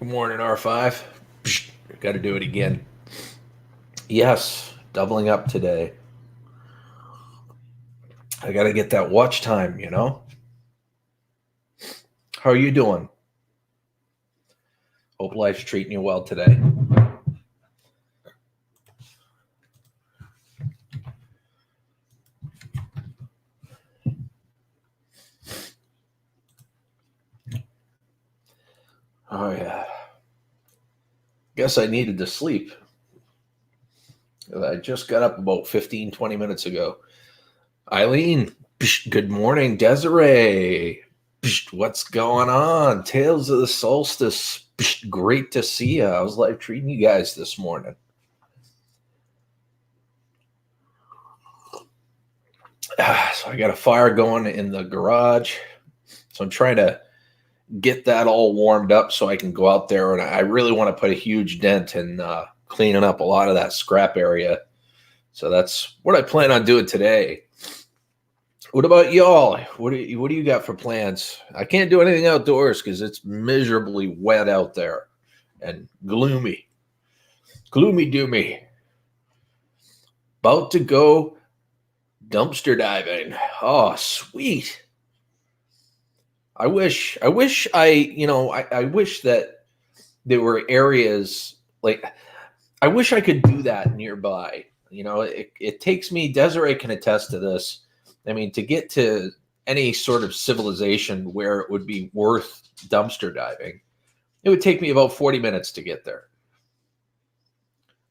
Morning, R5. Got to do it again. Yes, doubling up today. I got to get that watch time. How are you doing? Hope life's treating you well today. Oh, yeah. Guess I needed to sleep. I just got up about 15, 20 minutes ago. Eileen, good morning. Desiree, what's going on? Tales of the Solstice. Great to see you. How's life treating you guys this morning? So I got a fire going in the garage. So I'm trying to get that all warmed up so I can go out there. And I really want to put a huge dent in cleaning up a lot of that scrap area. So that's what I plan on doing today. What about y'all? What do you got for plans? I can't do anything outdoors because it's miserably wet out there and gloomy. Gloomy doomy. About to go dumpster diving. Oh, sweet. I wish I wish that there were areas like I wish I could do that nearby. It takes me, Desiree can attest to this. I mean, to get to any sort of civilization where it would be worth dumpster diving, it would take me about 40 minutes to get there.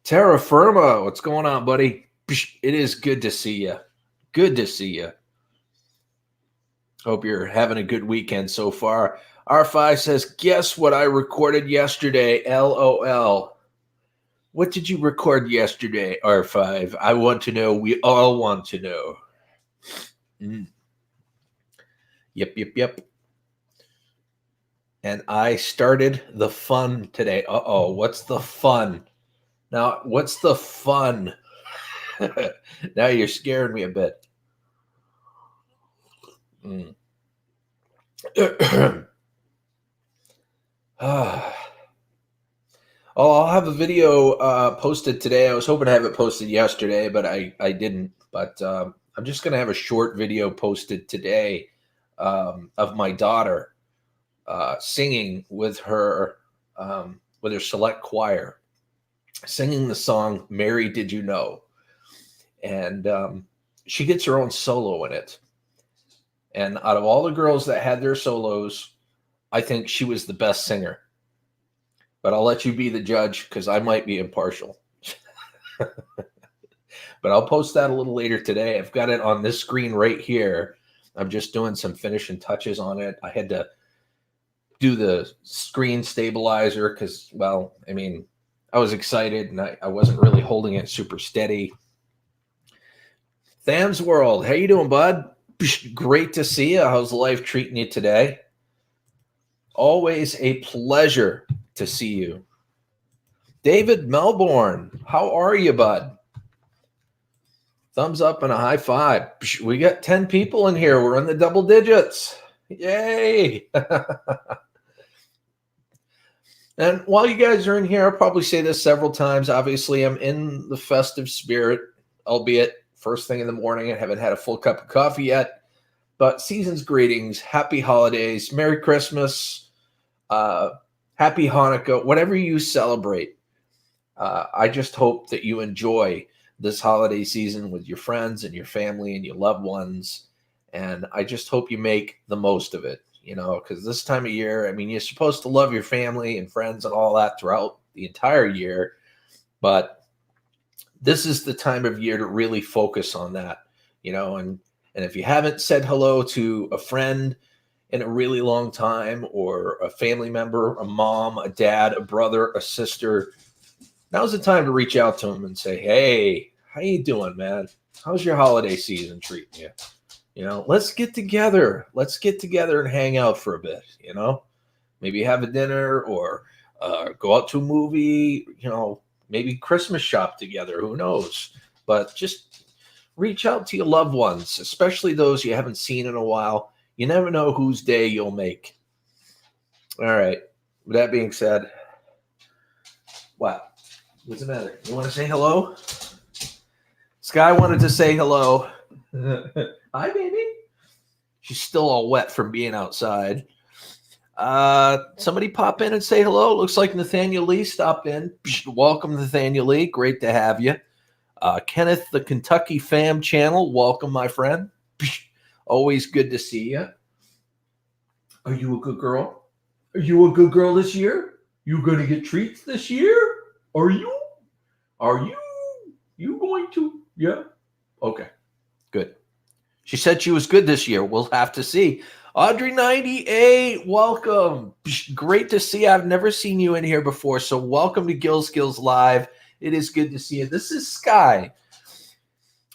Terra Firma, what's going on, buddy? It is good to see you. Good to see you. Hope you're having a good weekend so far. R5 says, guess what I recorded yesterday? LOL. What did you record yesterday, R5? I want to know. We all want to know. Yep. And I started the fun today. Uh-oh, what's the fun? Now, what's the fun? Now you're scaring me a bit. I'll have a video posted today. I was hoping to have it posted yesterday, but I didn't. But I'm just going to have a short video posted today of my daughter singing with her select choir, singing the song "Mary, Did You Know?" And she gets her own solo in it. And out of all the girls that had their solos, I think she was the best singer. But I'll let you be the judge because I might be impartial. But I'll post that a little later today. I've got it on this screen right here. I'm just doing some finishing touches on it. I had to do the screen stabilizer because, I was excited and I wasn't really holding it super steady. Tham's World, how you doing, bud? Great to see you. How's life treating you today? Always a pleasure to see you. David Melbourne, how are you, bud? Thumbs up and a high five. We got 10 people in here. We're in the double digits. Yay. And while you guys are in here, I'll probably say this several times. Obviously, I'm in the festive spirit, albeit first thing in the morning. I haven't had a full cup of coffee yet. But season's greetings, happy holidays, Merry Christmas, happy Hanukkah, whatever you celebrate. I just hope that you enjoy this holiday season with your friends and your family and your loved ones. And I just hope you make the most of it, because this time of year, you're supposed to love your family and friends and all that throughout the entire year. But this is the time of year to really focus on that, and if you haven't said hello to a friend in a really long time, or a family member, a mom, a dad, a brother, a sister, now's the time to reach out to them and say, hey, how you doing, man? How's your holiday season treating you? Let's get together. Let's get together and hang out for a bit, maybe have a dinner or go out to a movie, maybe Christmas shop together. Who knows? But just reach out to your loved ones, especially those you haven't seen in a while. You never know whose day you'll make. All right. With that being said, What? What's the matter? You want to say hello? Sky wanted to say hello. Hi, baby. She's still all wet from being outside. Somebody pop in and say hello. Looks like Nathaniel Lee stopped in. Welcome, Nathaniel Lee. Great to have you. Kenneth, the Kentucky Fam Channel. Welcome, my friend. Always good to see you. Are you a good girl? Are you a good girl this year? You going to get treats this year? Are you? Are you? You going to? Yeah. Okay. Good. She said she was good this year. We'll have to see. Audrey 98, welcome. Great to see you. I've never seen you in here before, so welcome to Gill Skills Live. It is good to see you. This is Sky.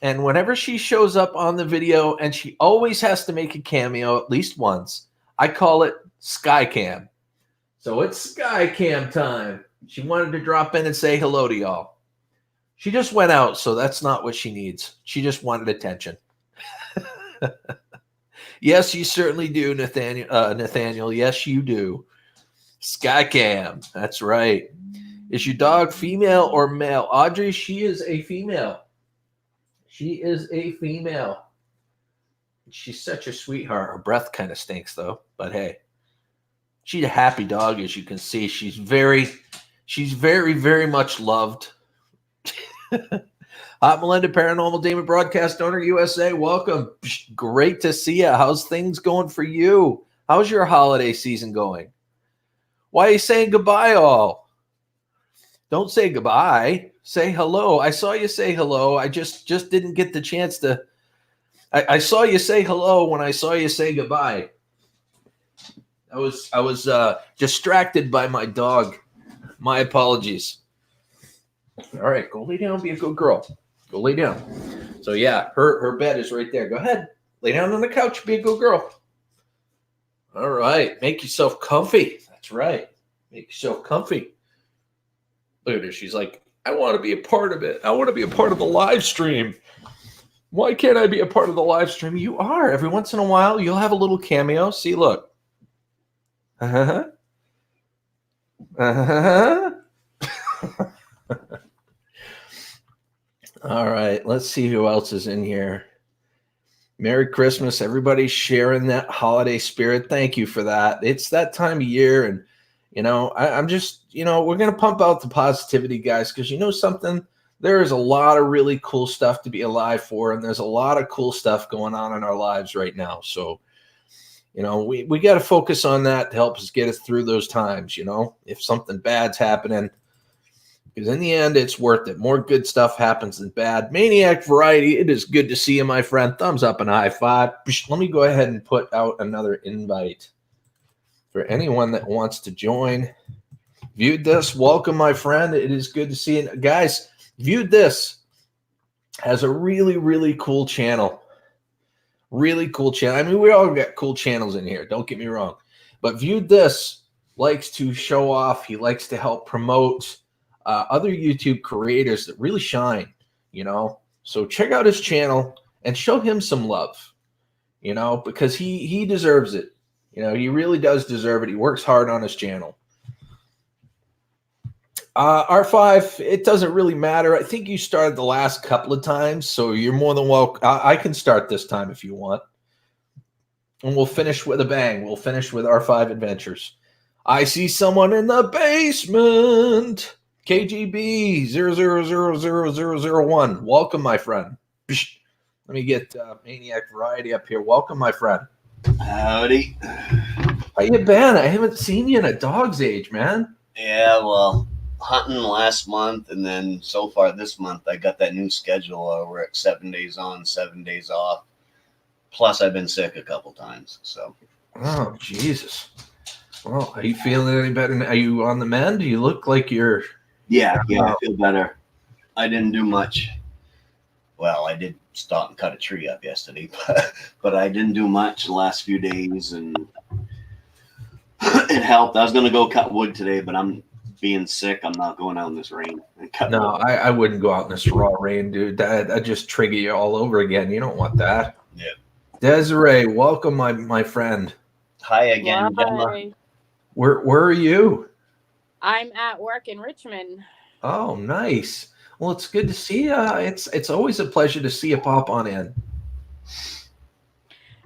And whenever she shows up on the video, and she always has to make a cameo at least once, I call it Sky Cam. So it's Sky Cam time. She wanted to drop in and say hello to y'all. She just went out, so that's not what she needs. She just wanted attention. Yes, you certainly do, Nathaniel. Yes, you do. Skycam. That's right. Is your dog female or male? Audrey, she is a female. She is a female. She's such a sweetheart. Her breath kind of stinks, though. But hey, she's a happy dog, as you can see. She's very, very much loved. Hot Melinda, Paranormal Demon Broadcast Owner USA, welcome. Great to see you. How's things going for you? How's your holiday season going? Why are you saying goodbye all? Don't say goodbye. Say hello. I saw you say hello. I just didn't get the chance to. I saw you say hello when I saw you say goodbye. I was distracted by my dog. My apologies. All right, go lay down. Be a good girl. Go lay down. So yeah, her bed is right there. Go ahead. Lay down on the couch. Be a good girl. All right. Make yourself comfy. That's right. Make yourself comfy. Look at her. She's like, I want to be a part of it. I want to be a part of the live stream. Why can't I be a part of the live stream? You are. Every once in a while, you'll have a little cameo. See, look. Uh-huh. Uh-huh. All right, let's see who else is in here. Merry Christmas. Everybody's sharing that holiday spirit. Thank you for that. It's that time of year. And, I'm just, we're going to pump out the positivity, guys, because you know something? There is a lot of really cool stuff to be alive for. And there's a lot of cool stuff going on in our lives right now. So, we got to focus on that to help us get us through those times, if something bad's happening. Because in the end, it's worth it. More good stuff happens than bad. Maniac Variety, it is good to see you, my friend. Thumbs up and high five. Let me go ahead and put out another invite for anyone that wants to join. Viewed This, welcome, my friend. It is good to see you. Guys, Viewed This has a really, really cool channel. Really cool channel. I mean, we all got cool channels in here. Don't get me wrong. But Viewed This likes to show off. He likes to help promote other YouTube creators that really shine, So check out his channel and show him some love, because he deserves it. He really does deserve it. He works hard on his channel. R5, it doesn't really matter. I think you started the last couple of times, so you're more than welcome. I can start this time if you want. And we'll finish with a bang. We'll finish with R5 Adventures. I see someone in the basement. KGB 0000001. Welcome, my friend. Let me get Maniac Variety up here. Welcome, my friend. Howdy. How you been? I haven't seen you in a dog's age, man. Yeah, well, hunting last month, and then so far this month, I got that new schedule where we're at 7 days on, 7 days off. Plus, I've been sick a couple times. So. Oh, Jesus. Well, are you feeling any better? Are you on the mend? Do you look like you're... Yeah, I feel better. I didn't do much. Well, I did stop and cut a tree up yesterday, but I didn't do much the last few days, and it helped. I was going to go cut wood today, but I'm being sick. I'm not going out in this rain. No, I wouldn't go out in this raw rain, dude. That just trigger you all over again. You don't want that. Yeah. Desiree, welcome, my friend. Hi again, Gemma. Where are you? I'm at work in Richmond. Oh, nice. Well, it's good to see you. It's always a pleasure to see you pop on in.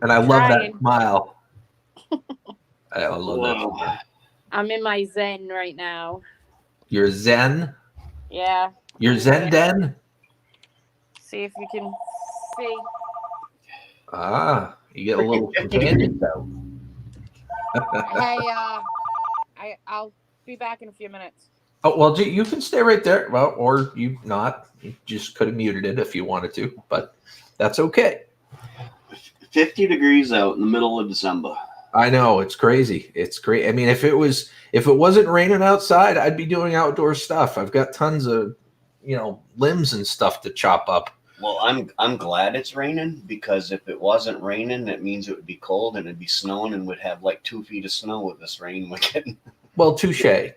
And I love that Trying. smile. I love that smile. I'm in my zen right now. You're zen? Yeah. You're zen den? See if you can see. Ah, you get a little companion though. Hey, I'll be back in a few minutes. Oh, well, you can stay right there. Well, or you not. You just could have muted it if you wanted to, but that's okay. 50 degrees out in the middle of December. I know, it's crazy. It's great. I mean, if it wasn't raining outside, I'd be doing outdoor stuff. I've got tons of, limbs and stuff to chop up. Well, I'm glad it's raining, because if it wasn't raining, that means it would be cold and it'd be snowing, and we'd have like 2 feet of snow with this rain we're getting. Well, touche. I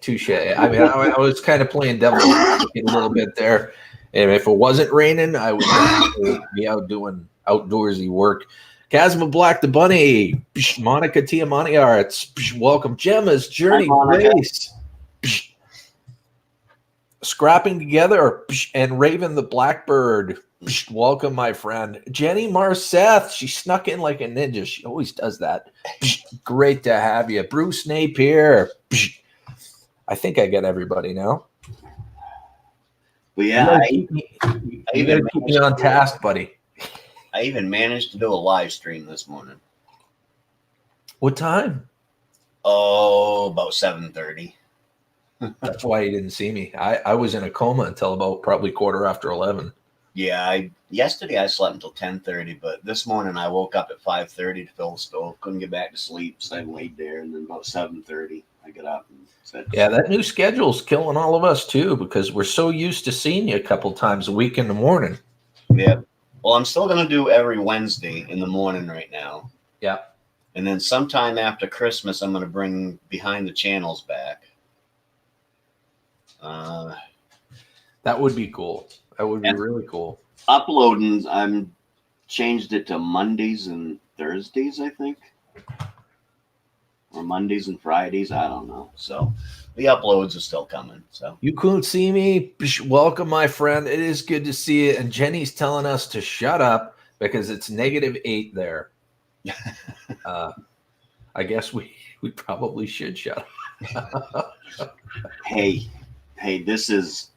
mean, I was kind of playing devil's advocate a little bit there. And if it wasn't raining, I would definitely be out doing outdoorsy work. Chasma Black the Bunny, Monica Tiamani Arts, welcome. Gemma's Journey Grace, Scrapping Together, and Raven the Blackbird, welcome, my friend. Jenny Marseth, she snuck in like a ninja. She always does that. Great to have you. Bruce Napier, I think I get everybody now. But yeah, you gotta keep me on task, buddy. I even managed to do a live stream this morning. What time? Oh, about 7:30. That's why you didn't see me. I was in a coma until about probably 11:15. Yeah, yesterday I slept until 10:30, but this morning I woke up at 5:30 to fill the stove. Couldn't get back to sleep, so I laid there, and then about 7:30 I got up and said, "Yeah, that new schedule's killing all of us too, because we're so used to seeing you a couple times a week in the morning." Yeah. Well, I'm still going to do every Wednesday in the morning right now. Yeah. And then sometime after Christmas, I'm going to bring Behind the Channels back. That would be cool. That would be really cool. Uploading, I'm changed it to Mondays and Thursdays, I think. Or Mondays and Fridays, I don't know. So the uploads are still coming. So you couldn't see me. Welcome, my friend. It is good to see you. And Jenny's telling us to shut up because it's -8 there. I guess we probably should shut up. Hey, this is,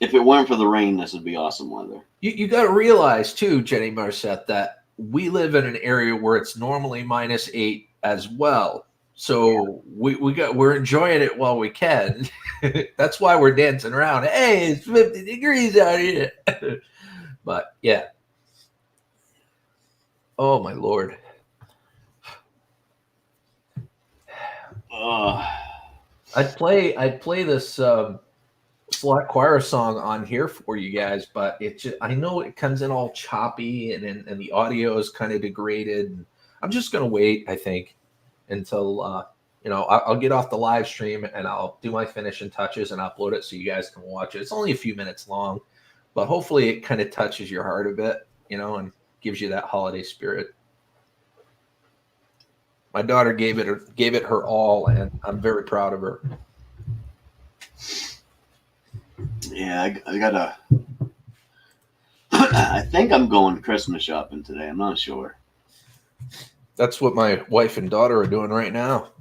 if it weren't for the rain, this would be awesome weather. You got to realize too, Jenny Marcette, that we live in an area where it's normally -8 as well. So we're enjoying it while we can. That's why we're dancing around. Hey, it's 50 degrees out here. But yeah. Oh my Lord. I'd play this Select Choir song on here for you guys, but I know it comes in all choppy and the audio is kind of degraded. I'm just gonna wait, I think, until I'll get off the live stream and I'll do my finishing touches and upload it so you guys can watch it. It's only a few minutes long, but hopefully it kind of touches your heart a bit, and gives you that holiday spirit. My daughter gave it her all, and I'm very proud of her. Yeah, I gotta. I think I'm going Christmas shopping today. I'm not sure. That's what my wife and daughter are doing right now.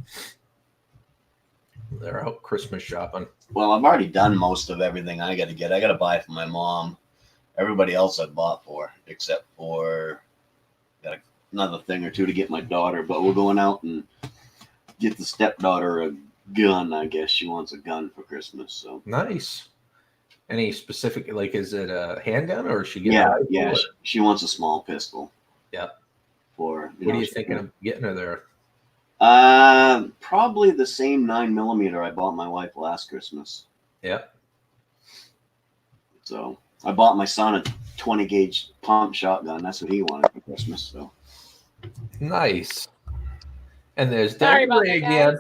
They're out Christmas shopping. Well, I've already done most of everything I got to get. I got to buy for my mom. Everybody else I bought for, except for got another thing or two to get my daughter. But we're going out and get the stepdaughter a gun. I guess she wants a gun for Christmas. So nice. Any specific, like, is it a handgun or is she getting? Yeah. She wants a small pistol. Yeah. For what are you thinking of getting her there? Probably the same 9mm I bought my wife last Christmas. Yeah. So I bought my son a 20 gauge pump shotgun. That's what he wanted for Christmas. So nice. And there's Desiree again.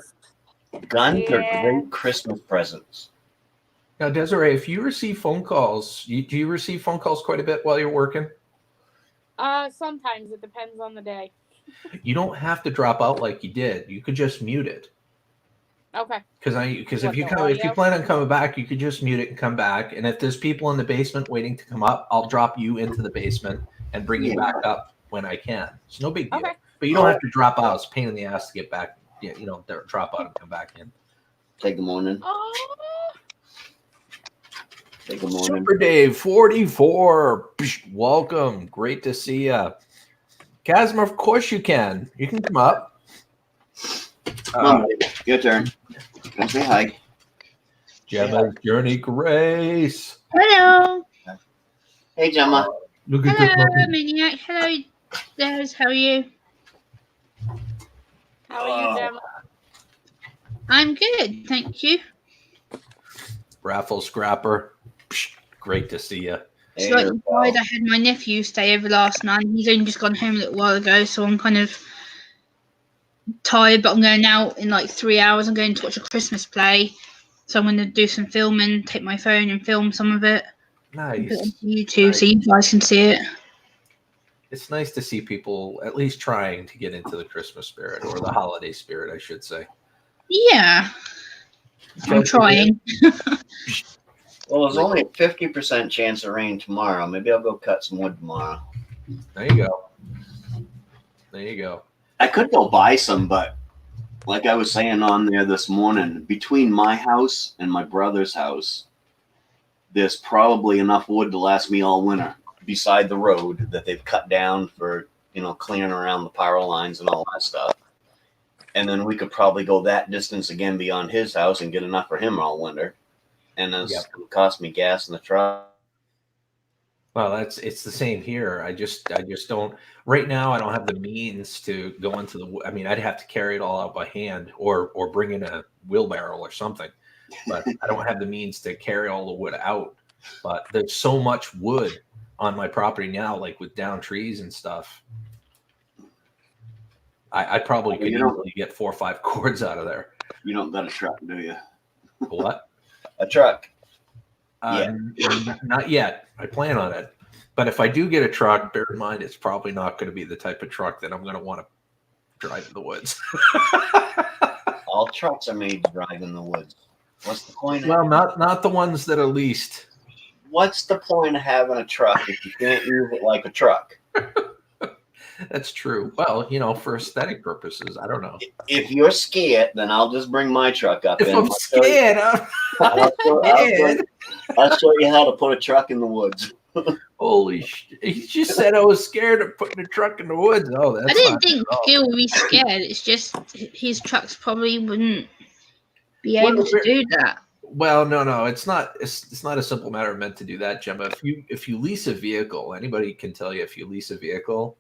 Guns are great Christmas presents. Now, Desiree, if you receive phone calls, do you receive phone calls quite a bit while you're working? Sometimes it depends on the day. You don't have to drop out like you did. You could just mute it. Okay. Because if What, you the if you audio? plan on coming back, you could just mute it and come back. And if there's people in the basement waiting to come up, I'll drop you into the basement and bring you back up when I can. It's no big deal. Okay. But you don't have to drop out. It's a pain in the ass to get back. Drop out and come back in. Take the morning. Oh, Take the morning. Super Dave 44. Psh, welcome. Great to see you. Casimir, of course you can. You can come up. Come on, baby. Your turn. Come say hi. Gemma's Journey Grace. Hello. Hey, Gemma. Look at Hello, this. Maniac. Hello, Des. How are you? how are you, Gemma? I'm good, thank you. Raffle Scrapper. Psh, great to see you. Hey, Slightly girl. tired. I had my nephew stay over last night. He's only just gone home a little while ago, so I'm kind of tired. But I'm going out in like 3 hours. I'm going to watch a Christmas play, so I'm going to do some filming. Take my phone and film some of it. And put it Nice. on YouTube so you guys can see it. It's nice to see people at least trying to get into the Christmas spirit or the holiday spirit, I should say. Yeah, I'm trying. Well, there's only a 50% chance of rain tomorrow. Maybe I'll go cut some wood tomorrow. There you go. There you go. I could go buy some, but like I was saying on there this morning, between my house and my brother's house, there's probably enough wood to last me all winter beside the road that they've cut down for, clearing around the power lines and all that stuff. And then we could probably go that distance again beyond his house and get enough for him all winter. And it's going to cost me gas in the truck. Well, it's the same here. I just don't right now. I don't have the means to go into the. I mean, I'd have to carry it all out by hand or bring in a wheelbarrow or something. But I don't have the means to carry all the wood out. But there's so much wood on my property now, like with down trees and stuff. I probably could easily get 4 or 5 cords out of there. You don't got a truck, do you? What? A truck. Not yet. I plan on it. But if I do get a truck, bear in mind it's probably not going to be the type of truck that I'm going to want to drive in the woods. All trucks are made to drive in the woods. What's the point? Well, not the ones that are leased. What's the point of having a truck if you can't use it like a truck? That's true. Well, for aesthetic purposes, I don't know. If you're scared, then I'll just bring my truck up. If I'm scared, I'll show you how to put a truck in the woods. Holy shit. He just said I was scared of putting a truck in the woods. Oh, that's I didn't think Gil would be scared. It's just his trucks probably wouldn't be able to do that. Well, no, it's not. It's not a simple matter of meant to do that, Gemma. If you lease a vehicle, anybody can tell you if you lease a vehicle,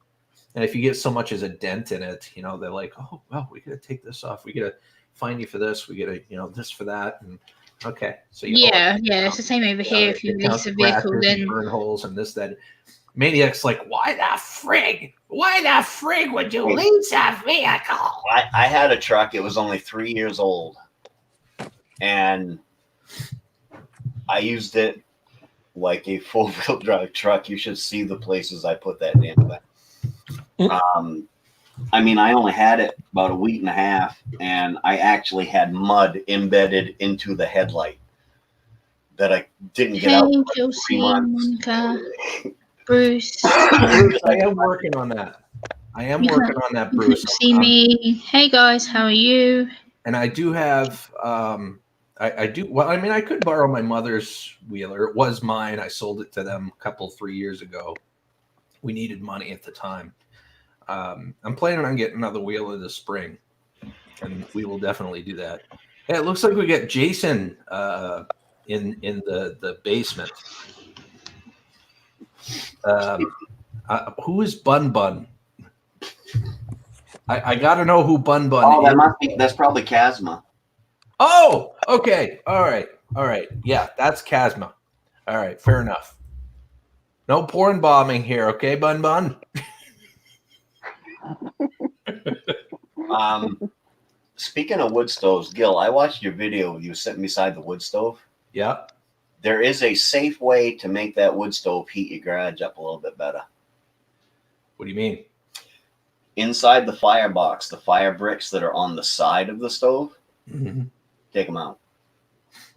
and if you get so much as a dent in it, they're like, oh, well, we got to take this off. We got to fine you for this. We got to, this for that. And okay, so it's the same over here. If you lease a vehicle, then burn holes and this that. Maniac's like, why the frig would you lease a vehicle? I had a truck. It was only 3 years old, and I used it like a 4-wheel drive truck. You should see the places I put that damn thing. I mean, I only had it about a week and a half, and I actually had mud embedded into the headlight that I didn't get out. Hey, Josie, Monica, Bruce. I am working on that. Bruce. See me. Hey guys, how are you? And I do have. I do. Well, I mean, I could borrow my mother's wheeler. It was mine. I sold it to them 3 years ago. We needed money at the time. I'm planning on getting another wheeler this spring, and we will definitely do that. Hey, it looks like we got Jason in the basement. Who is Bun Bun? I got to know who Bun Bun is. That's probably Casma. Oh, okay. All right. Yeah, that's Casma. All right, fair enough. No porn bombing here, okay, Bun Bun? Speaking of wood stoves, Gil, I watched your video of you sitting beside the wood stove. Yeah. There is a safe way to make that wood stove heat your garage up a little bit better. What do you mean? Inside the firebox, the fire bricks that are on the side of the stove, take them out.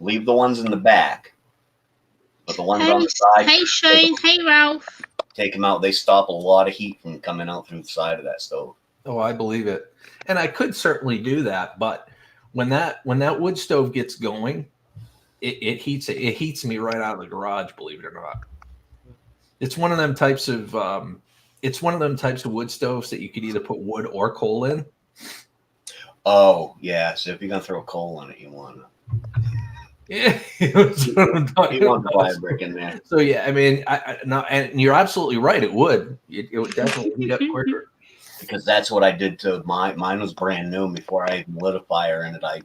Leave the ones in the back, but the ones on the side, Hey Shane, hey Ralph. take them out. They stop a lot of heat from coming out through the side of that stove. Oh, I believe it. And I could certainly do that, but when that wood stove gets going, it heats me right out of the garage, believe it or not. It's one of them types of wood stoves that you could either put wood or coal in. Oh, yeah. So if you're going to throw coal in it, you want to. Yeah, that's what I'm talking You want to buy about. a brick in there. So yeah, I mean, no, and you're absolutely right. It would. It would definitely heat up quicker. Because that's what I did to mine was brand new. Before I even lit a fire in it, I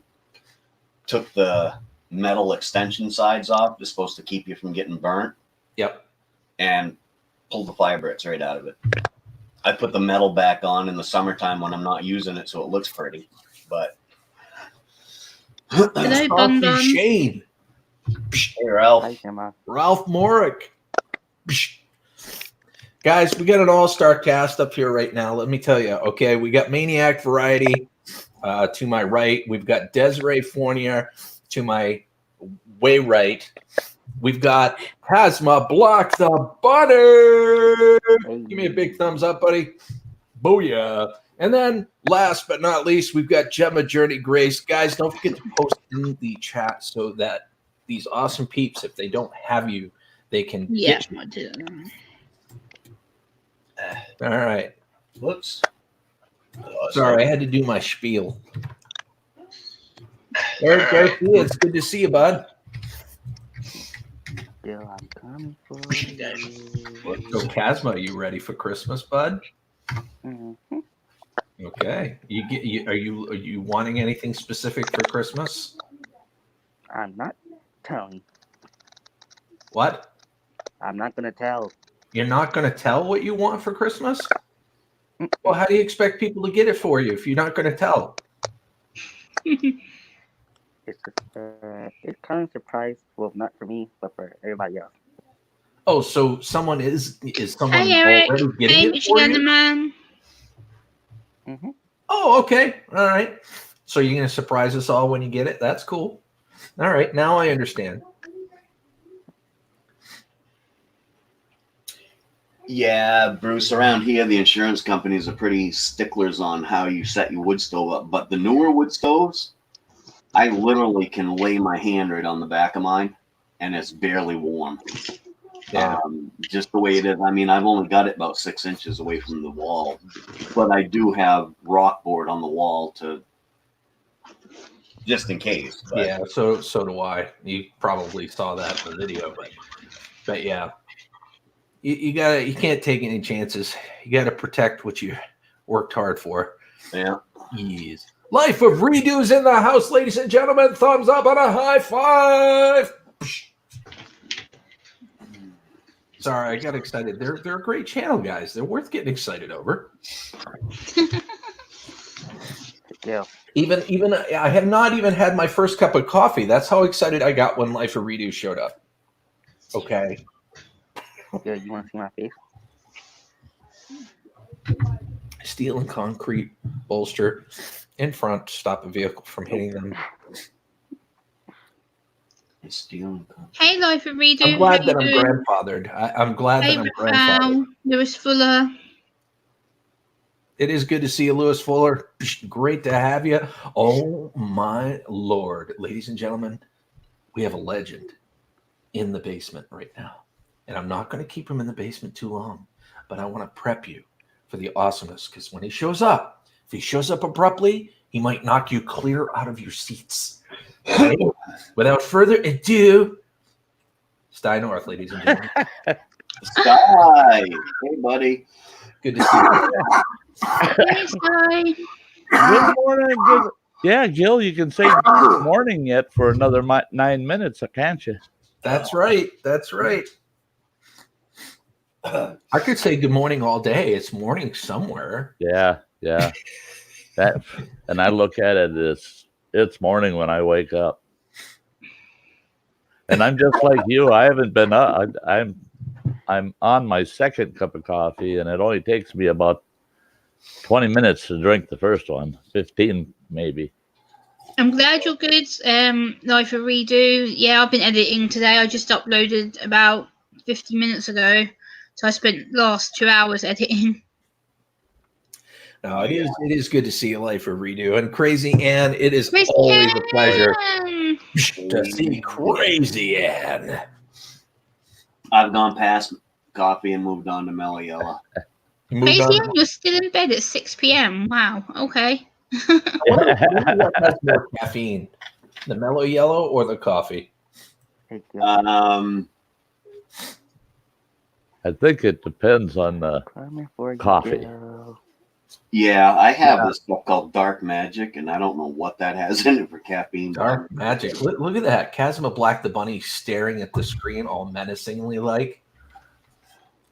took the metal extension sides off. It's supposed to keep you from getting burnt. Yep. And pulled the fire bricks right out of it. I put the metal back on in the summertime when I'm not using it, so it looks pretty. But Hello, Bun Bun. Shane. hey, Ralph. Hi, Emma. Ralph Morick. Guys, we got an all-star cast up here right now. Let me tell you. Okay, we got Maniac Variety to my right. We've got Desiree Fournier to my way right. We've got Hazma Block the Butter. Give me a big thumbs up, buddy. Booyah. And then last but not least, we've got Gemma Journey Grace. Guys, don't forget to post in the chat so that these awesome peeps, if they don't have you, they can get you. I do. All right. Whoops. Sorry, I had to do my spiel. Eric Garcia, it's good to see you, bud. Still, I'm coming for you. So, Casma, are you ready for Christmas, bud? Mhm. Okay. Are you wanting anything specific for Christmas? I'm not telling. What? I'm not gonna tell. You're not going to tell what you want for Christmas? Well, how do you expect people to get it for you if you're not going to tell? It's kind of a surprise. Well, not for me, but for everybody else. Oh, so someone is someone Hey Eric. already getting Hey it for Michigan you? Man. Mm-hmm. Oh, okay. All right. So you're going to surprise us all when you get it? That's cool. All right. Now I understand. Yeah, Bruce, around here, the insurance companies are pretty sticklers on how you set your wood stove up. But the newer wood stoves, I literally can lay my hand right on the back of mine, and it's barely warm. Yeah. Just the way it is. I mean, I've only got it about 6 inches away from the wall, but I do have rock board on the wall to just in case. But Yeah, so do I. You probably saw that in the video, but yeah. You can't take any chances. You gotta protect what you worked hard for. yeah. Yes. Life of Redo's in the house, ladies and gentlemen. Thumbs up and a high five. Sorry, I got excited. They're a great channel, guys. They're worth getting excited over. Yeah. Even I have not even had my first cup of coffee. That's how excited I got when Life of Redo showed up. Okay. Yeah, you want to see my face? Steel and concrete bolster in front to stop a vehicle from hitting them. It's stealing. Hey Life of Redo. I'm glad that How I'm you doing? grandfathered. I'm glad Hey that I'm grandfathered. Lewis Fuller. It is good to see you, Lewis Fuller. Great to have you. Oh my Lord, ladies and gentlemen, we have a legend in the basement right now. And I'm not going to keep him in the basement too long, but I want to prep you for the awesomeness, because when he shows up, if he shows up abruptly, he might knock you clear out of your seats. Right? Without further ado, Sty North, ladies and gentlemen. Sky. Hey, buddy. Good to see you. Hey Sky. Good morning. Good. Yeah, Gil, you can say good morning yet for another 9 minutes, can't you? That's right. That's right. I could say good morning all day. It's morning somewhere. Yeah. That, and I look at it as it's morning when I wake up. And I'm just like you. I haven't been up. I'm on my second cup of coffee, and it only takes me about 20 minutes to drink the first one, 15 maybe. I'm glad you're good. Life a redo. Yeah, I've been editing today. I just uploaded about 50 minutes ago. So I spent last 2 hours editing. No, it is good to see a life of redo and Crazy Ann. It is Crazy always a pleasure Ann! to see Crazy Ann. I've gone past coffee and moved on to Mellow Yellow. You moved Crazy on. Ann, you're still in bed at 6 p.m. Wow. Okay. I wonder what has more caffeine, the Mellow Yellow or the coffee? Thank you. I think it depends on the Coming for you, coffee. Jill. Yeah, I have this stuff called Dark Magic, and I don't know what that has in it for caffeine. Dark magic. Look at that. Kazuma Black the Bunny staring at the screen all menacingly like.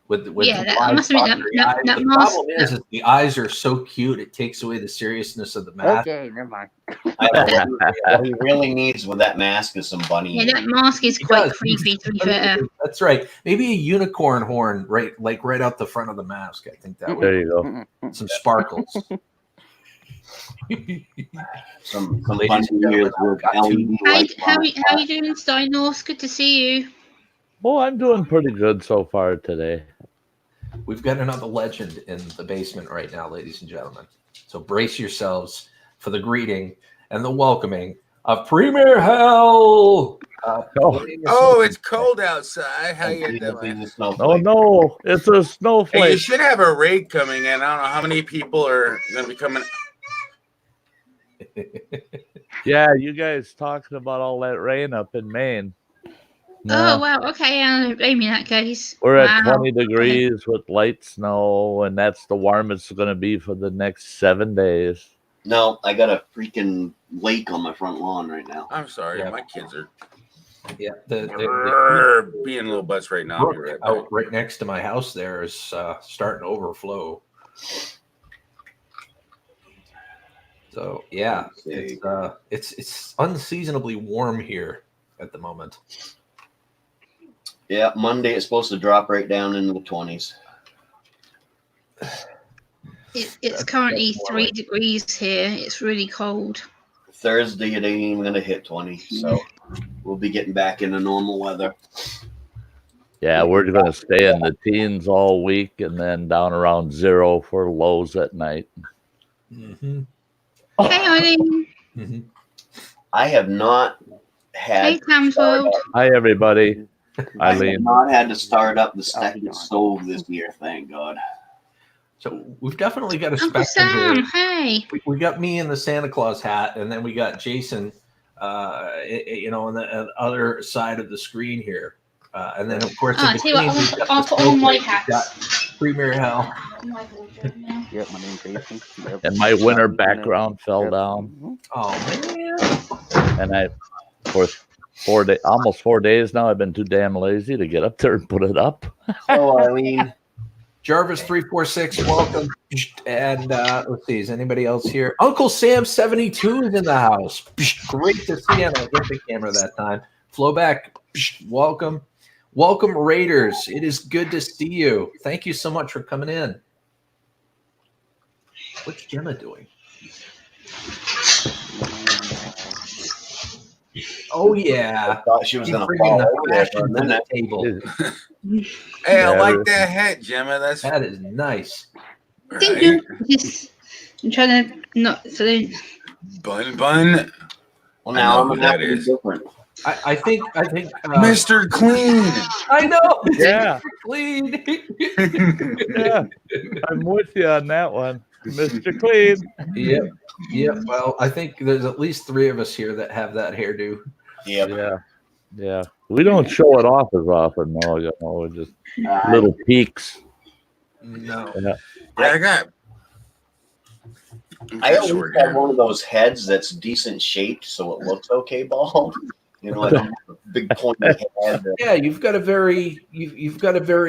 With Yeah, the that- wide, must admit, watery that- eyes. that The mask- problem is the eyes are so cute, it takes away the seriousness of the mask. Okay, never mind. What he really needs with that mask is some bunny. Yeah, that mask is He quite does. creepy, to be fair. That's right. Maybe a unicorn horn, right out the front of the mask. I think that would There you go. Mm-mm. some sparkles. some Ladies bunny and gentlemen, ears with I've got LED two- lights How on are it. you doing, Steinors? Good to see you. Oh, I'm doing pretty good so far today. We've got another legend in the basement right now, ladies and gentlemen. So brace yourselves for the greeting and the welcoming of Premier Hell. Oh, it's cold outside. How you doing? The Oh snowflake. no, it's a Hey, you snowflake. should have a raid coming in. I don't know how many people are going to be coming. Yeah, you guys talking about all that rain up in Maine. Oh, wow. Okay, I don't blame you in that case. We're at Wow. 20 degrees with light snow, and that's the warmest it's going to be for the next 7 days. No, I got a freaking lake on my front lawn right now. I'm sorry. Yeah. My kids are Yeah, the being little butts right now. I'll be brook right back. out right next to my house there is starting to overflow. So yeah, it's unseasonably warm here at the moment. Yeah, Monday it's supposed to drop right down into the 20s. It's currently 3 degrees here. It's really cold. Thursday it ain't even gonna hit 20, so we'll be getting back into normal weather. Yeah, we're going to stay in the teens all week and then down around 0 for lows at night. Mm-hmm. Hey, Eileen. Mm-hmm. I have not had Hey, Tamsworld. Hi, everybody. I have Eileen. not had to start up the Oh, second darn. stove this year, thank God. So we've definitely got a Uncle spectrum here. Sam, hey. We got me in the Santa Claus hat, and then we got Jason, on the other side of the screen here. And then, of course, Oh, in I tell you what, between, we've got I'll the put on my snowflake. We've hats. got Premier Hell. Yep, my name's Jason. Yep. And my winter background fell down. Mhm. Oh, man. And for almost 4 days now, I've been too damn lazy to get up there and put it up. Oh, Eileen. Jarvis 346, welcome. And let's see, is anybody else here? Uncle Sam 72 is in the house. Great to see him. I hit the camera that time. Flowback, welcome. Welcome, Raiders. It is good to see you. Thank you so much for coming in. What's Gemma doing? Oh, I yeah. thought she was She's gonna bringing fall the over there for a fashion to the minute. table. Hey, I Yeah, like but- that hat, Gemma. That's That is nice. Thank right. you. Just, I'm trying to not so they Bun. Well, I now know I'm who gonna that have to be is. different. I think Mr. Clean. I know. Yeah. Clean. Yeah, I'm with you on that one. Mr. Clean. Yep. Well, I think there's at least 3 of us here that have that hairdo. Yep. Yeah. We don't show it off as often, though. You know, we're just little peaks. No. Yeah, I got. I always short have hair. one of those heads that's decent shaped, so it looks okay bald. You know, I don't have a big pointy head. Yeah, you've got a very, it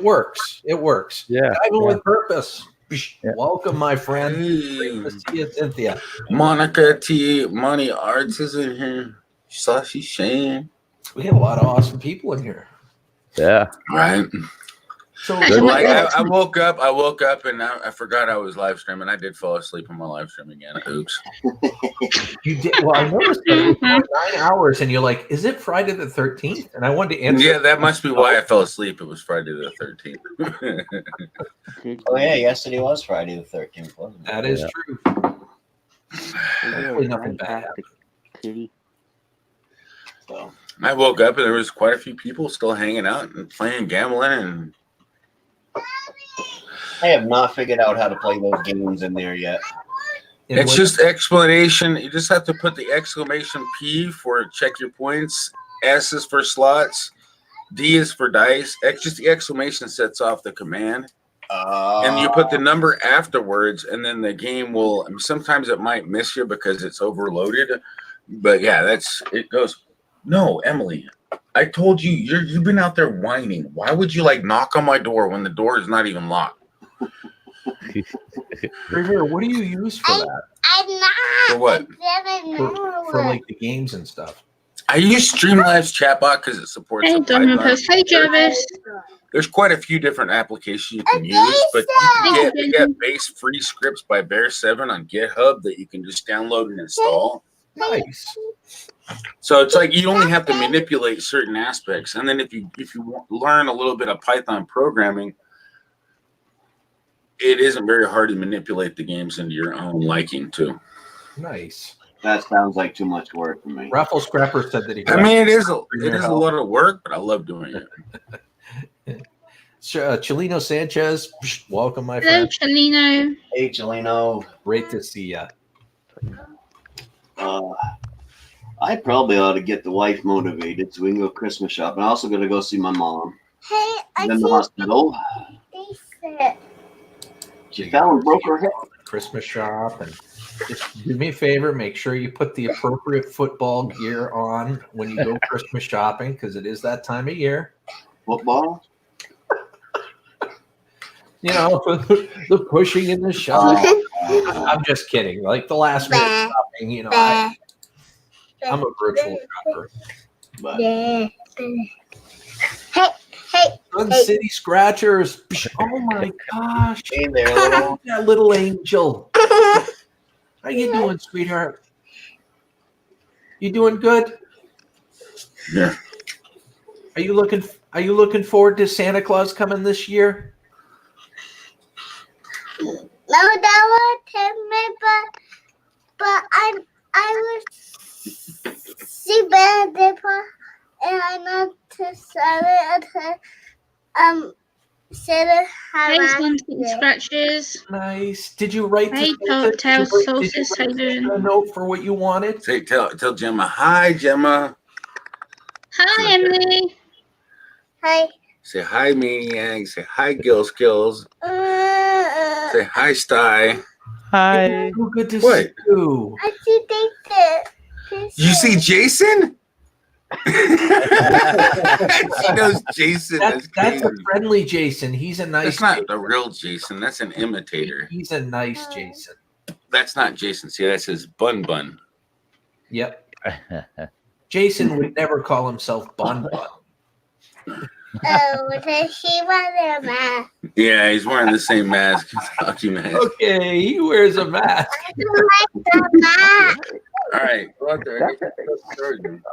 works. It works. Yeah. Driving with purpose. Yeah. Welcome, my friend. Hey, Great to see you, Cynthia. Monica T. Money Arts is in here. Saucy Shane. We have a lot of awesome people in here. Yeah. Right. So Actually, Like Yeah. I woke up and I forgot I was live streaming. I did fall asleep on my live stream again. Oops. you did well. I noticed that it was going 9 hours, and you're like, "Is it Friday the 13th?" And I wanted to answer. Yeah, that must be why I fell asleep. It was Friday the 13th. Oh yeah, yesterday was Friday the 13th, wasn't it? That is Yeah. true. Yeah, Hopefully nothing bad fantastic, Kitty. So I woke up and there was quite a few people still hanging out and playing, gambling, and I have not figured out how to play those games in there yet. And it's what- just explanation. You just have to put the exclamation P for check your points. S is for slots. D is for dice. Just the exclamation sets off the command. And you put the number afterwards, and then the game will. Sometimes it might miss you because it's overloaded, but yeah, it goes. No, Emily, I told you you've been out there whining. Why would you like knock on my door when the door is not even locked? River, what do you use for that? I'm not. For what? I didn't know. For like the games and stuff. I use Streamlabs chatbot because it supports. Hey, a Domino Python. Post. Hey, Jervis. There's quite a few different applications you can use, but you can get base free scripts by Bear7 on GitHub that you can just download and install. Nice. So it's like you only have to manipulate certain aspects, and then if you learn a little bit of Python programming, it isn't very hard to manipulate the games into your own liking too. Nice. That sounds like too much work for me. Raffle Scrapper said that he. I mean, it is a lot of work, but I love doing it. Chelino Sanchez, welcome, my Hello, friend. Chelino. Hey, Chelino. Great to see ya. I probably ought to get the wife motivated so we can go Christmas shopping. I'm also going to go see my mom. Hey, I In the see hospital. it. She fell and broke her hip. Christmas shop, and just do me a favor, make sure you put the appropriate football gear on when you go Christmas shopping, because it is that time of year. Football? You know, the pushing in the shop. I'm just kidding. Like the last minute shopping, you know, I'm a virtual shopper. But Hey, hey. Sun City Scratchers. Oh my gosh. hey there, little. That little angel. How you doing, sweetheart? You doing good? Yeah. Are you looking forward to Santa Claus coming this year? No, that was him, but I was see bad dipper, and I not to sell it to Santa Hey, have Slanty Scratches. Nice. Did you write Hey, to Tail did you Solstice. How you doing? a note for what you wanted? Say, tell Gemma, hi, Gemma. Hi, Emily. Hi. Say hi, Maniac. Say hi, Gill Skills. Say hi, Sty. Hi. Oh, good to What? see you. I see this. You see Jason? She knows Jason. That's a crazy. friendly Jason. He's a nice. That's not the real Jason. That's an imitator. He's a nice Jason. That's not Jason. See, that's his bun. Yep. Jason would never call himself Bun Bun. Oh, does she want a mask? Yeah, he's wearing the same mask. Hockey mask. Okay, he wears a mask. I like the mask. All right, go out there.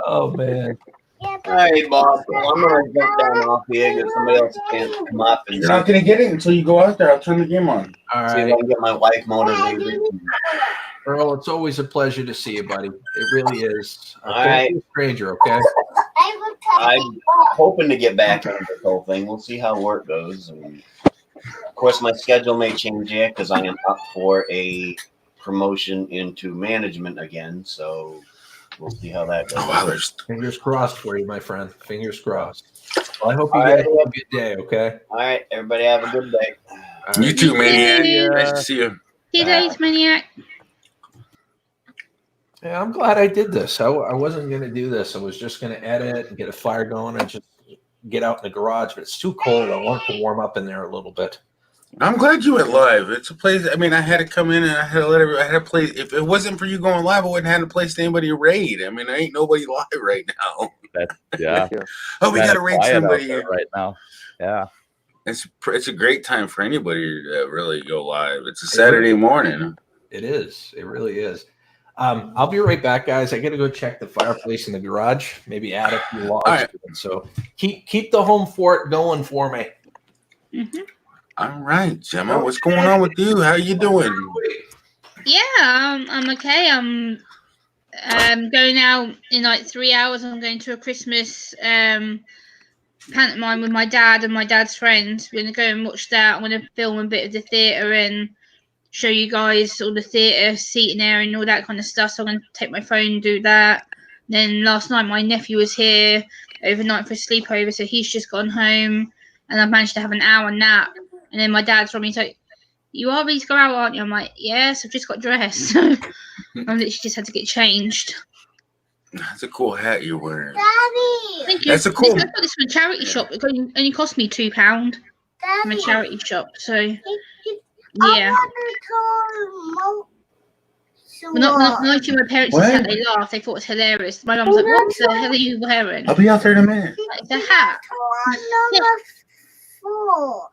Oh man. Yeah, All right, Bob. Well, I'm going to jump down off here. Get somebody else to come up and You're not gonna get it until you go out there. I'll turn the game on. All see if I right, can get my wife motivated. Earl. It's always a pleasure to see you, buddy. It really is. All Don't right. be a stranger, okay? I will tell I'm you. hoping to get back into this whole thing. We'll see how work goes. And of course, my schedule may change yet because I am up for a promotion into management again. So we'll see how that goes. Oh wow, there's Fingers crossed for you, my friend. Fingers crossed. Well, I hope you All guys right. have a good day, okay? All right, everybody have a good day. All you right. too, Maniac. Yeah. Nice to see you. See you later, Maniac. Yeah, I'm glad I did this. I wasn't going to do this. I was just going to edit and get a fire going and just get out in the garage, but it's too cold. I want to warm up in there a little bit. I'm glad you went live. It's a place. I mean, I had to come in and I had to I had to play. If it wasn't for you going live, I wouldn't have had to place anybody to raid. I mean, there ain't nobody live right now. Yeah. Oh, we got to Kinda raid quiet out somebody. there right now. Yeah. It's a great time for anybody to really go live. It's a Saturday morning. It is. It really is. I'll be right back, guys. I got to go check the fireplace in the garage. Maybe add a few logs. right. To it. So keep the home fort going for me. Mm-hmm. All right, Gemma, what's going on with you? How you doing? Yeah, I'm okay. I'm going out in like 3 hours. I'm going to a Christmas pantomime with my dad and my dad's friends. We're gonna go and watch that. I'm gonna film a bit of the theatre and show you guys all the theatre seating area and all that kind of stuff. So I'm gonna take my phone and do that. Then last night my nephew was here overnight for a sleepover, so he's just gone home, and I've managed to have an hour nap. And then my dad's from me, he's like, "You are ready to go out, aren't you?" I'm like, "Yes, I've just got dressed." So I literally just had to get changed. That's a cool hat you're wearing. Daddy. Thank you. That's a cool. I got this from a charity shop. It only cost me £2 from a Daddy. charity shop. So I yeah. want to When I told my parents this hat, they laughed. They thought it was hilarious. My mum was like, "What the hell are you wearing?" I'll be out there in a minute. It's a hat. Number 4.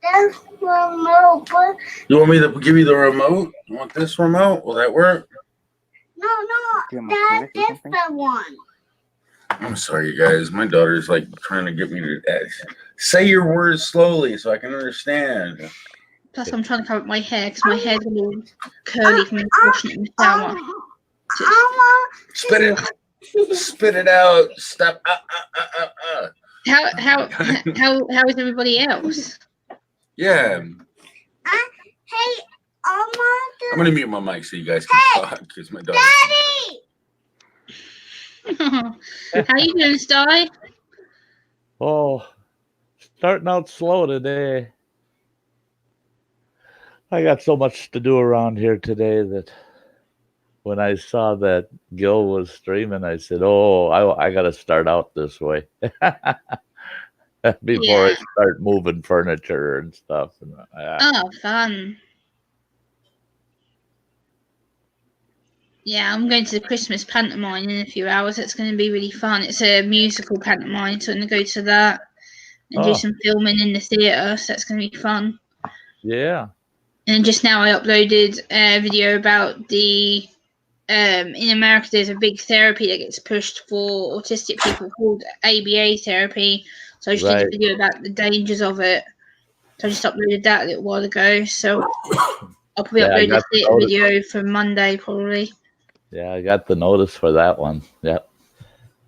That's remote. But You want me to give you the remote? You want this remote? Will that work? no, Jim, that can I say something? different one. I'm sorry, you guys. My daughter's like trying to get me to say your words slowly so I can understand. Plus, I'm trying to cover up my hair because my hair's all curly from washing it in the shower. I Spit it, spit it out. Stop. How is everybody else? Yeah, Hey, I'm gonna mute my mic so you guys can talk because my daughter. Daddy. How you doing, Sty? Oh, starting out slow today. I got so much to do around here today that when I saw that Gil was streaming, I said, "Oh, I got to start out this way before I start moving furniture and stuff." And, Oh, fun. Yeah, I'm going to the Christmas pantomime in a few hours. It's going to be really fun. It's a musical pantomime, so I'm going to go to that and do some filming in the theatre. So that's going to be fun. yeah. And just now I uploaded a video about the in America there's a big therapy that gets pushed for autistic people called ABA therapy. So I just did a video about the dangers of it. So I just uploaded that a little while ago. So I'll probably upload the theatre video for Monday probably. Yeah, I got the notice for that one. Yep.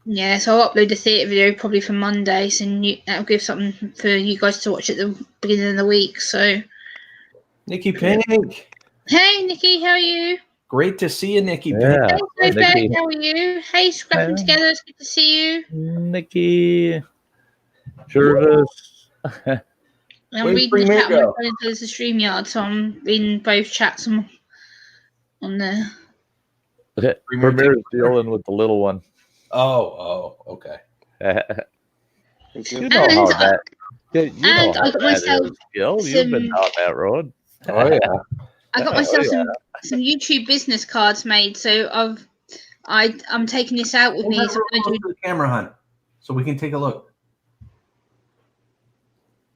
Yeah, so I'll upload the theatre video probably for Monday, so that'll give something for you guys to watch at the beginning of the week. So, Nikki Pink. hey, Nikki, how are you? Great to see you, Nikki Yeah. Pink. Hey, Nikki. Beck, how are you? Hey, Scrapping Together, it's good to see you. Nikki. Jervis. I'm Where's reading the chat on my Primo? phone until there's a StreamYard, so I'm reading both chats on there. Premier's dealing with the little one. Oh, okay. You know how that. You know And how I got that myself is, Gil. You've been some- down that road. Oh yeah. I got myself some YouTube business cards made, so I'm taking this out with me. So I'm going to the camera hunt so we can take a look.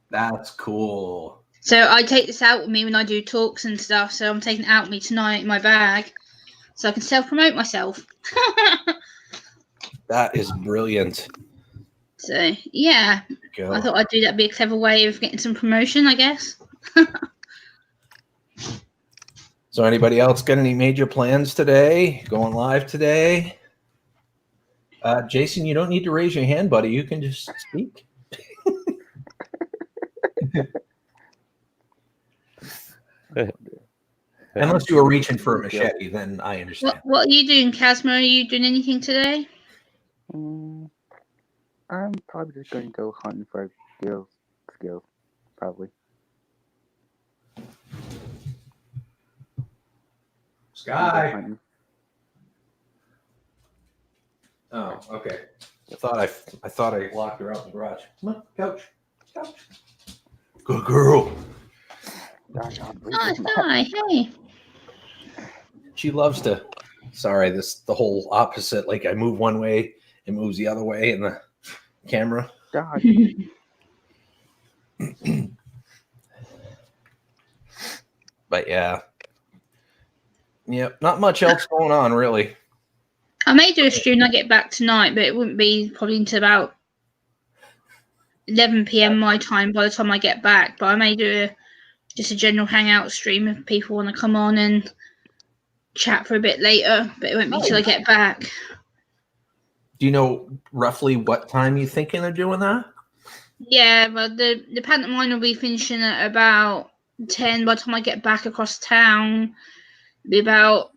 That's cool. So I take this out with me when I do talks and stuff. So I'm taking it out with me tonight in my bag, so I can self-promote myself. That is brilliant. So yeah, Go. I thought I'd do that. Be a clever way of getting some promotion, I guess. So anybody else got any major plans today? Going live today? Jason, you don't need to raise your hand, buddy. You can just speak. Unless you were reaching for a machete, then I understand. What are you doing, Casmo? Are you doing anything today? I'm probably just going to go hunting for skills, probably. Sky. Hunting. Oh, okay. I thought I locked her out in the garage. Come on, couch. Good girl. Gosh, I'm Oh, breathing. hi, hey. She loves to. Sorry, the whole opposite. Like I move one way, it moves the other way in the camera. God, But yeah. Yep, not much else going on really. I may do a stream when I get back tonight, but it wouldn't be probably until about 11 p.m. my time by the time I get back. But I may do just a general hangout stream if people want to come on and chat for a bit later, but it won't be till I get back. Do you know roughly what time you're thinking of doing that? Yeah, well, the pantomime will be finishing at about 10 by the time I get back across town. It'll be about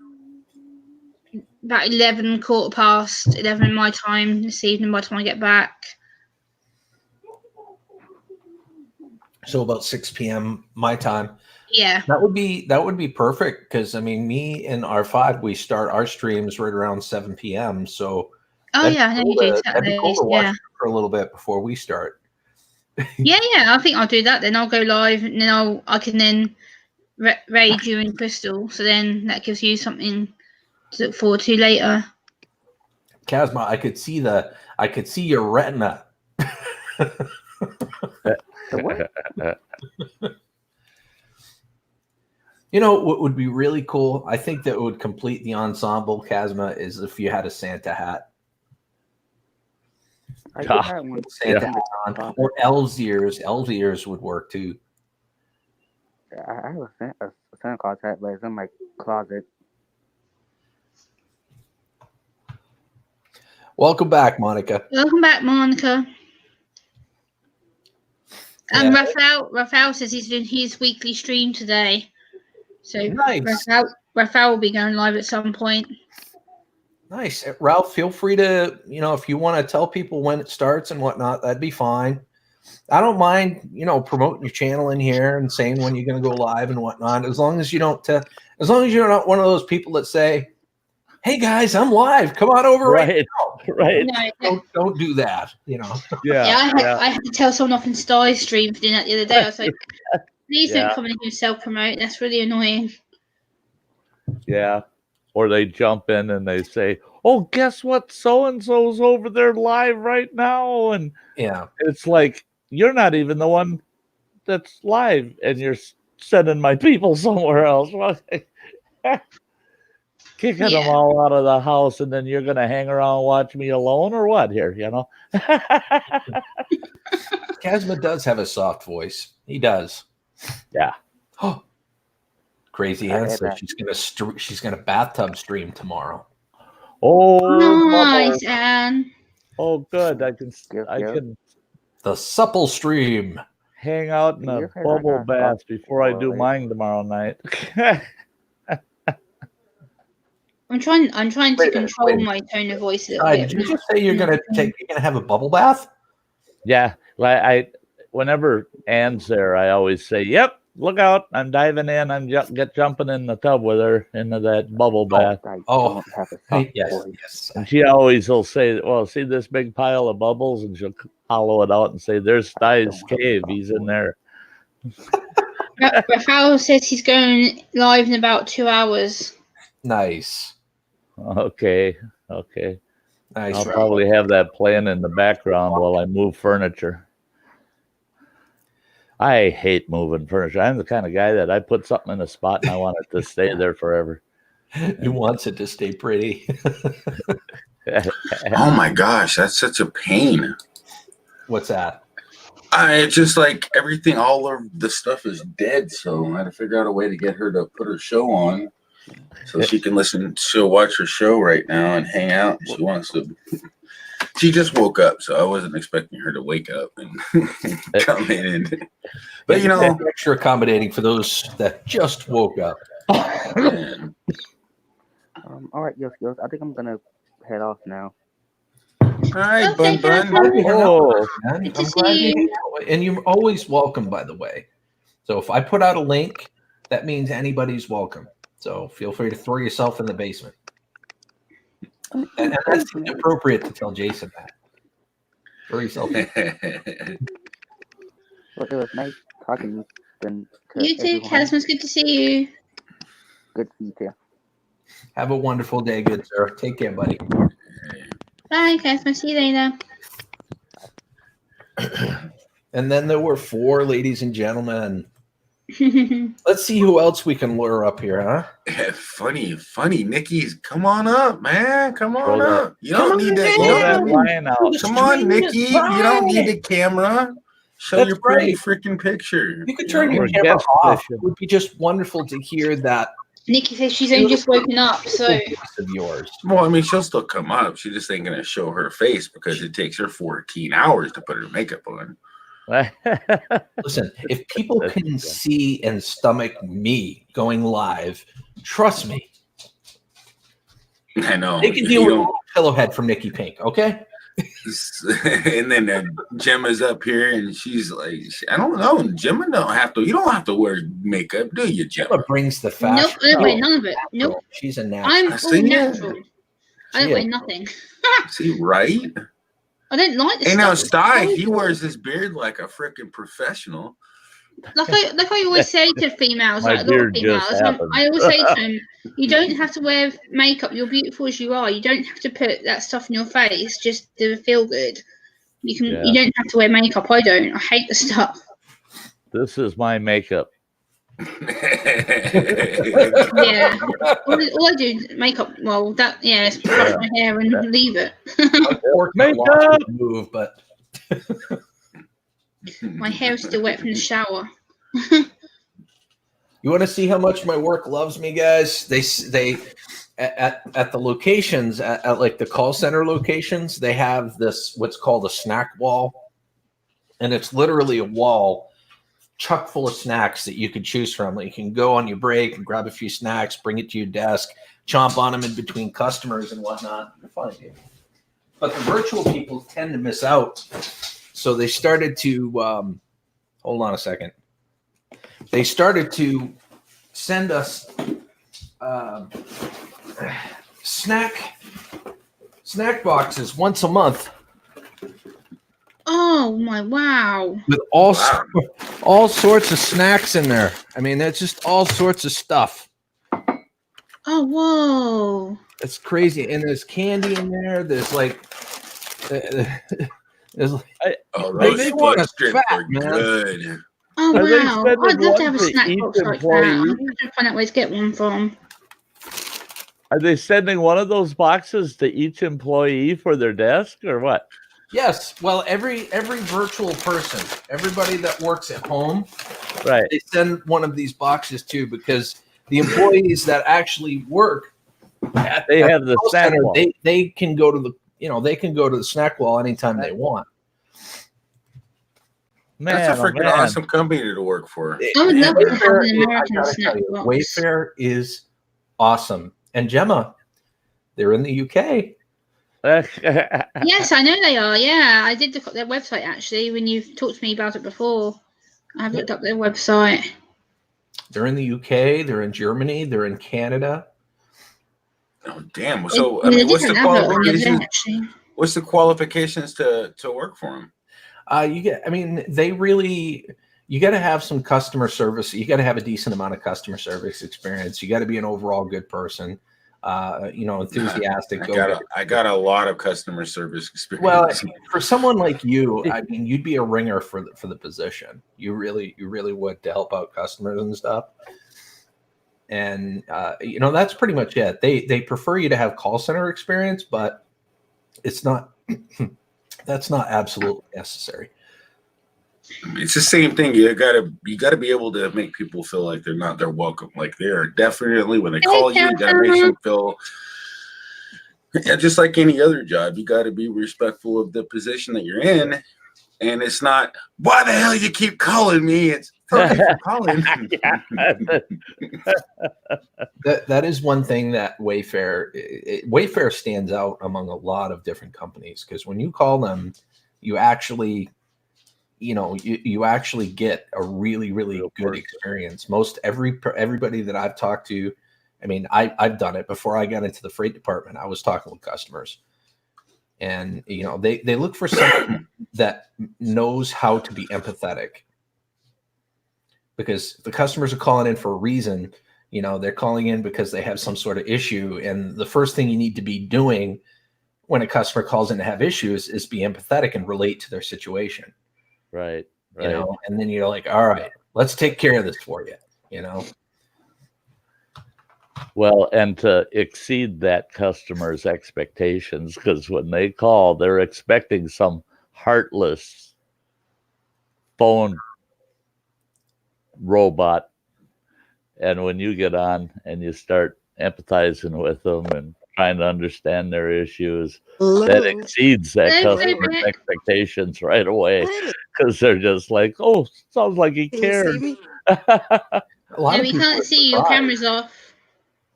11, quarter past 11 in my time this evening by the time I get back. So about 6 p.m. my time. Yeah. That would be perfect because I mean, me and R5, we start our streams right around 7 p.m. So Oh that'd yeah, I know be you cool do to- that'd be cool Saturdays. to watch Yeah. for a little bit before we start. Yeah. I think I'll do that. Then I'll go live, and then I can then raid you in Crystal. So then that gives you something to look forward to later. Kazma, I could see your retina. The what? You know what would be really cool? I think that would complete the ensemble, Kazma, is if you had a Santa hat. I did Ah, have one. Santa Yeah. hat on. Or elves ears. Elves ears would work too. I have a Santa Claus hat, but it's in my closet. Welcome back, Monica. Welcome back, Monica. And Yeah. Raphael says he's doing his weekly stream today. So Nice. Raphael will be going live at some point. Nice. Ralph, feel free to, if you want to tell people when it starts and whatnot, that'd be fine. I don't mind, promoting your channel in here and saying when you're going to go live and whatnot, as long as you're not one of those people that say, "Hey guys, I'm live. Come on over right Right. now." Right. No, Don't do that. Yeah. I had to tell someone off in Sty stream for doing that the other day. I was like, please Yeah. don't come in and self promote. That's really annoying. Yeah. Or they jump in and they say, "Oh, guess what? So and so's over there live right now," and Yeah. it's like you're not even the one that's live, and you're sending my people somewhere else. Kicking them Yeah. all out of the house, and then you're gonna hang around and watch me alone, or what? Here, Kazma does have a soft voice. He does. Yeah. Oh, crazy I Ann heard says that. she's gonna bathtub stream tomorrow. Oh, Nice, bubbles. Anne. Oh, good. I Yeah. can The supple stream. hang out in a You're saying I bubble got bath soft before I do voice. mine tomorrow night. I'm trying to Wait a minute, control wait a my tone of voice a little Did bit. you just say you're gonna have a bubble bath? Yeah, like whenever Anne's there, I always say, "Yep, look out! I'm diving in. I'm get jumping in the tub with her into that bubble bath." I Oh, don't have a soft Yes, voice. yes. And she always will say, "Well, see this big pile of bubbles," and she'll hollow it out and say, "There's I Sty's don't have a cave. soft He's in voice. there." Raphael says he's going live in about 2 hours. Nice. Okay. Nice. I'll Ralph. probably have that playing in the background while I move furniture. I hate moving furniture. I'm the kind of guy that I put something in a spot and I want it to stay there forever. He wants it to stay pretty. Oh my gosh, that's such a pain. What's that? It's just like everything, all of the stuff is dead. So I had to figure out a way to get her to put her show on so she can listen. She'll watch her show right now and hang out. She wants to. She just woke up, so I wasn't expecting her to wake up and come in. But extra accommodating for those that just woke up. man, All right, yes. I think I'm gonna head off now. all right, Okay, Bun. Oh, Man, Good to I'm see glad you. you. And you're always welcome, by the way. So if I put out a link, that means anybody's welcome. So feel free to throw yourself in the basement. And that's appropriate to tell Jason that. Throw yourself in. Well, it was nice talking to You too, everyone. Casmus. Good to see you. Good to see you too. Have a wonderful day, good sir. Take care, buddy. Bye, Casmus. See you later. And then there were 4, ladies and gentlemen. Let's see who else we can lure up here, huh? Yeah, funny. Nikki's, come on up, man. Come on Throw that- up. You don't need that. Throw You that don't, line out. come on, Nikki. You don't need the camera. Show That's your pretty right. freaking picture. You could turn your Or camera guest off. position. It would be just wonderful to hear that Nikki says she's only just woken up, so voice of yours. Well, I mean, she'll still come up. She just ain't gonna show her face because it takes her 14 hours to put her makeup on. Listen, if people can see and stomach me going live, trust me, I know. they can deal with Pillowhead from Nikki Pink, okay? And then Gemma's up here, and she's like, I don't know. Gemma don't have to. You don't have to wear makeup, do you, Gemma? Gemma brings the fashion. nope, I don't wear none of it. Nope, She's a natural. I'm I all see natural. I don't She wear is. nothing. See, right? I don't like this Hey, now stuff. Sty, he wears his beard like a freaking professional. Like I always say to females, My like a lot of beard just females, happened. I always say to them, you don't have to wear makeup. You're beautiful as you are. You don't have to put that stuff in your face just to feel good. You can. Yeah. You don't have to wear makeup. I don't. I hate the stuff. This is my makeup. Yeah. all I do is makeup. Well, that is brush my hair and leave it. Makeup move, but My hair is still wet from the shower. you want to see how much my work loves me, guys? They at the locations at like the call center locations, they have this what's called a snack wall, and it's literally a wall chock full of snacks that you can choose from. Like you can go on your break and grab a few snacks, bring it to your desk, chomp on them in between customers and whatnot. You're fine, dude. But the virtual people tend to miss out. So they started to hold on a second. They started to send us snack boxes once a month Oh my wow! with all sorts of snacks in there. I mean, that's just all sorts of stuff. Oh whoa! It's crazy, and there's candy in there. There's like, there's Oh, They those want foot us strips fat, are man. good. Oh Are they wow! sending I'd love to have one a to snack each box like that. employee? I'm trying to find out where to get one from. Are they sending one of those boxes to each employee for their desk or what? yes. Well, every virtual person, everybody that works at home, Right. they send one of these boxes too, because the employees that actually work They at have the call snack center, wall. they can go to the snack wall anytime they want. Man, That's a oh, freaking man. awesome company to work for. I would love to have Wayfair, an I American gotta snack tell you, box. Wayfair is awesome. And Gemma, they're in the UK. Yes, I know they are. Yeah, I did look up their website actually when you talked to me about it before. I've looked up their website. They're in the UK. They're in Germany. They're in Canada. Oh, damn. So, I They mean, did what's have the an advert on the other day, qualifications? actually. What's the qualifications to work for them? You got to have some customer service. You got to have a decent amount of customer service experience. You got to be an overall good person. Enthusiastic. I got a lot of customer service experience. Well, for someone like you, I mean, you'd be a ringer for the position. You really would, to help out customers and stuff. And that's pretty much it. They prefer you to have call center experience, but it's not. That's not absolutely necessary. It's the same thing. You gotta be able to make people feel like they're welcome. Like they're definitely, when they call you gotta make them feel. Yeah, just like any other job, you got to be respectful of the position that you're in, and it's not, why the hell you keep calling me? It's thank you for calling. That is one thing that Wayfair stands out among a lot of different companies, because when you call them, you actually you actually get a really, really good experience. Everybody that I've talked to, I mean, I've done it before I got into the freight department. I was talking with customers, and they look for someone that knows how to be empathetic, because the customers are calling in for a reason. They're calling in because they have some sort of issue, and the first thing you need to be doing when a customer calls in to have issues is be empathetic and relate to their situation. Right. you know, and then you're like, all right, let's take care of this for you, you know. Well, and to exceed that customer's expectations, because when they call, they're expecting some heartless phone robot. And when you get on and you start empathizing with them and trying to understand their issues, that exceeds that Hello. customer's expectations right away, because they're just like, oh, sounds like he Can you cared. see me? A lot No, of we people can't are see you. Your surprised. camera's off.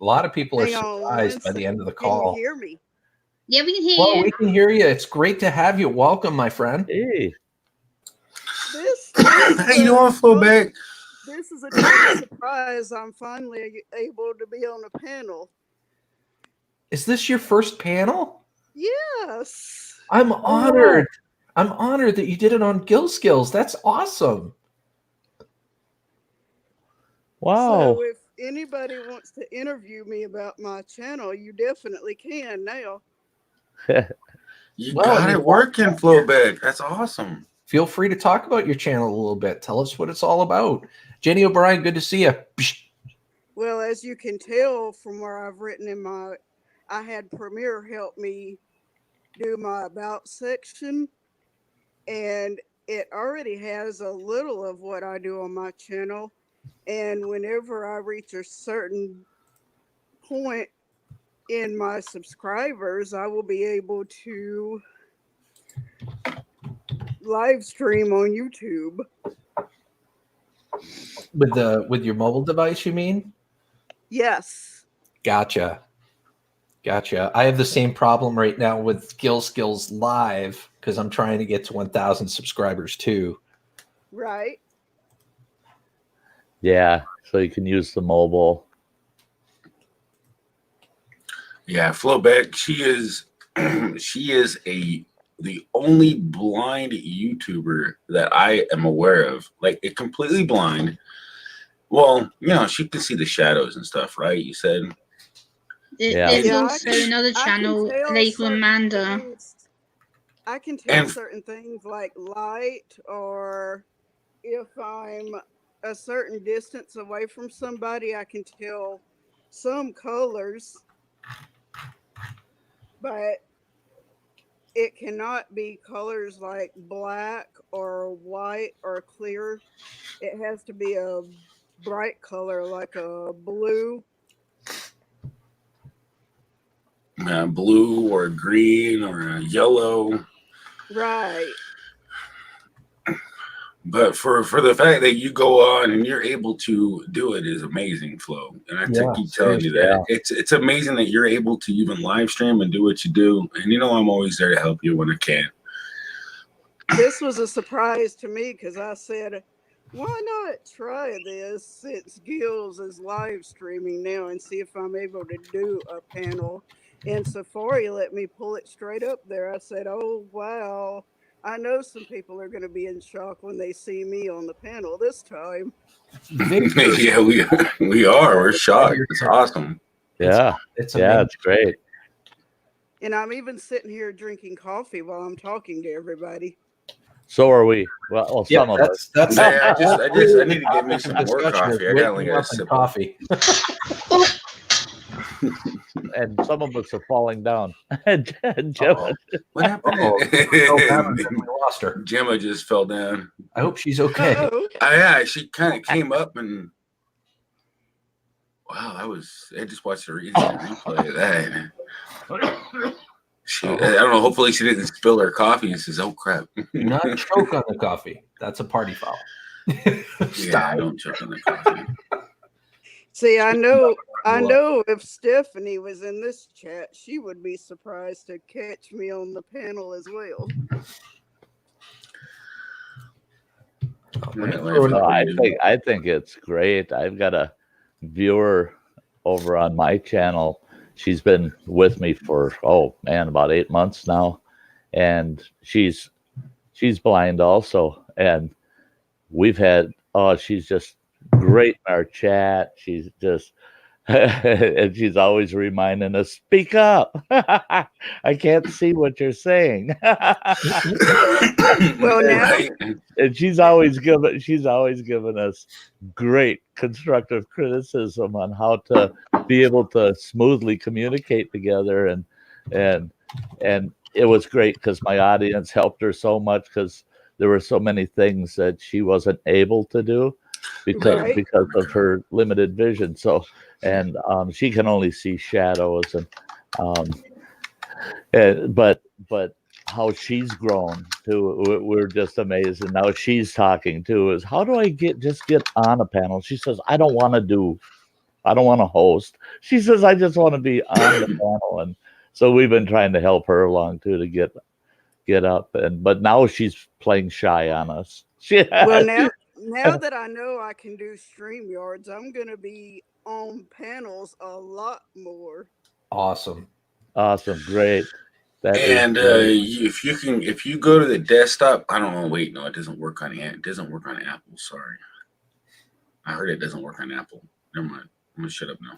A lot of people are Hang on surprised by one the end of the Can you call. hear me? Yeah, we can hear Well, you. we can hear you. It's great to have you. Welcome, my friend. Hey, This How you doing, Flowback? This is a total surprise. I'm finally able to be on a panel. Is this your first panel? Yes. I'm honored. I'm honored that you did it on Gill Skills. That's awesome. wow. So if anybody wants to interview me about my channel, you definitely can now. You Well, got I it mean, working, Flowback. That's awesome. Feel free to talk about your channel a little bit. Tell us what it's all about. Jenny O'Brien, good to see you. Well, as you can tell from where I've written in my, I had Premiere help me do my about section, and it already has a little of what I do on my channel. And whenever I reach a certain point in my subscribers, I will be able to live stream on YouTube. With your mobile device, you mean? Yes. Gotcha. I have the same problem right now with Gill Skills Live because I'm trying to get to 1,000 subscribers too. Right. Yeah, so you can use the mobile. Yeah, Flowback. She is the only blind YouTuber that I am aware of. Like, a completely blind. Well, you know, she can see the shadows and stuff, right? You said. Yeah. There's Yeah, also another channel, a lady called Amanda. I can tell And- certain things like light, or if I'm a certain distance away from somebody, I can tell some colors, but it cannot be colors like black or white or clear. It has to be a bright color like a blue. Blue or green or yellow. Right. But for the fact that you go on and you're able to do it is amazing, Flo. And I Yeah, keep telling you that yeah. it's amazing that you're able to even live stream and do what you do. And you know, I'm always there to help you when I can. This was a surprise to me because I said, why not try this since Gills is live streaming now and see if I'm able to do a panel. And Safari let me pull it straight up there. I said, oh, wow. I know some people are going to be in shock when they see me on the panel this time. Victor, Yeah, we are. We're shocked. It's awesome. Yeah. it's Yeah, amazing. it's great. And I'm even sitting here drinking coffee while I'm talking to everybody. So are we. Well, some of us. That's Yeah, I need to get me some more discussion is coffee. I got waking only got a up and sip. coffee. And some of us are falling down. Gemma, What happened? Oh, we lost her. Gemma just fell down. I hope she's okay. Uh-oh. Yeah, she kind of came up and wow, I just watched the replay of that. I don't know. Hopefully, she didn't spill her coffee and says, "Oh crap!" Do not choke on the coffee. That's a party foul. Yeah, I don't choke on the coffee. See, I know if Stephanie was in this chat, she would be surprised to catch me on the panel as well. I think it's great. I've got a viewer over on my channel. She's been with me for about 8 months now, and she's blind also. And we've had she's just great in our chat. She's just And she's always reminding us, speak up. I can't see what you're saying. Well, now, Right. And she's always given us great constructive criticism on how to be able to smoothly communicate together, and it was great because my audience helped her so much because there were so many things that she wasn't able to do because Right. of her limited vision. So, and she can only see shadows, but how she's grown too, we're just amazed. And now she's talking too. Is how do I get on a panel? She says, I don't want to host. She says, I just want to be on the panel. And so we've been trying to help her along too to get up. But now she's playing shy on us. well, now that I know I can do StreamYards, I'm gonna be on panels a lot more. Awesome. Awesome, great. That is And great. if you go to the desktop, I don't know. Wait, no, it doesn't work on it. It doesn't work on Apple. Sorry, I heard it doesn't work on Apple. Never mind. I'm gonna shut up now.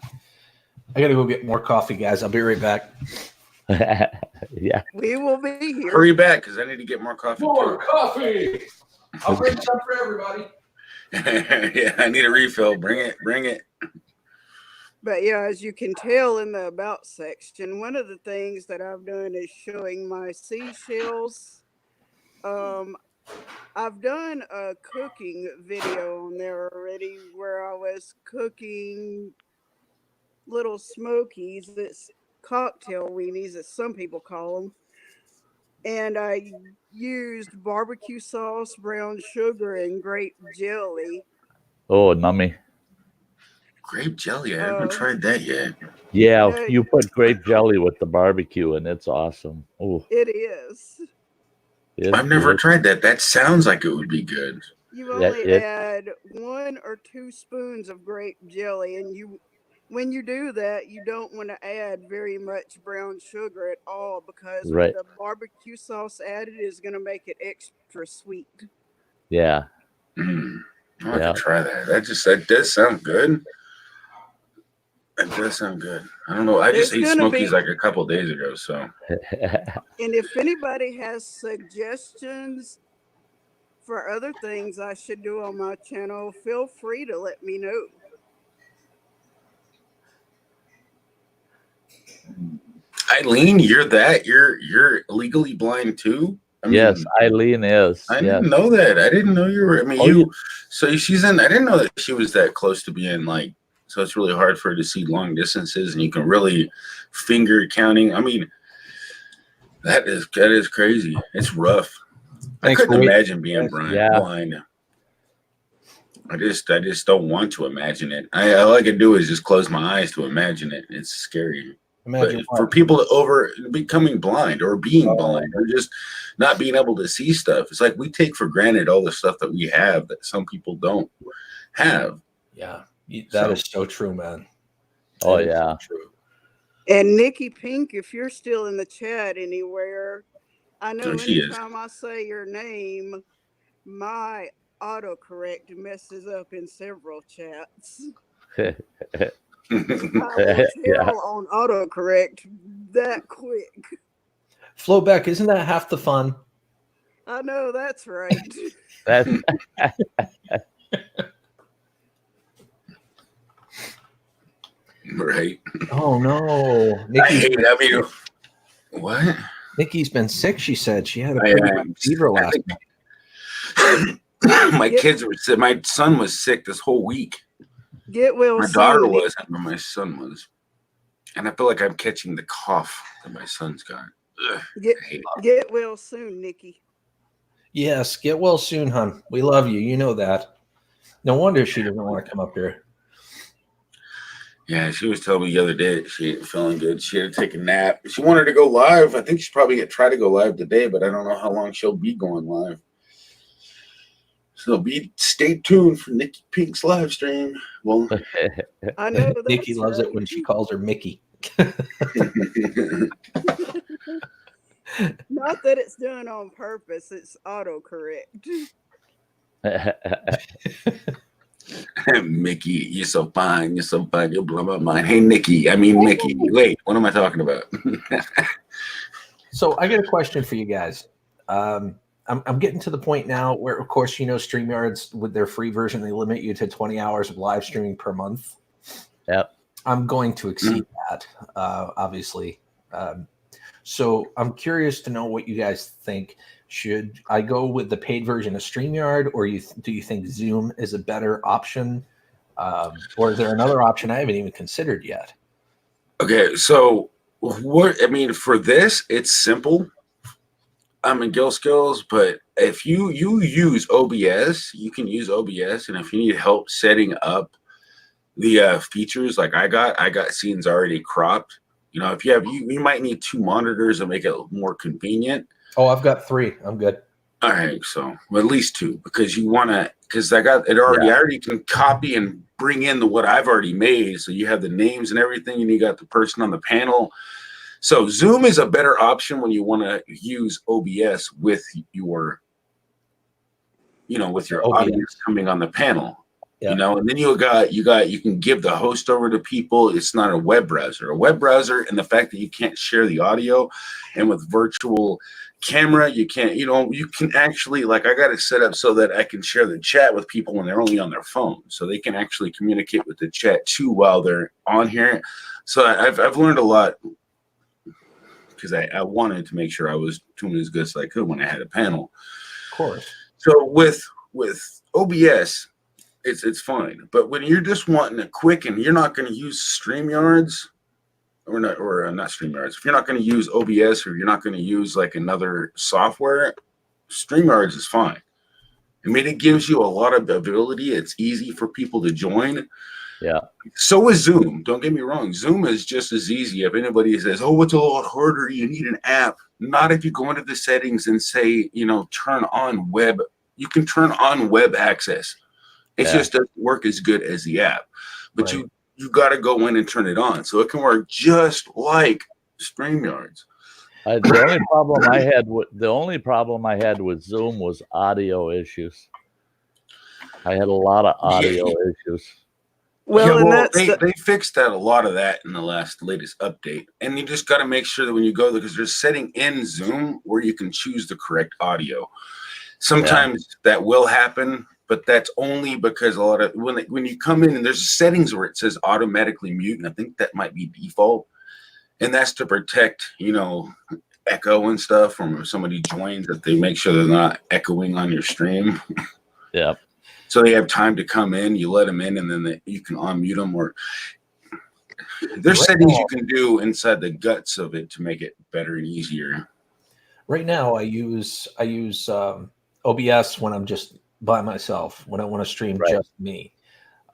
I gotta go get more coffee, guys. I'll be right back. Yeah. We will be here. Hurry back, because I need to get more coffee too. coffee. I'll bring some for everybody. Yeah, I need a refill. Bring it. But yeah, as you can tell in the about section, one of the things that I've done is showing my seashells. I've done a cooking video on there already where I was cooking little smokies. That's cocktail weenies, as some people call them. And I used barbecue sauce, brown sugar, and grape jelly. Oh, nummy. Grape jelly. I haven't tried that yet. Yeah, Yeah. you put grape jelly with the barbecue, and it's awesome. Oh, It is. I've never tried that. That sounds like it would be good. You Yeah, only add 1 or 2 spoons of grape jelly, and when you do that, you don't want to add very much brown sugar at all, because Right. the barbecue sauce added is going to make it extra sweet. Yeah. I Yeah. could try that. That does sound good. That does sound good. I don't know. I just It's ate gonna Smokies be- like a couple days ago. So And if anybody has suggestions for other things I should do on my channel, feel free to let me know. Eileen, you're legally blind too. I Yes, mean, Eileen is. I Yes. didn't know that. I didn't know you were. I mean, Oh, you. So she's in. I didn't know that she was that close to being like. So it's really hard for her to see long distances, and you can really finger counting. I mean, that is crazy. It's rough. Thanks I couldn't for waiting. imagine being blind. I just don't want to imagine it. All I can do is just close my eyes to imagine it. It's scary. Imagine But for people over becoming blind or being blind or just not being able to see stuff, it's like we take for granted all the stuff that we have that some people don't have. Yeah, that is so true, man. Oh, That is yeah. so true. And Nikki Pink, if you're still in the chat anywhere, I know Oh, she is. anytime I say your name, my autocorrect messes up in several chats. I will tell Yeah. on autocorrect that quick. Flowback, isn't that half the fun? I know, that's right. That's Right. Oh no, I Nikki. hate it. I mean, what? Nikki's been sick. She said she had a I- pretty I- bad fever I last think- night. My Yeah. kids were sick. My son was sick this whole week. Get well My soon. daughter Nick. wasn't, but my son was. And I feel like I'm catching the cough that my son's got. Ugh, Get, I hate it. get well soon, Nikki. Yes, get well soon, hon. We love you. You know that. No wonder she doesn't want to come up here. Yeah, she was telling me the other day that she ain't feeling good. She had to take a nap. She wanted to go live. I think she's probably going to try to go live today, but I don't know how long she'll be going live. So stay tuned for Nikki Pink's live stream. Well, I know that's Nikki loves right. it when she calls her Mickey. Not that it's done on purpose, it's autocorrect. Mickey, you're so fine. You're so fine. You'll blow my mind. Hey, Nikki. I mean, Mickey. Wait, what am I talking about? So I got a question for you guys. I'm getting to the point now where, of course, StreamYards with their free version, they limit you to 20 hours of live streaming per month. Yep. I'm going to exceed that, obviously. So I'm curious to know what you guys think. Should I go with the paid version of StreamYard, or do you think Zoom is a better option? Or is there another option I haven't even considered yet? Okay, so for this, it's simple. I'm in Gill Skills, but if you use OBS, you can use OBS, and if you need help setting up the features, like I got scenes already cropped. If you might need 2 monitors to make it more convenient. Oh, I've got 3. I'm good. All right, so at least 2, because I got it already. Yeah. I already can copy and bring in what I've already made. So you have the names and everything, and you got the person on the panel. So Zoom is a better option when you want to use OBS with your, with your OBS. audience coming on the panel. Yeah. And then you can give the host over to people. It's not a web browser. A web browser, and the fact that you can't share the audio, and with virtual camera, you can't, you can actually, like, I got it set up so that I can share the chat with people when they're only on their phone, so they can actually communicate with the chat too while they're on here. So I've learned a lot, because I wanted to make sure I was doing as good as I could when I had a panel. Of course. So with OBS, it's fine. But when you're just wanting a quick, and you're not going to use StreamYards, not StreamYards, if you're not going to use OBS, or you're not going to use like another software, StreamYards is fine. I mean, it gives you a lot of ability. It's easy for people to join. Yeah. So is Zoom. Don't get me wrong. Zoom is just as easy. If anybody says, "Oh, it's a lot harder, you need an app," not if you go into the settings and say, turn on web. You can turn on web access. It just doesn't work as good as the app. But Right. you got to go in and turn it on, so it can work just like StreamYards. The only problem I had with Zoom was audio issues. I had a lot of audio issues. Well, and they fixed that, a lot of that, in the latest update. And you just got to make sure that when you go there, because there's a setting in Zoom where you can choose the correct audio. Sometimes that will happen, but that's only because a lot of when you come in, and there's settings where it says automatically mute, and I think that might be default, and that's to protect echo and stuff from if somebody joins, that they make sure they're not echoing on your stream. Yeah. So they have time to come in, you let them in, and then you can unmute them, or there's settings you can do inside the guts of it to make it better and easier. Right now, I use OBS when I'm just by myself, when I want to stream just me,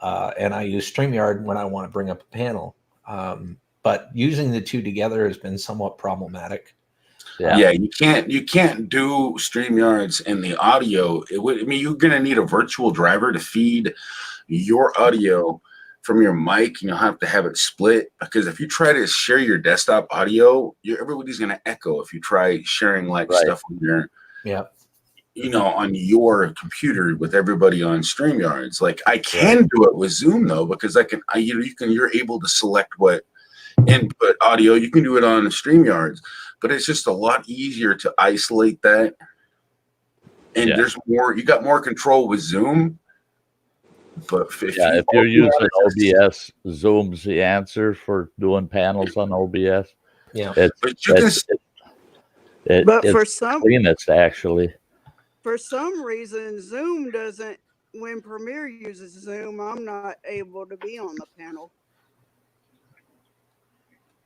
and I use StreamYard when I want to bring up a panel. But using the two together has been somewhat problematic. Yeah, you can't do StreamYards in the audio. You're gonna need a virtual driver to feed your audio from your mic, and you'll have to have it split, because if you try to share your desktop audio, everybody's gonna echo if you try sharing stuff on your on your computer with everybody on StreamYards. Like, I can do it with Zoom though, because you're able to select what input audio. You can do it on StreamYards, but it's just a lot easier to isolate that. And you got more control with Zoom. But if you're using OBS, Zoom's the answer for doing panels on OBS. Yeah. For some, cleanest, actually. For some reason, Zoom doesn't. When Premiere uses Zoom, I'm not able to be on the panel,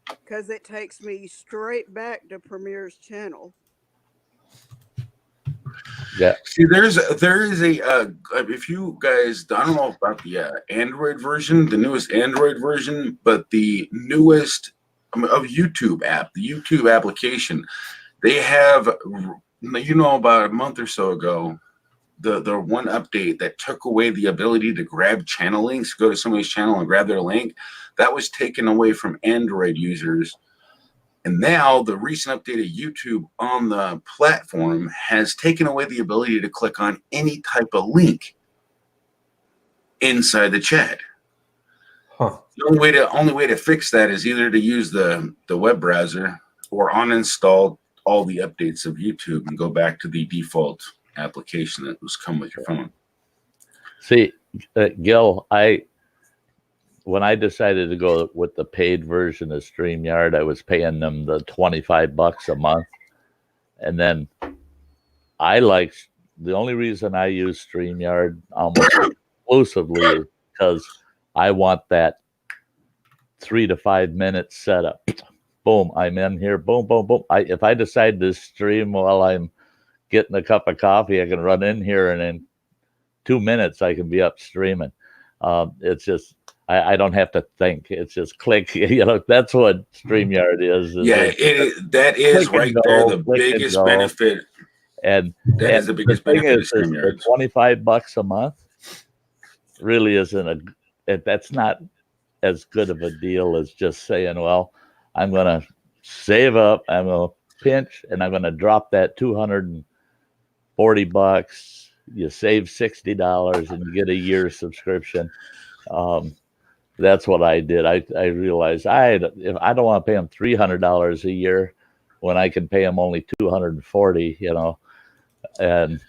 because it takes me straight back to Premiere's channel. Yeah. See, there is a if you guys, I don't know about the Android version, the newest Android version, but the newest of YouTube app, the YouTube application, they have, about a month or so ago, the one update that took away the ability to grab channel links, go to somebody's channel and grab their link. That was taken away from Android users. And now the recent update of YouTube on the platform has taken away the ability to click on any type of link. inside the chat. Huh. The only way to fix that is either to use the web browser or uninstall all the updates of YouTube and go back to the default application that was come with your phone. See, Gil, when I decided to go with the paid version of StreamYard, I was paying them the $25 a month. And then the only reason I use StreamYard almost exclusively is because I want that 3 to 5 minute setup. Boom, I'm in here. Boom, boom, boom. If I decide to stream while I'm getting a cup of coffee, I can run in here and in 2 minutes I can be up streaming. It's just I don't have to think. It's just click. That's what StreamYard is. That is right there the biggest benefit. And that is the biggest benefit of StreamYard. The $25 a month really isn't that's not as good of a deal as just saying, well, I'm going to save up, I'm going to pinch, and I'm going to drop that $240. You save $60 and you get a year subscription. That's what I did. I realized I don't want to pay them $300 a year when I can pay them only $240. And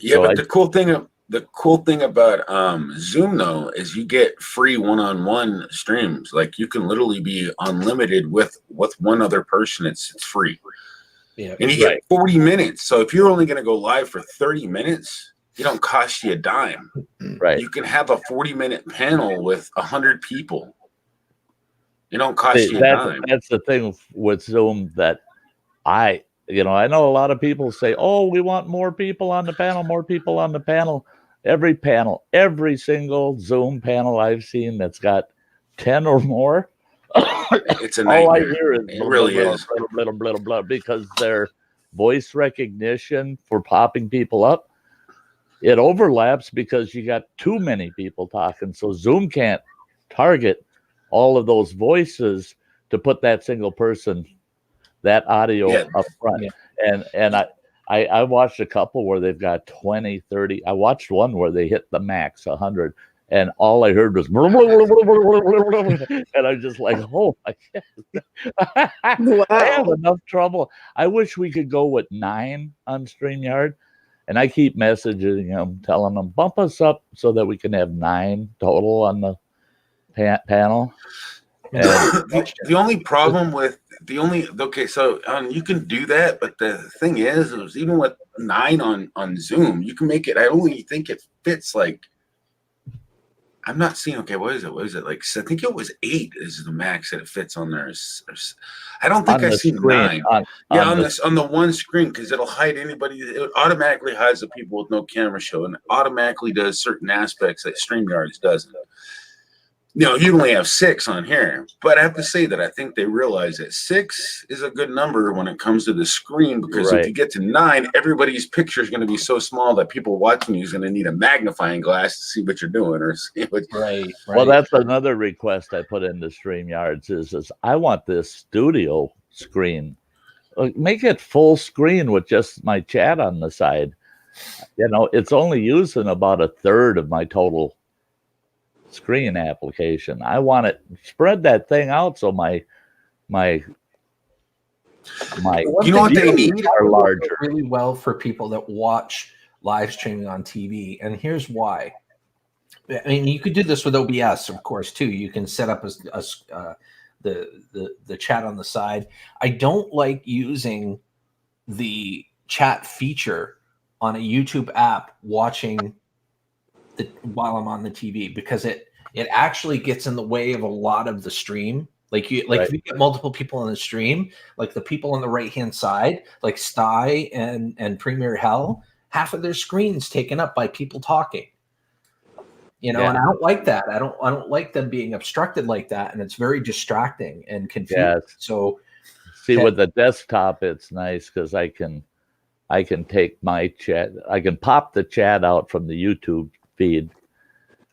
yeah, so but the cool thing about Zoom though is you get free one-on-one streams. Like you can literally be unlimited with one other person. It's free. Yeah, and you get 40 minutes. So if you're only going to go live for 30 minutes, it don't cost you a dime. Right. You can have a 40-minute panel with 100 people. It don't cost you a dime. That's the thing with Zoom that I know a lot of people say, oh, we want more people on the panel, more people on the panel. Every single Zoom panel I've seen that's got 10 or more, it's a nightmare. All I hear is it really is blah, blah, blah, because their voice recognition for popping people up, it overlaps because you got too many people talking. So Zoom can't target all of those voices to put that single person, that audio up front. Yeah. And I watched a couple where they've got 20, 30. I watched one where they hit the max 100, and all I heard was blah, blah, blah, blah, blah, blah, blah, and I was just like, oh my God. Wow. I have enough trouble. I wish we could go with 9 on StreamYard. And I keep messaging them, telling them, bump us up so that we can have 9 total on the panel. The only problem with so you can do that, but the thing is even with 9 on Zoom, you can make it. I only think it fits like, I'm not seeing. Okay, what is it? Like, I think it was 8 is the max that it fits on there. I don't think I've seen 9. On the one screen, because it'll hide anybody. It automatically hides the people with no camera show, and automatically does certain aspects that StreamYard doesn't. You only have 6 on here, but I have to say that I think they realize that 6 is a good number when it comes to the screen, because if you get to 9, everybody's picture is going to be so small that people watching you is going to need a magnifying glass to see what you're doing or see what. Right. Well, that's another request I put into StreamYards is I want this studio screen. Make it full screen with just my chat on the side. It's only using about 1/3 of my total screen application. I want it spread that thing out so my what they need are larger really well for people that watch live streaming on TV. And here's why. I mean, you could do this with OBS, of course, too. You can set up the chat on the side. I don't like using the chat feature on a YouTube app watching while I'm on the TV, because it actually gets in the way of a lot of the stream. If you get multiple people on the stream, like the people on the right hand side, like Sty and Premier Hell, half of their screen's taken up by people talking. And I don't like that. I don't like them being obstructed like that, and it's very distracting and confusing. Yes. So with the desktop, it's nice because I can take my chat, I can pop the chat out from the YouTube feed,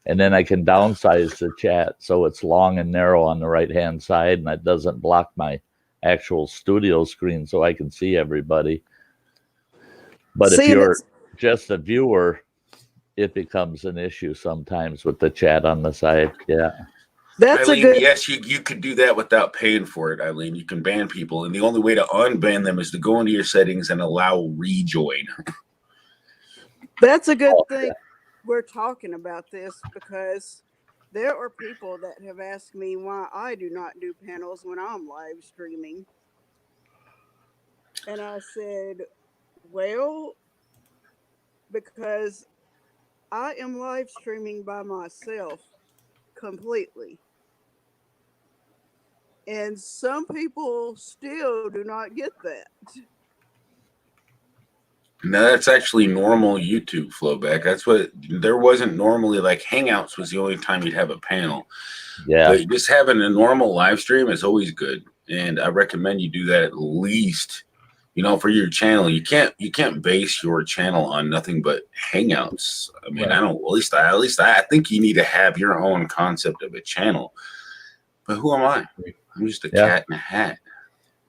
and then I can downsize the chat so it's long and narrow on the right hand side, and it doesn't block my actual studio screen so I can see everybody. But if you're just a viewer, it becomes an issue sometimes with the chat on the side. Yeah. That's Eileen, a good. yes, you could do that without paying for it, Eileen. You can ban people, and the only way to unban them is to go into your settings and allow rejoin. That's a good Oh, thing we're talking about this, because there are people that have asked me why I do not do panels when I'm live streaming. And I said, well, because I am live streaming by myself completely. And some people still do not get that. No, that's actually normal YouTube flowback. That's what there wasn't normally, like Hangouts was the only time you'd have a panel. Yeah. But just having a normal live stream is always good. And I recommend you do that at least, for your channel. You can't base your channel on nothing but Hangouts. I mean, Right. at least I think you need to have your own concept of a channel. But who am I? I'm just a cat in a hat.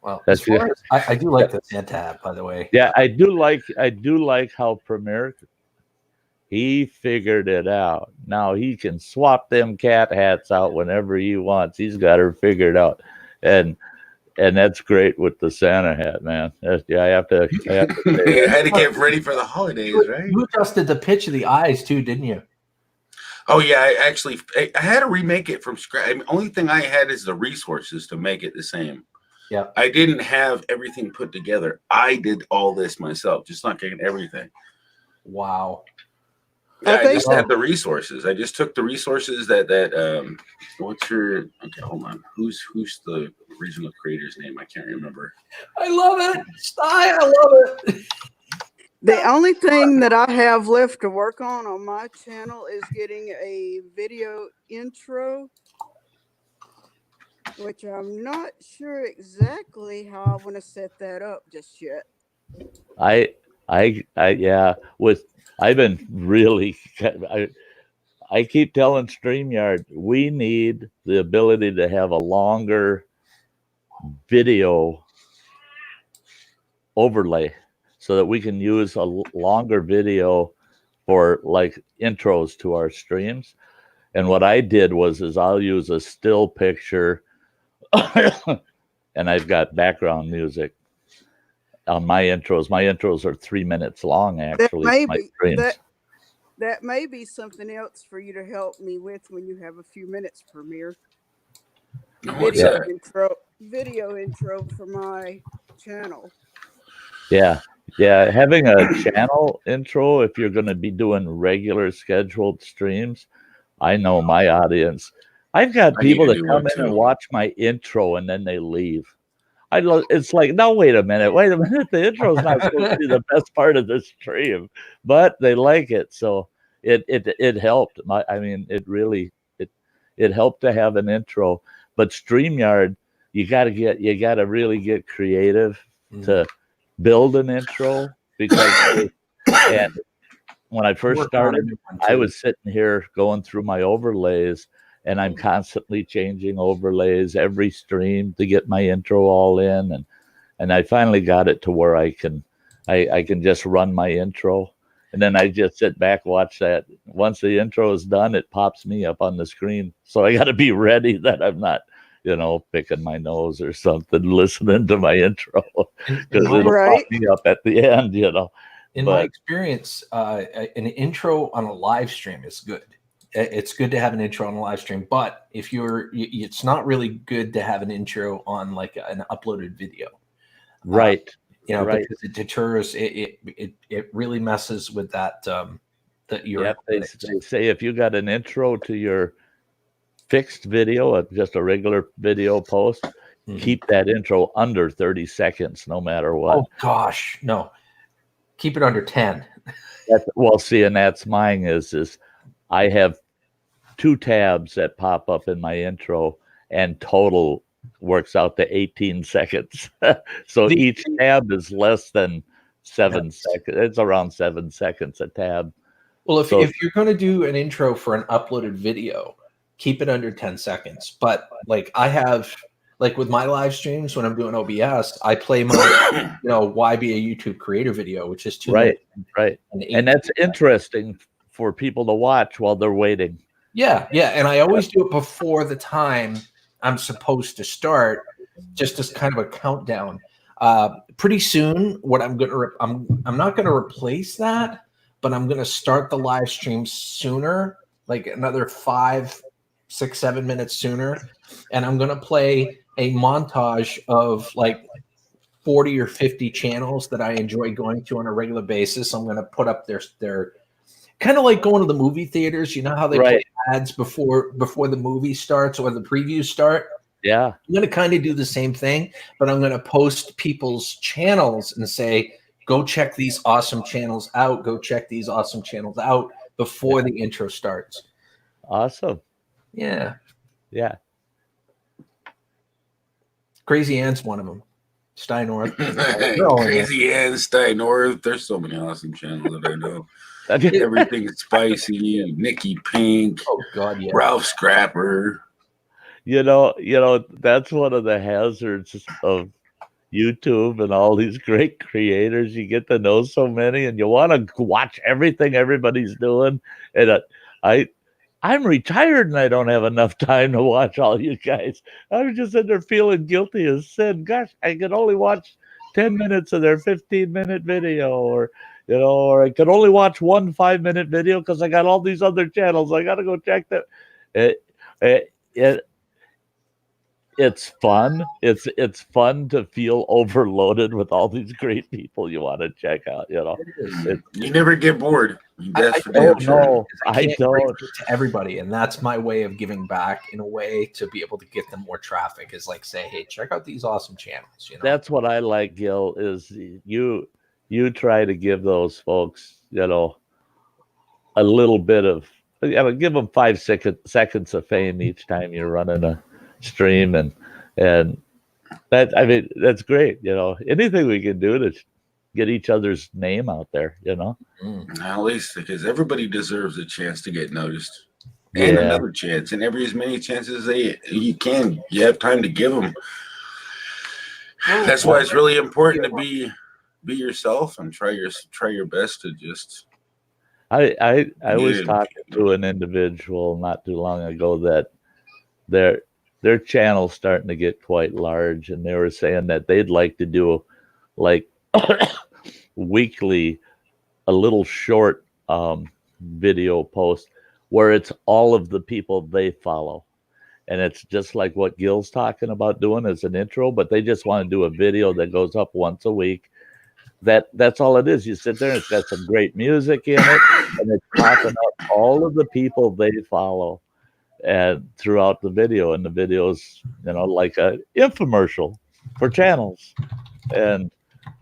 Well, That's as far good. as, I do like the Santa hat, by the way. Yeah, I do like how Premier, he figured it out. Now he can swap them cat hats out whenever he wants. He's got her figured out. And that's great with the Santa hat, man. Yeah, I have to say I that. had to get ready for the holidays, right? You adjusted the pitch of the eyes too, didn't you? Oh yeah, I had to remake it from scratch. I mean, only thing I had is the resources to make it the same. Yeah. I didn't have everything put together. I did all this myself, just not getting everything. Wow. I think- just had the resources. I just took the resources that what's your okay, hold on. Who's the original creator's name? I can't remember. I love it. I love it. The only thing that I have left to work on my channel is getting a video intro, which I'm not sure exactly how I want to set that up just yet. I've been really, I keep telling StreamYard, we need the ability to have a longer video overlay so that we can use a longer video for like intros to our streams. And what I did is I'll use a still picture and I've got background music on my intros. My intros are 3 minutes long, actually. My streams. That may be something else for you to help me with when you have a few minutes, Premier. What's that? Video intro for my channel. Yeah. Having a channel intro, if you're going to be doing regular scheduled streams, I know my audience. I've got people that come in and watch my intro and then they leave. It's like, no, wait a minute. The intro's not supposed to be the best part of the stream, but they like it. So it helped. It helped to have an intro. But StreamYard, you got to really get creative to build an intro, because and when I first started, I was sitting here going through my overlays, and I'm constantly changing overlays every stream to get my intro all in, and I finally got it to where I can just run my intro, and then I just sit back, watch that. Once the intro is done, it pops me up on the screen, so I got to be ready that I'm not, picking my nose or something, listening to my intro, because it'll pop me up at the end, In my experience, an intro on a live stream is good. It's good to have an intro on a live stream, but if it's not really good to have an intro on like an uploaded video, right? Because it deters. It really messes with that. They say if you got an intro to your fixed video, just a regular video post, keep that intro under 30 seconds, no matter what. Oh gosh, no, keep it under 10. And that's mine is I have 2 tabs that pop up in my intro, and total works out to 18 seconds. So each tab is less than 7 seconds. It's around 7 seconds a tab. Well, if you're going to do an intro for an uploaded video, keep it under 10 seconds. But like I have, like with my live streams, when I'm doing OBS, I play my, why be a YouTube creator video, which is 2 minutes. Right. And that's interesting for people to watch while they're waiting. Yeah, and I always do it before the time I'm supposed to start, just as kind of a countdown. Pretty soon, what I'm not gonna replace that, but I'm gonna start the live stream sooner, like another 5, 6, 7 minutes sooner, and I'm gonna play a montage of like 40 or 50 channels that I enjoy going to on a regular basis. I'm gonna put up their kind of like going to the movie theaters. You know how they play ads before the movie starts or the previews start? Yeah. I'm going to kind of do the same thing, but I'm going to post people's channels and say, go check these awesome channels out. Go check these awesome channels out before the intro starts. Awesome. Yeah. Yeah. Crazy Ann's one of them. Steinorth. Crazy Ann, Steinorth. There's so many awesome channels that I know. Everything is spicy. Nikki Pink. Oh God, yeah. Ralph Scrapper. You know, that's one of the hazards of YouTube and all these great creators. You get to know so many, and you want to watch everything everybody's doing. And I'm retired, and I don't have enough time to watch all you guys. I'm just sitting there feeling guilty as sin. Gosh, I could only watch 10 minutes of their 15-minute video, or I could only watch one 5-minute video because I got all these other channels. I got to go check that. It's fun. It's fun to feel overloaded with all these great people you want to check out. You never get bored. I don't. To everybody, and that's my way of giving back in a way to be able to get them more traffic. Is like say, hey, check out these awesome channels. That's what I like, Gil. Is you try to give those folks, a little bit of, give them 5 seconds of fame each time you're running a stream, and that, I mean, that's great. Anything we can do to get each other's name out there, At least because everybody deserves a chance to get noticed, and another chance, and as many chances you have time to give them. That's why it's really important to be yourself and try your best to just. I was talking to an individual not too long ago that their channel's starting to get quite large, and they were saying that they'd like to do like weekly, a little short video post where it's all of the people they follow, and it's just like what Gil's talking about doing as an intro, but they just want to do a video that goes up once a week. That's all it is. You sit there and it's got some great music in it, and it's popping up all of the people they follow and throughout the video, and the video's like a infomercial for channels. And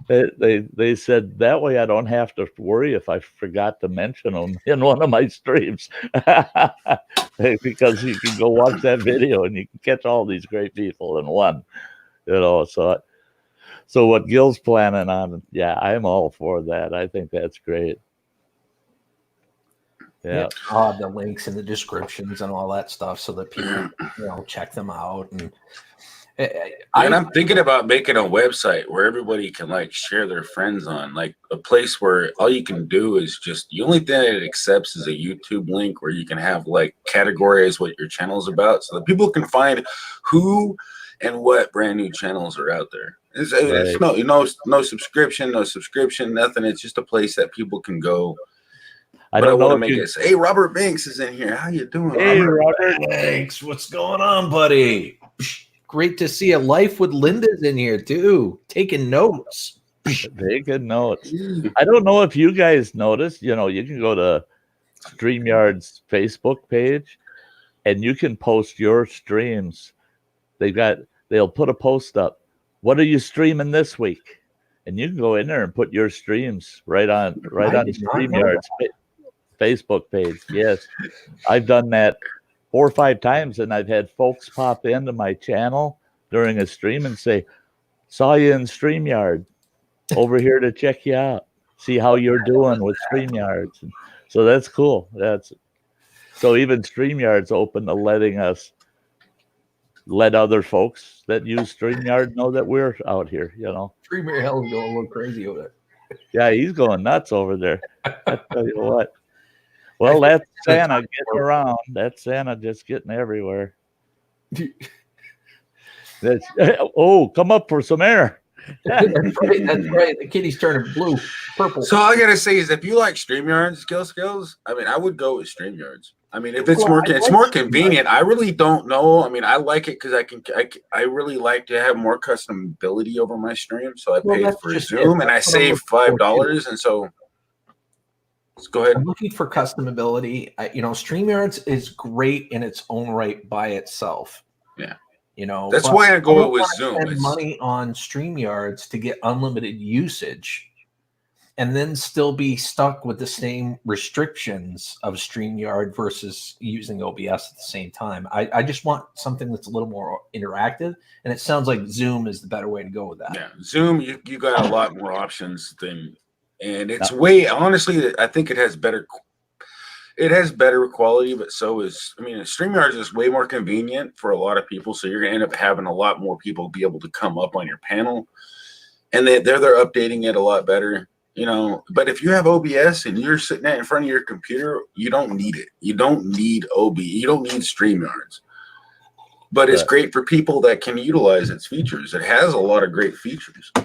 they said that way I don't have to worry if I forgot to mention them in one of my streams because you can go watch that video and you can catch all these great people in one. So what Gil's planning on, I'm all for that. I think that's great. Yeah. The links in the descriptions and all that stuff so that people check them out. And I'm thinking about making a website where everybody can like share their friends on, like a place where all you can do is just, the only thing that it accepts is a YouTube link where you can have like categorize what your channel is about so that people can find who and what brand new channels are out there. It's no subscription, nothing. It's just a place that people can go. I want to make it say, hey, Robert Banks is in here. How you doing? Hey, Robert Banks. What's going on, buddy? Great to see you. Life with Linda's in here, too. Taking notes. Taking notes. I don't know if you guys noticed, you can go to StreamYard's Facebook page and you can post your streams. They'll put a post up. What are you streaming this week? And you can go in there and put your streams right on StreamYard's Facebook page. Yes, I've done that 4 or 5 times, and I've had folks pop into my channel during a stream and say, saw you in StreamYard, over here to check you out, see how you're doing with StreamYards. And so that's cool. So even StreamYard's open to let other folks that use StreamYard know that we're out here, Streamer Hell's going a little crazy over there. Yeah, he's going nuts over there. I tell you what. Well, that's Santa getting around. That's Santa just getting everywhere. That's, oh, come up for some air. That's right. That's right. The kitty's turning blue, purple. So all I gotta say is, if you like StreamYard skills, I mean, I would go with StreamYards. I mean, if it's Well, more, I it's like more StreamYards. convenient. I really don't know. I mean, I like it because I really like to have more customability over my stream. So I Well, paid that's for just it. Zoom, and I That's what I'm saved looking for, $5, and so let's go ahead. I'm looking for customability. StreamYards is great in its own right by itself. Yeah. That's That's why I go don't with wanna Zoom. spend It's- money on StreamYards to get unlimited usage, and then still be stuck with the same restrictions of StreamYard versus using OBS at the same time. I just want something that's a little more interactive, and it sounds like Zoom is the better way to go with that. Yeah, Zoom, you got a lot more options than, and it's way, honestly, I think it has better quality, but so is, I mean, StreamYard is way more convenient for a lot of people. So you're gonna end up having a lot more people be able to come up on your panel, and they're updating it a lot better. But if you have OBS and you're sitting in front of your computer, you don't need it. You don't need you don't need StreamYards. But it's great for people that can utilize its features. It has a lot of great features. It's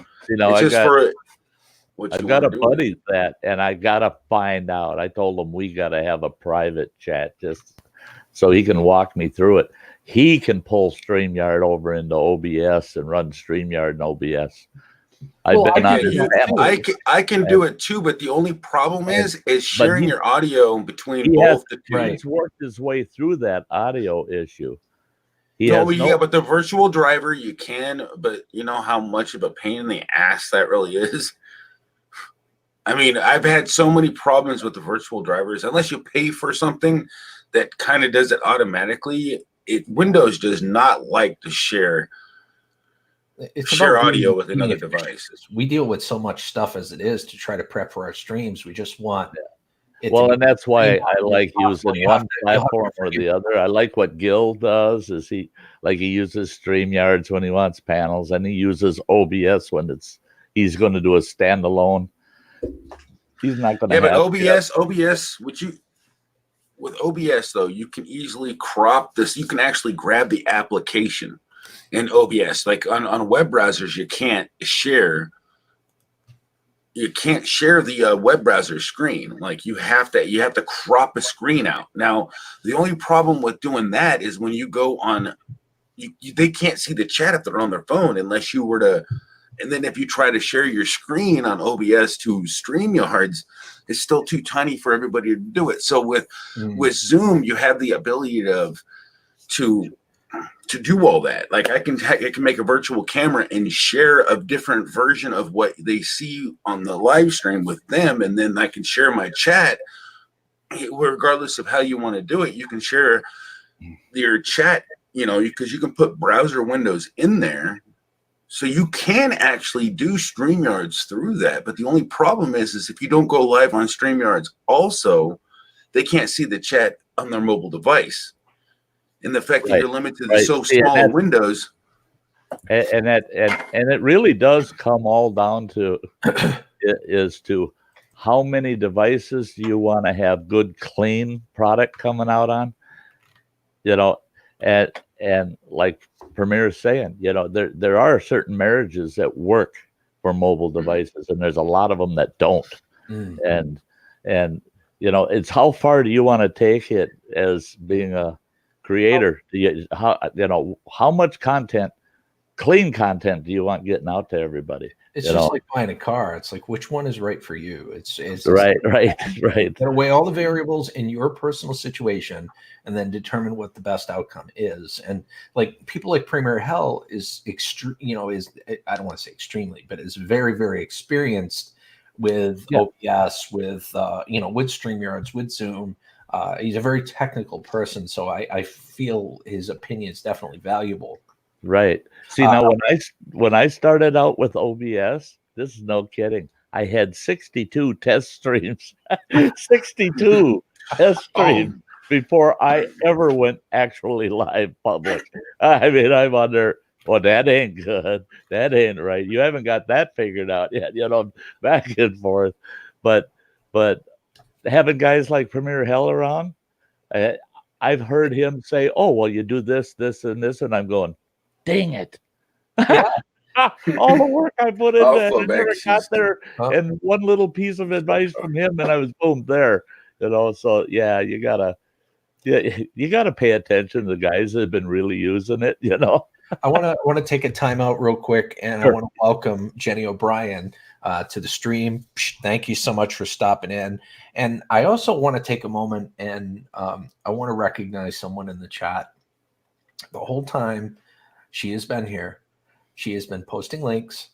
I've got a buddy that, and I gotta find out. I told him we gotta have a private chat just so he can walk me through it. He can pull StreamYard over into OBS and run StreamYard and OBS. I can do it too, but the only problem is sharing your audio between both the two. He's worked his way through that audio issue. But the virtual driver you can, but you know how much of a pain in the ass that really is. I mean, I've had so many problems with the virtual drivers. Unless you pay for something that kind of does it automatically, Windows does not like to share audio with another device. We deal with so much stuff as it is to try to prep for our streams. We just want and that's why I like using one platform or the other. I like what Gil does is he uses StreamYards when he wants panels, and he uses OBS when he's going to do a standalone. He's not going to. Yeah, but OBS, with OBS though, you can easily crop this. You can actually grab the application in OBS. Like on web browsers, you can't share the web browser screen. Like you have to crop a screen out. Now, the only problem with doing that is when you go on, they can't see the chat if they're on their phone unless you were to. And then if you try to share your screen on OBS to StreamYards, it's still too tiny for everybody to do it. So with Zoom, you have the ability to do all that. Like I can make a virtual camera and share a different version of what they see on the live stream with them, and then I can share my chat. Regardless of how you want to do it, you can share your chat. Because you can put browser windows in there. So you can actually do StreamYards through that. But the only problem is if you don't go live on StreamYards also, they can't see the chat on their mobile device. And the fact that you're limited to so small windows. And it really does come all down to to how many devices do you want to have good, clean product coming out on? And like Premier is saying, there are certain marriages that work for mobile devices, and there's a lot of them that don't. And it's how far do you want to take it as being a creator? How much content, clean content, do you want getting out to everybody? It's just like buying a car. It's like, which one is right for you? It's right. Gotta weigh all the variables in your personal situation and then determine what the best outcome is. And like people like Premier Hell is extreme, I don't want to say extremely, but is very, very experienced with OBS, with with StreamYards, with Zoom. He's a very technical person, so I feel his opinion is definitely valuable. Right. See, now when I started out with OBS, this is no kidding. I had 62 test streams, 62 test streams before I ever went actually live public. I mean, I'm on there. Well, that ain't good. That ain't right. You haven't got that figured out yet. Back and forth. But having guys like Premier Heller on, I've heard him say, "Oh, well, you do this, this, and this," and I'm going, "Dang it!" All the work I put into it, I never got there. And one little piece of advice from him, and I was boom there. So yeah, you gotta pay attention to the guys that have been really using it. I want to take a time out real quick, and Sure. I want to welcome Jenny O'Brien to the stream. Thank you so much for stopping in. And I also want to take a moment and I want to recognize someone in the chat. The whole time she has been here, she has been posting links.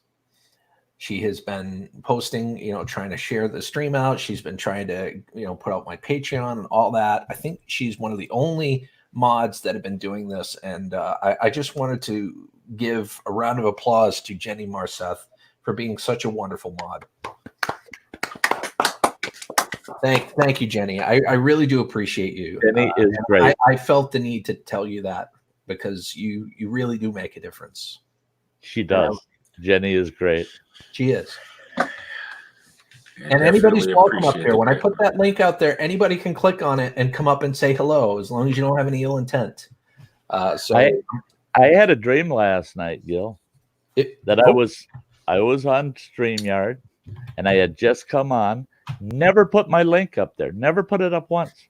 She has been posting, trying to share the stream out. She's been trying to, put out my Patreon and all that. I think she's one of the only mods that have been doing this. And I just wanted to give a round of applause to Jenny Marseth for being such a wonderful mod. Thank you, Jenny. I really do appreciate you. Jenny is great. I felt the need to tell you that because you really do make a difference. She does. Jenny is great. She is. And anybody's welcome up here. When I put that link out there, anybody can click on it and come up and say hello, as long as you don't have any ill intent. I had a dream last night, Gil, that I was on StreamYard, and I had just come on, never put my link up there, never put it up once.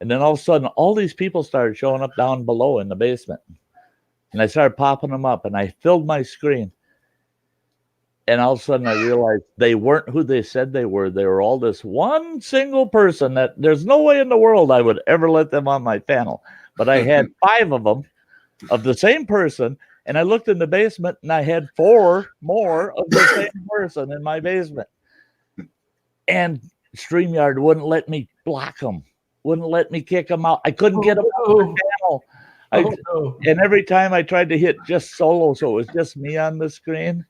And then all of a sudden, all these people started showing up down below in the basement. And I started popping them up, and I filled my screen. And all of a sudden, I realized they weren't who they said they were. They were all this one single person that there's no way in the world I would ever let them on my panel. But I had 5 of them of the same person. And I looked in the basement, and I had 4 more of the same person in my basement. And StreamYard wouldn't let me block them, wouldn't let me kick them out. I couldn't get them on the panel. And every time I tried to hit just solo, so it was just me on the screen,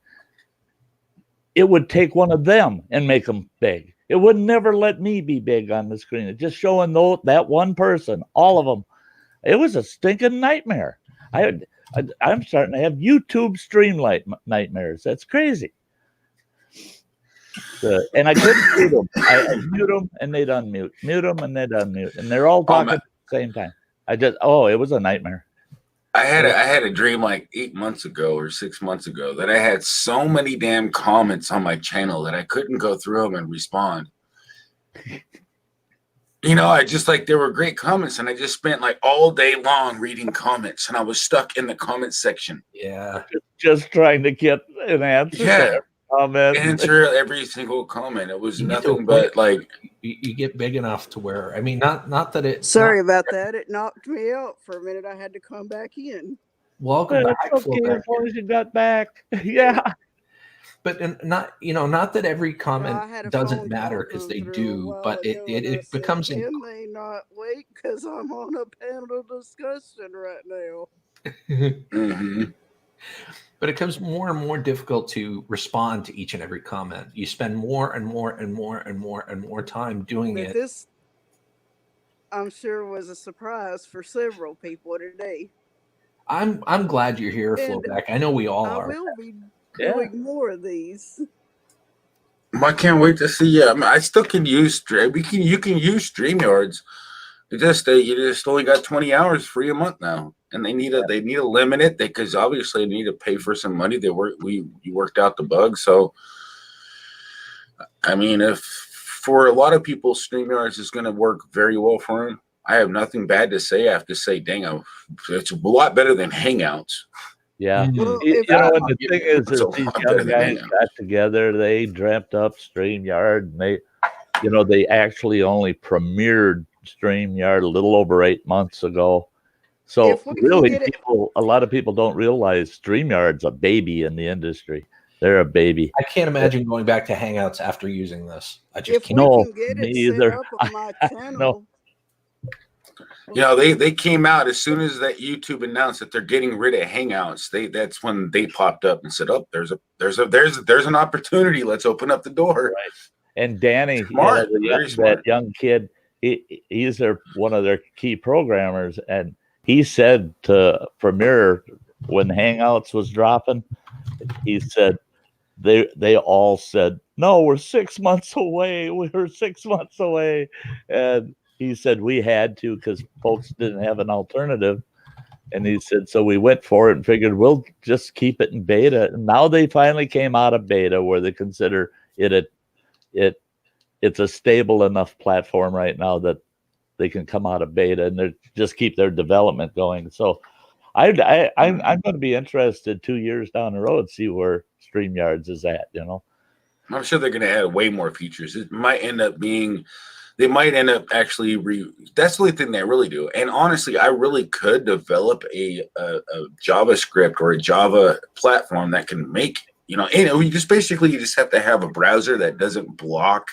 it would take one of them and make them big. It would never let me be big on the screen. It just showing that one person, all of them. It was a stinking nightmare. I'm starting to have YouTube streamlight nightmares. That's crazy. And I couldn't mute them. I mute them and they'd unmute. Mute them and they'd unmute. And they're all talking at the same time. It was a nightmare. I had a dream like 8 months ago or 6 months ago that I had so many damn comments on my channel that I couldn't go through them and respond. I just there were great comments, and I just spent all day long reading comments, and I was stuck in the comment section. Yeah. Just trying to get an answer. Yeah. Answer every single comment. It was nothing but you get big enough to where not that it. Sorry about that. It knocked me out for a minute. I had to come back in. Welcome back. It's okay as long as you got back. Yeah. But not that every comment doesn't matter, because they do, but it becomes. Can they not wait because I'm on a panel discussion right now? Mm-hmm. But it becomes more and more difficult to respond to each and every comment. You spend more and more and more and more and more time doing it. This, I'm sure, was a surprise for several people today. I'm glad you're here, Flowback. I know we all are. I will be doing more of these. I can't wait to see you. I still can use you can use StreamYards. You just only got 20 hours free a month now, and they need to limit it because obviously they need to pay for some money. You worked out the bug, so I mean, if for a lot of people StreamYards is going to work very well for them, I have nothing bad to say. I have to say, dang, it's a lot better than Hangouts. Yeah. Well, the thing is these young guys got together, they dreamt up StreamYard, and they actually only premiered StreamYard a little over 8 months ago. So really, a lot of people don't realize StreamYard's a baby in the industry. They're a baby. I can't imagine going back to Hangouts after using this. I just can't. No, me either. No. They came out as soon as that YouTube announced that they're getting rid of Hangouts. That's when they popped up and said, "Oh, there's an opportunity. Let's open up the door." Right. And Danny, smart, that young kid, he's one of their key programmers, and he said to Premiere when Hangouts was dropping, he said they all said no, we're 6 months away. We're 6 months away. And he said we had to because folks didn't have an alternative. And he said, so we went for it and figured we'll just keep it in beta. And now they finally came out of beta where they consider it's a stable enough platform right now that they can come out of beta and they just keep their development going. So I'm going to be interested 2 years down the road, see where StreamYards is at, you know. I'm sure they're going to add way more features. It might end up being, they might end up actually, that's the only thing they really do. And honestly, I really could develop a JavaScript or a Java platform that can make, you know, and you just have to have a browser that doesn't block.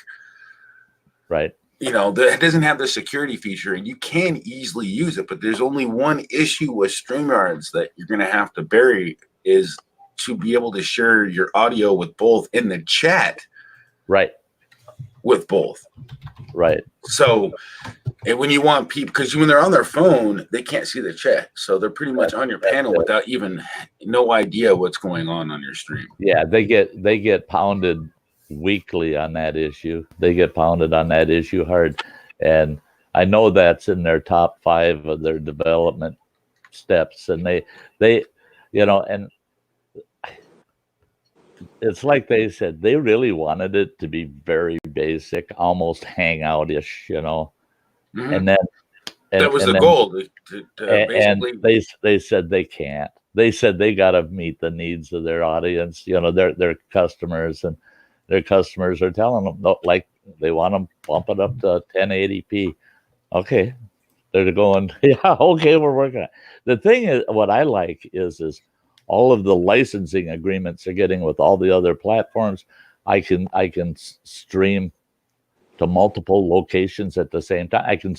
Right. You know, that doesn't have the security feature, and you can easily use it. But there's only one issue with StreamYards that you're going to have to bury is to be able to share your audio with both in the chat. Right. With both. Right. So, and when you want people, because when they're on their phone, they can't see the chat. So they're pretty much on your panel without even no idea what's going on your stream. Yeah, they get pounded weekly on that issue. They get pounded on that issue hard. And I know that's in their top 5 of their development steps. And they you know, and it's like they said, they really wanted it to be very basic, almost hangout-ish, you know. Mm-hmm. And then that was the goal. And they said they can't. They said they got to meet the needs of their audience, you know, their customers, and their customers are telling them, no, like, they want to bump it up to 1080p. Okay, they're going, yeah, okay, we're working on it. The thing is, what I like is all of the licensing agreements they're getting with all the other platforms. I can stream to multiple locations at the same time. I can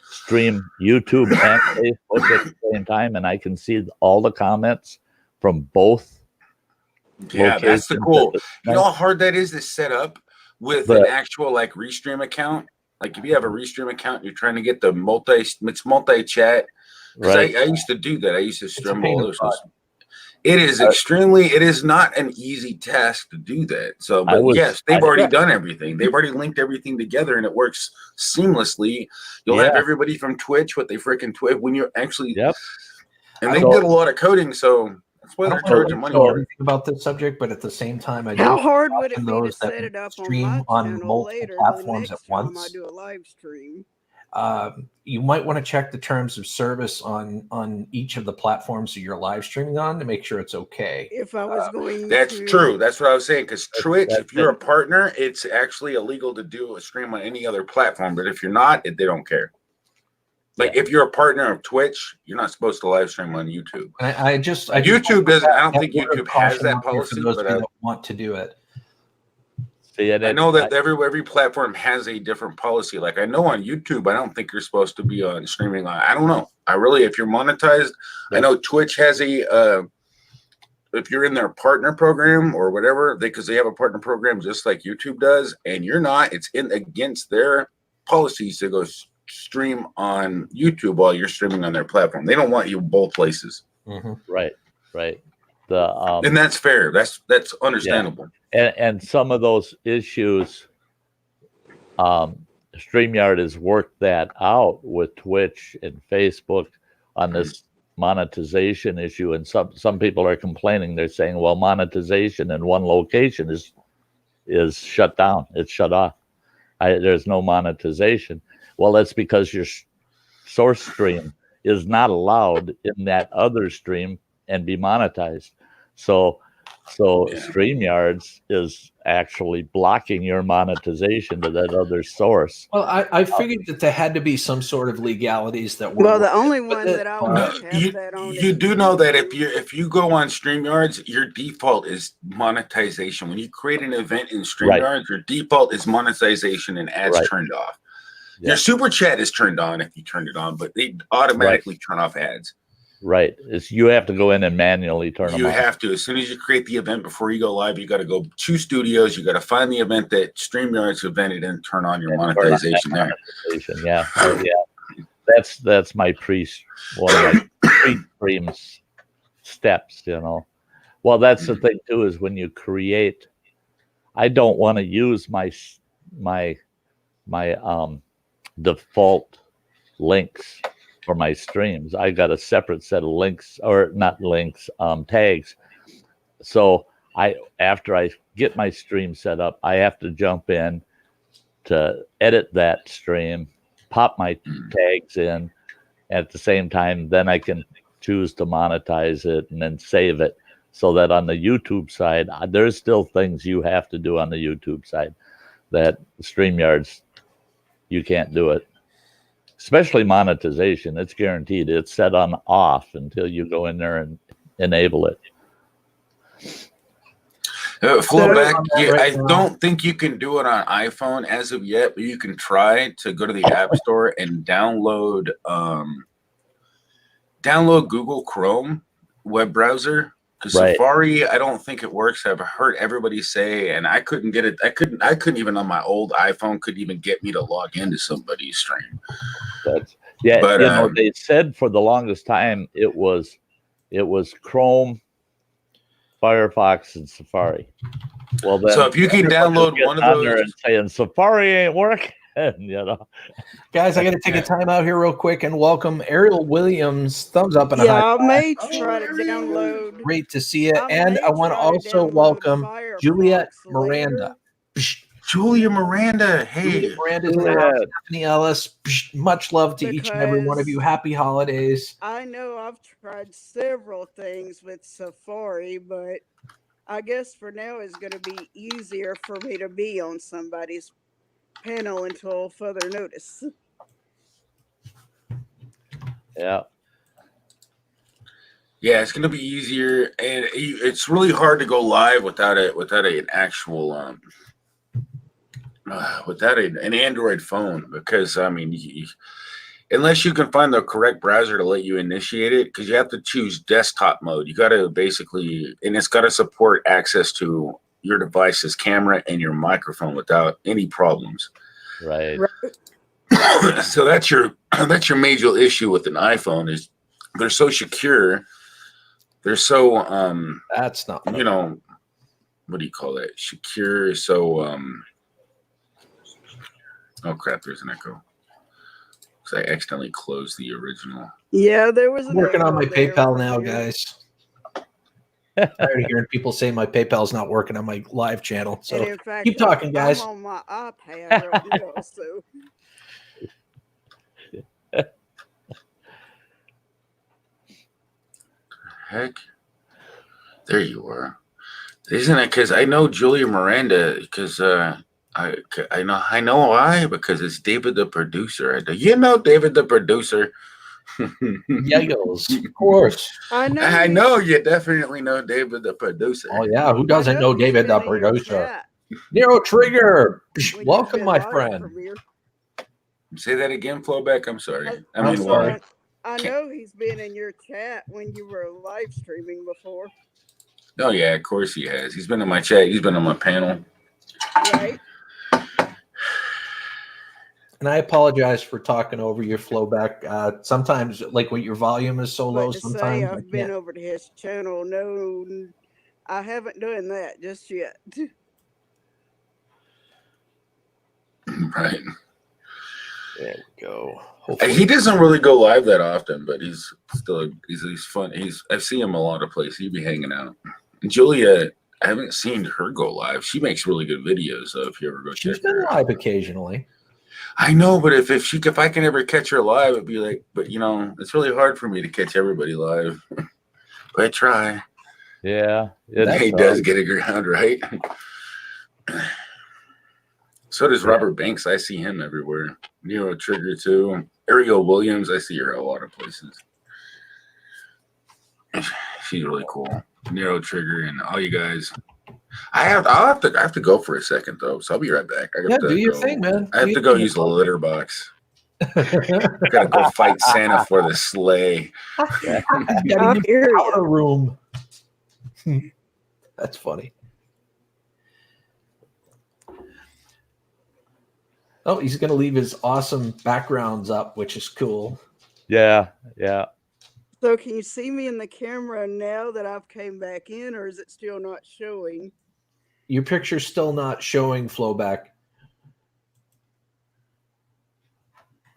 stream YouTube and Facebook at the same time, and I can see all the comments from both. Yeah, that's the cool. You know how hard that is to set up with an actual like Restream account. Like if you have a Restream account, you're trying to get the multi-chat. Right. I used to do that. I used to stream all those. It is it is not an easy task to do that. So, but yes, they've already done everything. They've already linked everything together and it works seamlessly. You'll have everybody from Twitch with they freaking Twitch when you're actually, and they did a lot of coding. So that's why they're charging money. About this subject, but at the same time, how hard would it be to set it up on multiple platforms at once? I do a live stream. You might want to check the terms of service on each of the platforms that you're live streaming on to make sure it's okay. If I was going that's true. That's what I was saying. Because Twitch, if you're a partner, it's actually illegal to do a stream on any other platform. But if you're not, they don't care. Like if you're a partner of Twitch, you're not supposed to live stream on YouTube. YouTube doesn't. I don't think YouTube has that policy. But I want to do it. I know that every platform has a different policy. Like I know on YouTube, I don't think you're supposed to be on streaming. I don't know. If you're monetized, I know Twitch has if you're in their partner program or whatever, because they have a partner program just like YouTube does, and you're not, it's against their policies to go stream on YouTube while you're streaming on their platform. They don't want you both places. Mm-hmm. Right. And that's fair. That's understandable. Yeah. And some of those issues, StreamYard has worked that out with Twitch and Facebook on this monetization issue. And some people are complaining. They're saying, well, monetization in one location is shut down. It's shut off. There's no monetization. Well, that's because your source stream is not allowed in that other stream and be monetized. So StreamYards is actually blocking your monetization to that other source. Well, I figured that there had to be some sort of legalities that were. Well, the only one that I would have that on. You do know that if you go on StreamYards, your default is monetization. When you create an event in StreamYards, your default is monetization and ads turned off. Yeah. Your super chat is turned on if you turn it on, but they automatically turn off ads. Right. You have to go in and manually turn them on. You have to. As soon as you create the event before you go live, you got to go to studios. You got to find the event that StreamYard's invented and turn on your monetization there. Yeah. That's my one of my pre-stream steps, you know. Well, that's the thing too, is when you create I don't want to use my default links for my streams. I got a separate set of links, or not links, tags. So after I get my stream set up, I have to jump in to edit that stream, pop my tags in at the same time. Then I can choose to monetize it and then save it, so that on the YouTube side, there's still things you have to do on the YouTube side that StreamYards, you can't do it. Especially monetization, it's guaranteed. It's set on off until you go in there and enable it. Flowback, yeah, right I now. don't think you can do it on iPhone as of yet, but you can try to go to the App Store and download Google Chrome web browser. Because Right. Safari, I don't think it works. I've heard everybody say, and I couldn't get it. I couldn't even on my old iPhone couldn't even get me to log into somebody's stream. Yeah, But, you know, they said for the longest time it was Chrome, Firefox, and Safari. Well, then, So if you can download one of on there those, and saying Safari ain't working, you know. Guys, I got to take a time out here real quick and welcome Ariel Williams. Thumbs up and a Yeah, high. I may try to download. Great to see you. I And may I want to try to also download welcome Firefox Juliet later. Miranda. Julia Miranda. Hey, Juliet Miranda's in the house. Stephanie Ellis. Much love to each and every one of you. Happy holidays. I know I've tried several things with Safari, but I guess for now it's going to be easier for me to be on somebody's panel until further notice. Yeah. yeah, it's gonna be easier, and it's really hard to go live without an actual without an Android phone, because I mean, unless you can find the correct browser to let you initiate it, because you have to choose desktop mode. You got to basically, and it's got to support access to your device's camera and your microphone without any problems. Right. So that's your major issue with an iPhone, is they're so secure. They're so That's not, you know, what do you call it? Secure. So oh crap, there's an echo. Because I accidentally closed the original. Yeah, there was. I'm working on my there PayPal for now, you. guys. I'm tired of hearing people say my PayPal's not working on my live channel. So And in fact, keep talking, guys. I'm on my iPad right now, so Heck, there you are. Isn't it? Because I know Julia Miranda. Because I know why. Because it's David the producer. You know David the producer. Yagos, of course. I know you definitely know David the producer. Oh yeah, who doesn't know he's David the been in your producer? chat Nero Trigger, when you've welcome, been my live friend. premiere. Say that again, Flowback. I'm sorry. I I'm mean, sorry. what? I know he's been in your chat when you were live streaming before, Oh yeah, of course he has. He's been in my chat. He's been on my panel. right? And I apologize for talking over your flow back. Sometimes, like when your volume is so low, But to say sometimes I I've been can't. over to his channel, no, I haven't done that just yet. Right. There we go. And Hopefully, he doesn't really go live that often, but he's fun. I see him a lot of places. He'd be hanging out. Julia, I haven't seen her go live. She makes really good videos. So if you ever go she's check been her out. live occasionally. I know, but if I can ever catch her live, it'd be like, but you know, it's really hard for me to catch everybody live. But I try. Yeah. He does get around, right? So does Robert Banks. I see him everywhere. Nero Trigger too. Ariel Williams. I see her a lot of places. She's really cool. Nero Trigger and all you guys. I'll have to go for a second though, so I'll be right back. I Yeah, got to do your go. thing, man. I have to go use the litter box. Gotta go fight Santa for the sleigh. Gotta I use hear the ya. powder room. That's funny. Oh, he's gonna leave his awesome backgrounds up, which is cool. Yeah. Yeah. So can you see me in the camera now that I've came back in, or is it still not showing? Your picture's still not showing Flowback.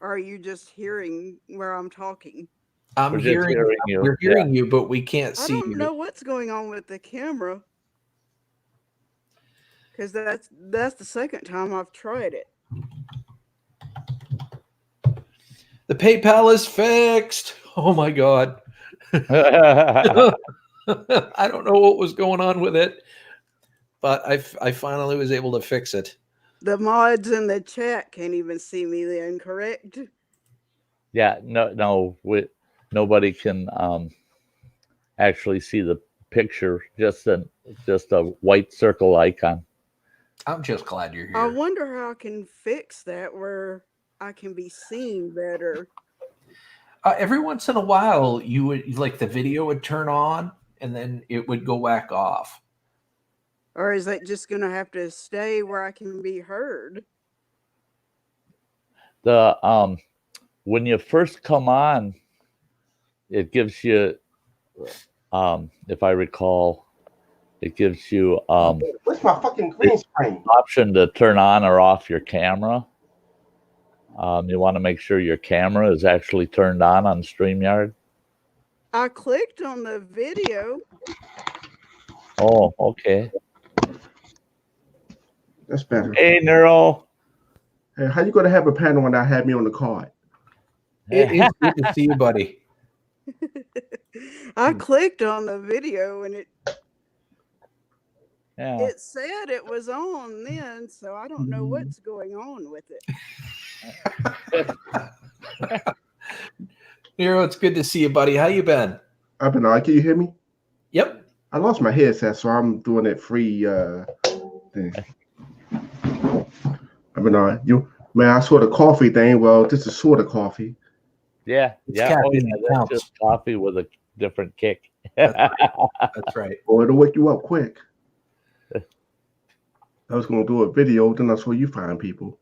Or are you just hearing where I'm talking? I'm We're just hearing, hearing you. We're hearing you, but we can't I see don't you. know what's going on with the camera. Because that's the second time I've tried it. The PayPal is fixed. Oh my God. Yeah. I don't know what was going on with it, but I finally was able to fix it. The mods in the chat can't even see me then, correct? Nobody can actually see the picture. Just a white circle icon. I'm just glad you're I here. wonder how I can fix that where I can be seen better. Every once in a while, you would like the video would turn on and then it would go back off. Or is that just going to have to stay where I can be heard? The when you first come on, it gives you if I recall, it gives you Where's my fucking green screen? option to turn on or off your camera. You want to make sure your camera is actually turned on StreamYard. I clicked on the video. Oh, okay. That's better. Hey, Neuro. Hey, how you gonna have a panel when I had me on the card? It is good to see you, buddy. I clicked on the video and it Yeah. it said it was on then, so I don't know what's going on with it. Nero, it's good to see you, buddy. How you been? I've been all right. Can you hear me? Yep. I lost my headset, so I'm doing it free thing. I've been all right. Man, I saw the coffee thing. Well, this is sort of coffee. Yeah. It's Yeah. Oh, caffeine yeah. that That's counts. just coffee with a different kick. That's right. Oh, it'll wake you up quick. I was gonna do a video, then I saw you find people.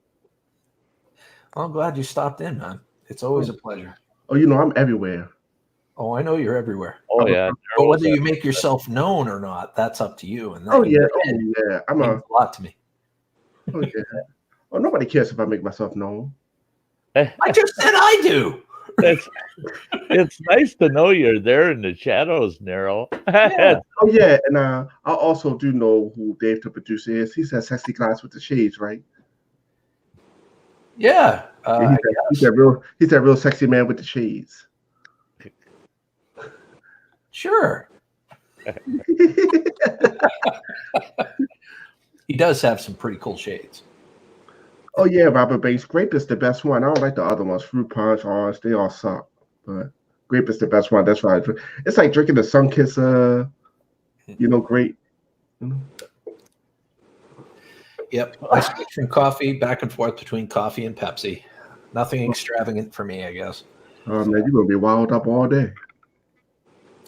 Well, I'm glad you stopped in, man. It's always a pleasure. Oh, you know I'm everywhere. Oh, I know you're everywhere. Oh, yeah. But whether you make yourself known or not, that's up to you. And that Oh yeah, I'm means a lot to me. Oh yeah. Oh, nobody cares if I make myself known. I just said I do. It's nice to know you're there in the shadows, Nero. Yeah. Oh yeah, and I also do know who Dave the producer is. He's that sexy guy with the shades, right? Yeah. Yeah, he's that real sexy man with the shades. Sure. He does have some pretty cool shades. Oh yeah, Robert Banks. Grape is the best one. I don't like the other ones. Fruit punch, orange, they all suck. But grape is the best one. That's why it's like drinking the Sunkist, grape. Yep. I switch from coffee back and forth between coffee and Pepsi. Nothing extravagant for me, I guess. Oh man, you're gonna be wild up all day.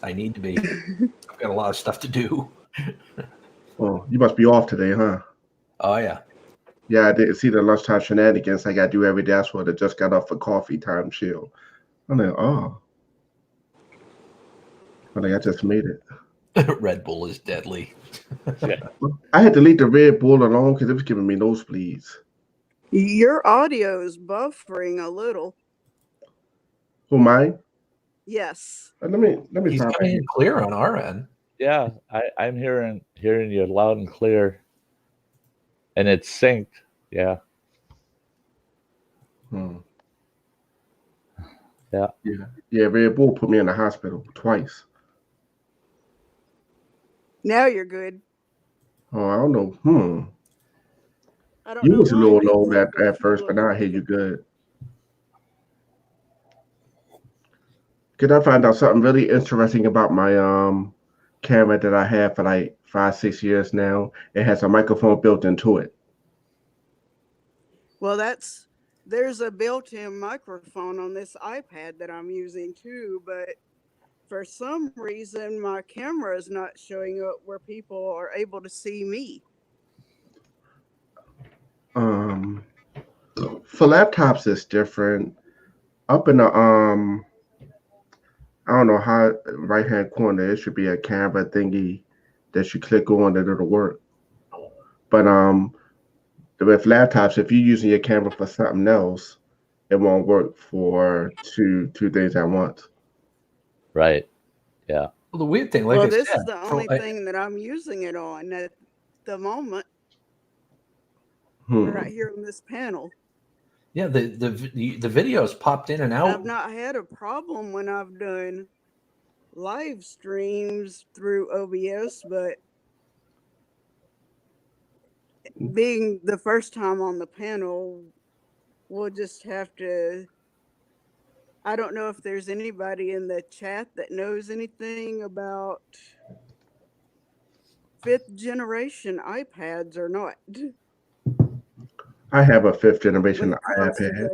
I need to be. I've got a lot of stuff to do. Oh, you must be off today, huh? Oh yeah. Yeah, I didn't see the lunchtime shenanigans I gotta do every day. That's what I just got off for coffee time chill. I'm like, oh. I'm like, I just made it. Red Bull is deadly. Yeah. I had to leave the Red Bull alone because it was giving me nosebleeds. Your audio is buffering a little. Who mine? Yes. Let me He's stop coming it. in clear on our end. Yeah, I'm hearing you loud and clear. And it's synced. Yeah. Yeah. Yeah, Red Bull put me in the hospital twice. Now you're good. Oh, I don't know. I don't You know was a why little it low makes at first, but now I hear you good. Could I find out something really interesting about my camera that I have for like 5-6 years now? It has a microphone built into it. Well, there's a built-in microphone on this iPad that I'm using too, but for some reason my camera is not showing up where people are able to see me. For laptops, it's different. Up in the I don't know how right hand corner, it should be a camera thingy that you click on that it'll work. But with laptops, if you're using your camera for something else, it won't work for two things at once. Right. Yeah. Well, the weird thing, like well, I this said, is the only thing that I'm using it on at the moment, right here on this panel. yeah, the videos popped in and out. I've not had a problem when I've done live streams through OBS, but being the first time on the panel, we'll just have to. I don't know if there's anybody in the chat that knows anything about 5th generation iPads or not. I have a 5th generation When it comes to iPad.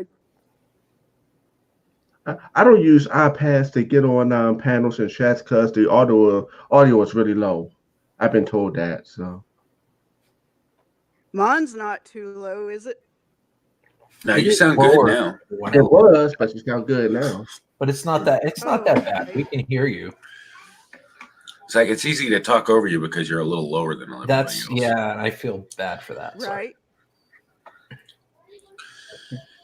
the- I don't use iPads to get on panels and chats because the audio is really low. I've been told that. So Mine's not too low, is it? No, you sound good now. it was, but you sound good now. But it's not that bad. We can hear you. It's like it's easy to talk over you because you're a little lower than everybody That's else. yeah, and I feel bad for that. So. Right.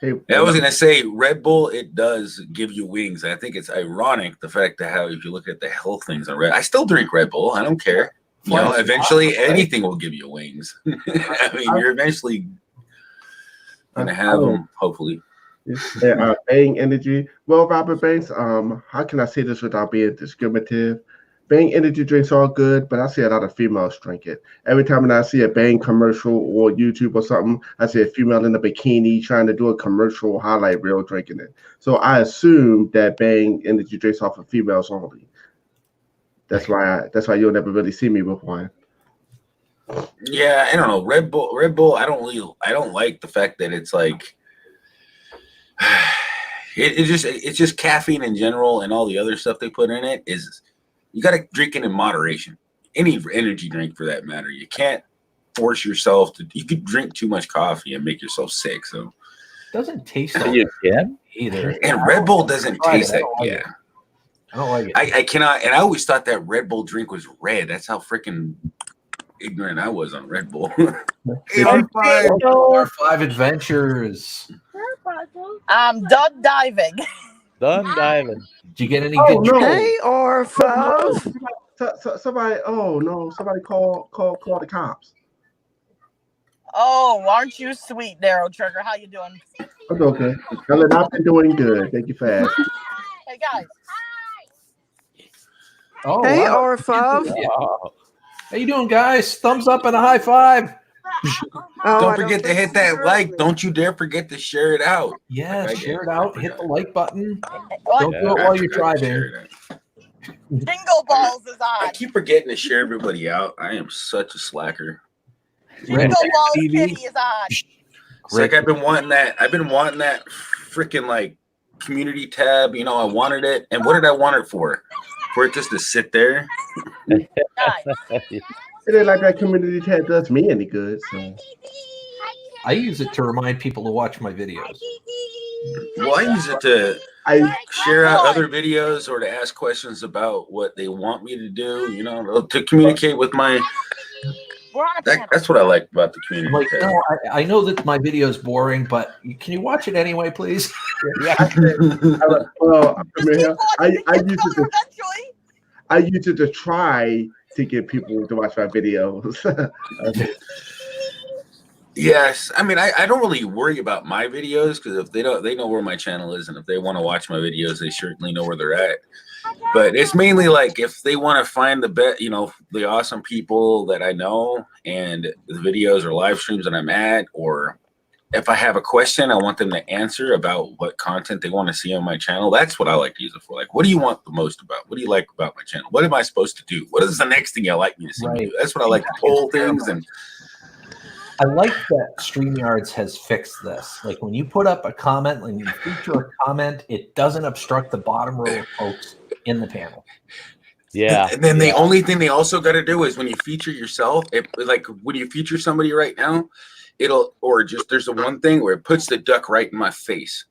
Hey, I was gonna say Red Bull. It does give you wings. I think it's ironic the fact that how if you look at the health things on Red, I still drink Red Bull. I don't care. You know, eventually anything will give you wings. I mean, you're eventually gonna have them. Hopefully. Yeah, Bang Energy. Well, Robert Banks, how can I say this without being discriminative? Bang Energy drinks are good, but I see a lot of females drink it. Every time I see a Bang commercial or YouTube or something, I see a female in a bikini trying to do a commercial highlight reel drinking it. So I assume that Bang Energy drinks are for females only. That's why you'll never really see me with one. Yeah, I don't know. Red Bull. I don't like the fact that it's like it's just caffeine in general, and all the other stuff they put in it is you got to drink it in moderation. Any energy drink for that matter. You can't force yourself to. You could drink too much coffee and make yourself sick. So it doesn't taste You can? either. and Red Bull doesn't taste that. Yeah, I don't like it. I cannot. And I always thought that Red Bull drink was red. That's how freaking ignorant I was on Red Bull. R5 Adventures. Done diving. Done diving. Did you get any Oh good no! Hey, R5. Somebody! Oh no! Somebody call the cops. Oh, aren't you sweet, Darrow Trigger? How you doing? I'm okay. Helen, I've been doing good. Thank you for asking. Hey guys. Oh, Hey, wow. R5. Oh, How you doing, guys? Thumbs up and a high five. Oh, Don't I forget to think hit you that heard like. me. Don't you dare forget to share it out. Yeah, Okay, share it I out. forgot. Hit the like button. What? Don't do it I while you're forgot to driving. share it out. Jingle balls is I on. keep forgetting to share everybody out. I am such a slacker. Jingle balls TV. kitty is on. It's like I've been wanting that freaking like community tab. You know, I wanted it. And what did I want it for? For it just to sit there? Guys. It ain't like that community tab does me any good. So I use it to remind people to watch my videos. Well, I use it to I share out other videos or to ask questions about what they want me to do, you know, to communicate with my We're on a panel. that's what I like about the I'm community like, tab. no, I know that my video is boring, but can you watch it anyway, please? well, Just keep watching. I It gets use it better to eventually. I use it to try to get people to watch my videos. Yes, I mean I don't really worry about my videos because if they know where my channel is, and if they want to watch my videos, they certainly know where they're at. But it's mainly like if they want to find the awesome people that I know and the videos or live streams that I'm at, or if I have a question I want them to answer about what content they want to see on my channel. That's what I like to use it for. Like, what do you want the most about? What do you like about my channel? What am I supposed to do? What is the next thing you like me to see me do? That's what I like to poll things. And I like that StreamYards has fixed this. Like when you put up a comment, when you feature a comment, it doesn't obstruct the bottom row of folks in the panel. yeah. And then the only thing they also got to do is when you feature yourself, like when you feature somebody right now, there's the one thing where it puts the duck right in my face.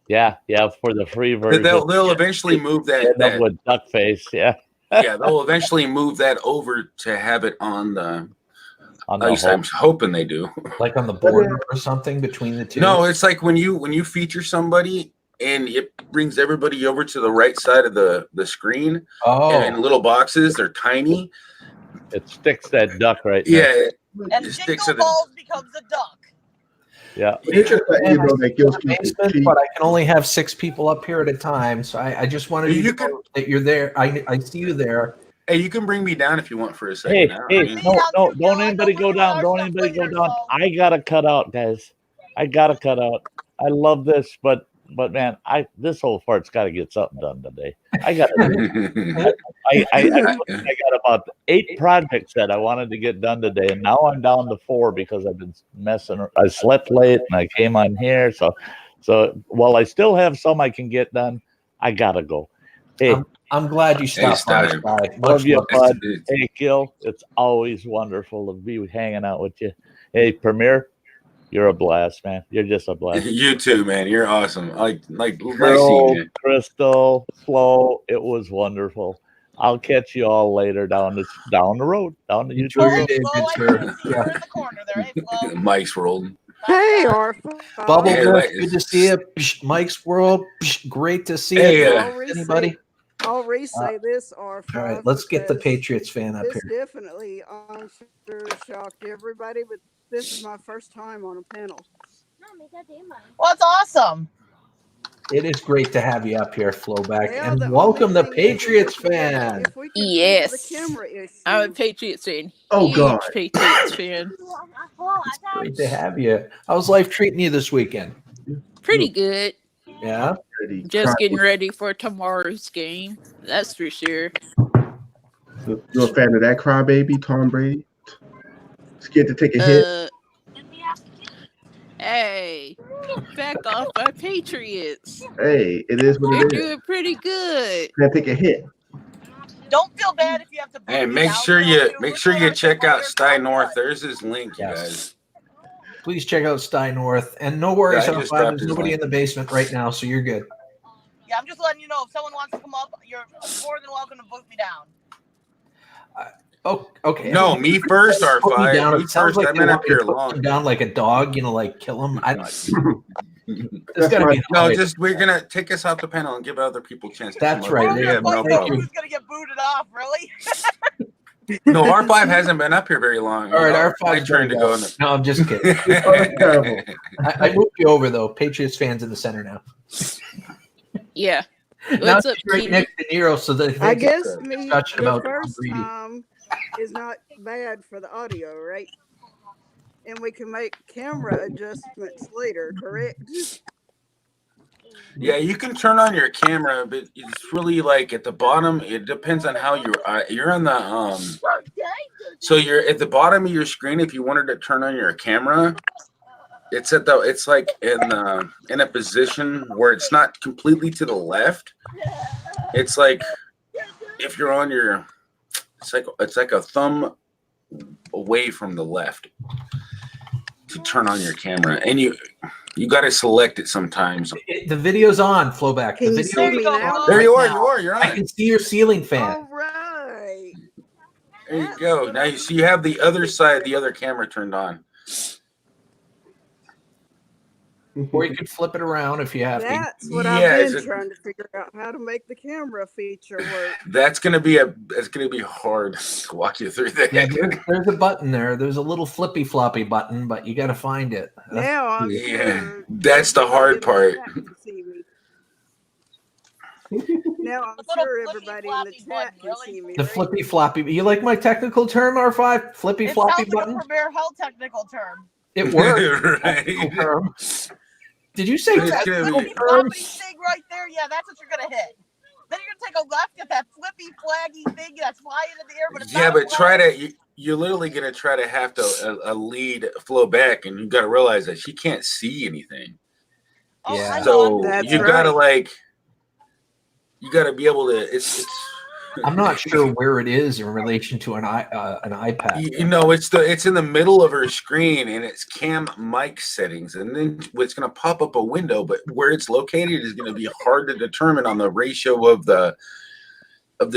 Yeah. For the free version. They'll eventually move End up with duck face. Yeah. yeah, they'll eventually move that over to have it on the on At the least whole. I'm hoping they do. Like on the border or something between the two? No, it's like when you feature somebody and it brings everybody over to the right side of the screen. Oh. And in little boxes, they're tiny. It sticks that duck right Yeah. there. And It sticks to Jingle the Balls becomes a duck. Yeah. It's just that, you know, that gives people Basement, cheap. but I can only have 6 people up here at a time, so I just wanted you to know that you're there. I see you there. Hey, you can bring me down if you want for a second. Hey, now. hey, I mean, no, don't anybody go down. Don't anybody go down. I gotta cut out, guys. I gotta cut out. I love this, but man, this whole part's got to get something done today. I got about 8 projects that I wanted to get done today, and now I'm down to 4 because I've been messing. I slept late and I came on here, so while I still have some I can get done, I gotta go. Hey, I'm glad you stopped by. Stein. love you, bud. It's- Hey, Gil, it's always wonderful to be hanging out with you. Hey, Premier, you're a blast, man. You're just a blast. You too, man. You're awesome. Like nice Girl, seeing you. Crystal, Flo, it was wonderful. I'll catch you all later down the road, down the Enjoy your YouTube. day, good sir. Yeah. In the corner there. Hey, Flo. Mike's rolling. Hey, Arthur. Bubble Hey, Wolf, like- good to see you. Mike's World, great to see Hey, you. I'll I'll Uh, re-say this, Arthur. All right, let's get the because Patriots fan up This here. definitely, I'm sure, shocked everybody, but this is my first time on a panel. Well, it's awesome. It is great to have you up here, Flowback, Yeah, the and welcome only the thing is Patriots if we can- fan. if we can fix Yes. the camera issue. I'm a Patriots fan. Oh, Huge God. Patriots fan. Great to have you. How's life treating you this weekend? Pretty good. Yeah. Just getting ready for tomorrow's game. That's for sure. You a fan of that crybaby, Tom Brady? Scared to take a hit? Hey, back off my Patriots. Hey, it is what They're it is. doing pretty good. Can't take a hit. Don't feel bad if you have to. Hey, make sure you check out Stein North. There's his link, you guys. Please check out Stein North, and no worries, Yeah, I on just five. dropped There's his nobody link. in the basement right now, so you're good. Yeah, I'm just letting you know if someone wants to come up, you're more than welcome to boot me down. Oh, okay. No, me first, Put me R5. down. Me It sounds first. like I've they been want up me to here put long. him down like a dog, like kill him. There's gotta be No, an just we're gonna take us off the panel and give other people a chance. To That's come up. right. We Yeah, have no thank problem. Who's gonna get booted off? Really? No, R5 hasn't been up here very long. All right, You know, R5 I turned to go in the. No, I'm just kidding. I moved you over though. Patriots fans in the center now. Yeah. Now What's up, she's right Tina? next to Nero, so that I guess me discussion the about first Brady. time is not bad for the audio, right? And we can make camera adjustments later, correct? Yeah, you can turn on your camera, but it's really like at the bottom. It depends on how you're on the So you're at the bottom of your screen. If you wanted to turn on your camera, it's like in a position where it's not completely to the left. It's like if you're on your, it's like a thumb away from the left to turn on your camera, and you got to select it sometimes. The video's on, Flowback. Can The you video see me now? There you are. now. You're on. I can see your ceiling fan. All right. There you go. Now you see you have the other side, the other camera turned on. Or you could flip it around if you have That's to. what I've been trying to figure out, how to make the camera feature work. That's gonna be hard to walk you through that. Yeah, there's a button there. There's a little flippy floppy button, but you got to find it. Now I'm Yeah, that's the hard part. Now I'm sure everybody in the chat can see me. The flippy floppy. You like my technical term, R5? Flippy It floppy sounds like button? a Premier Health technical term. It works. Right. Technical term. Did you say It's technical gonna be- term? Floppy thing right there. Yeah, that's what you're gonna hit. Then you're gonna take a left at that flippy flaggy thing that's flying in the air, but it's Yeah, not but try flying. to. You're literally gonna try to have to a lead flow back, and you got to realize that she can't see anything. Oh, Yeah. I know. So That's you gotta right. you gotta be able to. It's I'm not sure where it is in relation to an iPad. you know, it's in the middle of her screen, and it's cam mic settings, and then it's going to pop up a window, but where it's located is going to be hard to determine on the ratio of the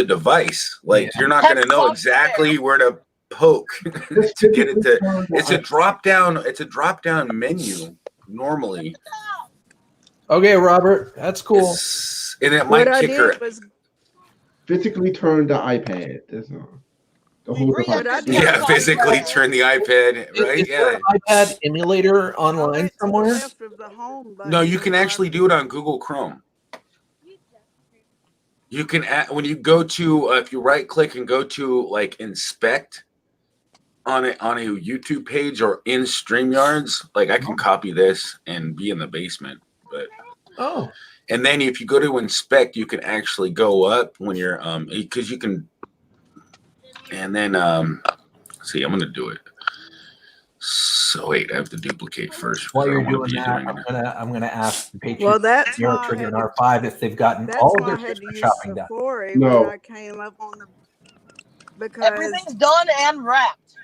device. Like Yeah. you're not going to know exactly where to poke Just to get it physically to. turn the It's a iPad. drop down. It's a drop down menu normally, Okay, Robert, that's cool. and it What might I kick her. did was Physically turn the iPad. That's all. The whole Rhea what I just did turned Yeah, off physically the- turn the iPad. Right? Is there Yeah. an iPad emulator I online went to the somewhere? left of the home button. No, you and can so I actually do it on Google Chrome. You can when you go to if you right click and go to like inspect on a YouTube page or in StreamYards, like I can copy this and be in the basement. But Oh, and then if you go to inspect, you can actually go up when you're because you can. And then see, I'm gonna do it. So wait, I have to duplicate first. while because I you're don't wanna doing be that, doing it. I'm gonna ask the Patriots Well, that's Euro why I Trigger had and to. R5 if they've gotten That's all of why I their had to Christmas use shopping done. Safari No. when I came up on the because Everything's done and wrapped.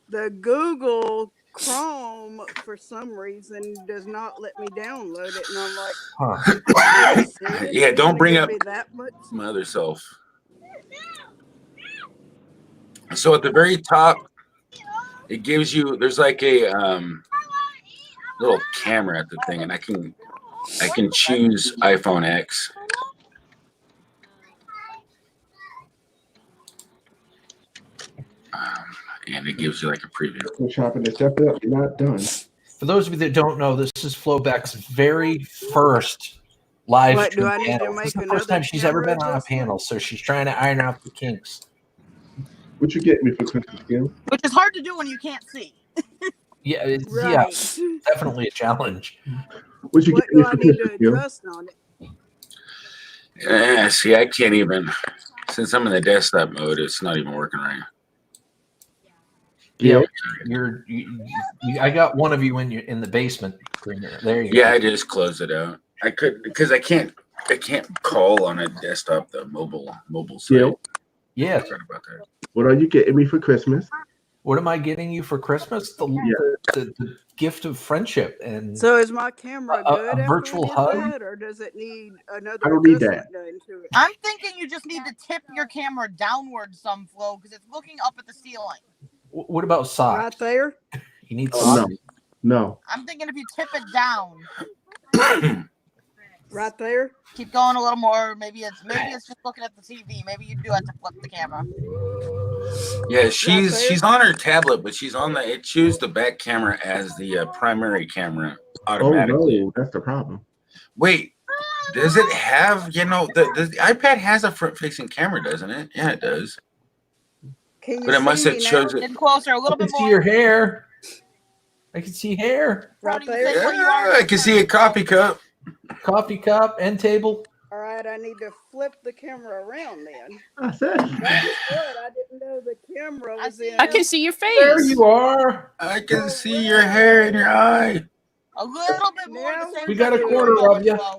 the Google Chrome for some reason does not let me download it, and I'm like, Huh. are you serious? Yeah, You're don't gonna bring give up me that much? my other self. So at the very top, it gives you there's like a little camera at the thing, and I can choose iPhone X. And it gives you like a preview. Christmas shopping is definitely not done. For those of you that don't know, this is Flowback's very first live What, do stream I need to panel. This is make the first another time she's ever camera been on a adjustment? panel, so she's trying to iron out the kinks. What you get me for Christmas, Gil? Which is hard to do when you can't see. Yeah, yeah, Right. definitely a challenge. What you What get me do I for need to Christmas, Gil? adjust on it? Yeah, see, I can't even since I'm in the desktop mode. It's not even working right. Yeah, Yeah. I got one of you in the basement. There you Yeah, go. I just closed it out. I could because I can't call on a desktop the mobile site. Gil, Yes. Sorry about that. what are you getting me for Christmas? What am I getting you for Christmas? The gift of friendship and So is my camera A- good a after virtual I get hug? that, or does it need another I don't need adjustment that. done to it? I'm thinking you just need to tip your camera downward some, Flo, because it's looking up at the ceiling. what about socks? Right there? You need Oh, socks? no. I'm thinking if you tip it down, Right there? keep going a little more. Maybe it's just looking at the TV. Maybe you do have to flip the camera. Yeah, she's there? on her tablet, but she's on it choose the back camera as the primary camera Oh, automatically. no. That's the problem. Wait, does it have the iPad has a front facing camera, doesn't it? Yeah, it does. Can you But it must see have me chose now? it. Get closer, a I little can bit see more. your hair. I can see hair. Right Brody, there? say where you are. Yeah, I can see a coffee cup. Coffee cup, end table. All right, I need to flip the camera around then. I said. That was good. I didn't know the camera was in. I can see your face. There you are. I can see your hair in your eye. A little bit more. Now The same we got a direction quarter you're going, of ya. Flo.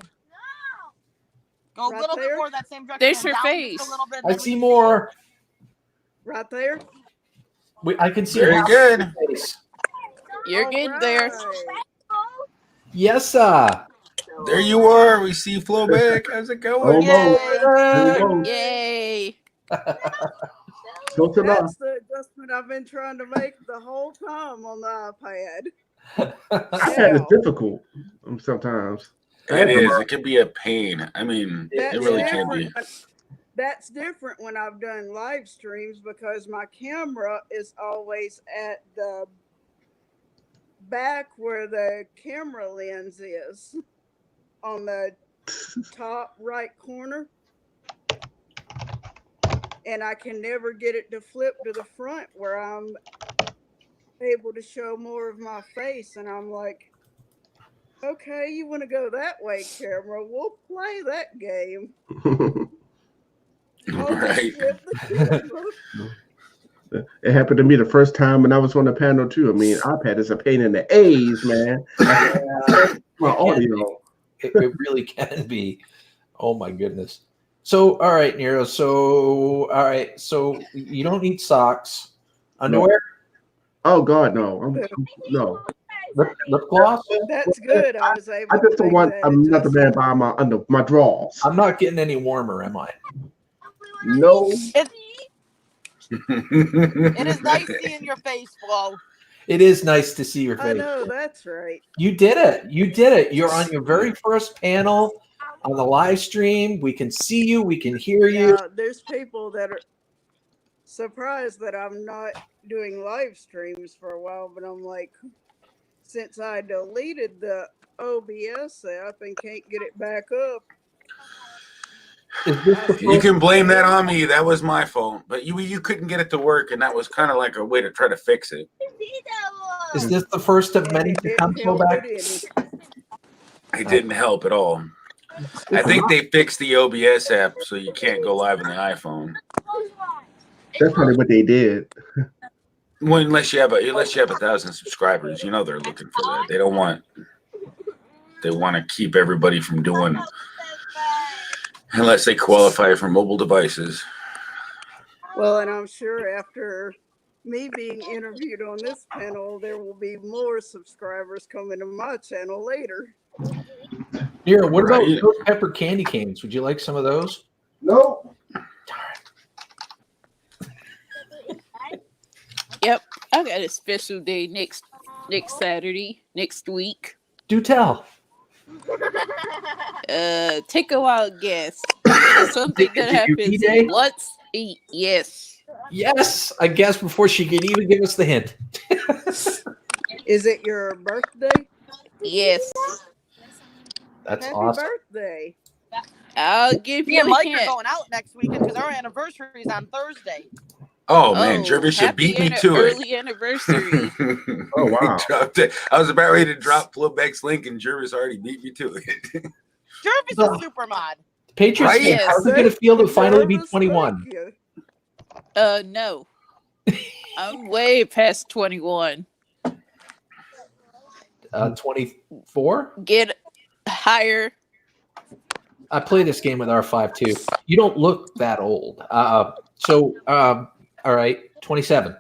Go a Right little bit there? more that same direction. There's and her down face. just a little bit, I then see we more. Right there? I can see Very half good. your face. You're good there. Alright. Yes, sir. There you are. We see Flo back. How's it going? Almost. Yay. Almost. Yay. Close enough. That's the adjustment I've been trying to make the whole time on the iPad. iPad is difficult sometimes. It is. It can be a pain. I mean, That's it really can be. different. That's different when I've done live streams because my camera is always at the back where the camera lens is on the top right corner. And I can never get it to flip to the front where I'm able to show more of my face. And I'm like, okay, you want to go that way, camera? We'll play that game. I'll just Right. flip the camera. It happened to me the first time when I was on the panel too. I mean, iPad is a pain in the A's, man. My audio. It really can be. Oh my goodness. So, all right, Nero. So, all right. So you don't need socks, underwear, Oh God, no. No. lip gloss. That's good. I was able I just to don't make want that another man adjustment. by my drawers. I'm not getting any warmer, am I? No. It is nice seeing your face, Flo. It is nice to see your I face. know, that's right. You did it. You did it. You're on your very first panel on the live stream. We can see you. We can hear you. Now, there's people that are surprised that I'm not doing live streams for a while, but I'm like, since I deleted the OBS app and can't get it back up. You can blame that on me. That was my fault. But you couldn't get it to work, and that was kind of like a way to try to fix it. Is this the first of many to come back? It didn't help at all. I think they fixed the OBS app so you can't go live on the iPhone. That's probably what they did. Well, unless you have 1,000 subscribers, you know they're looking for that. They don't want. They want to keep everybody from doing, unless they qualify for mobile devices. Well, and I'm sure after me being interviewed on this panel, there will be more subscribers coming to my channel later. Here, what about Ghost Pepper candy canes? Would you like some of those? No. Yep, I got a special day next Saturday, next week. Do tell. Take a wild guess. It's something that happens day? once a yes. Yes, I guess before she could even give us the hint. Is it your birthday? Yes. That's Happy awesome. birthday. I'll give Me you and a Mike hint. are going out next weekend because our anniversary is on Thursday. Oh man, Jervis should beat me to it. Early anniversary. Oh wow! I was about ready to drop Flowback's link, and Jervis already beat me to it. Jervis is super mod. Patriots, Right? how are we going to feel to finally be 21? No. I'm way past 21. 24? Get higher. I play this game with R5 too. You don't look that old. All right, 27.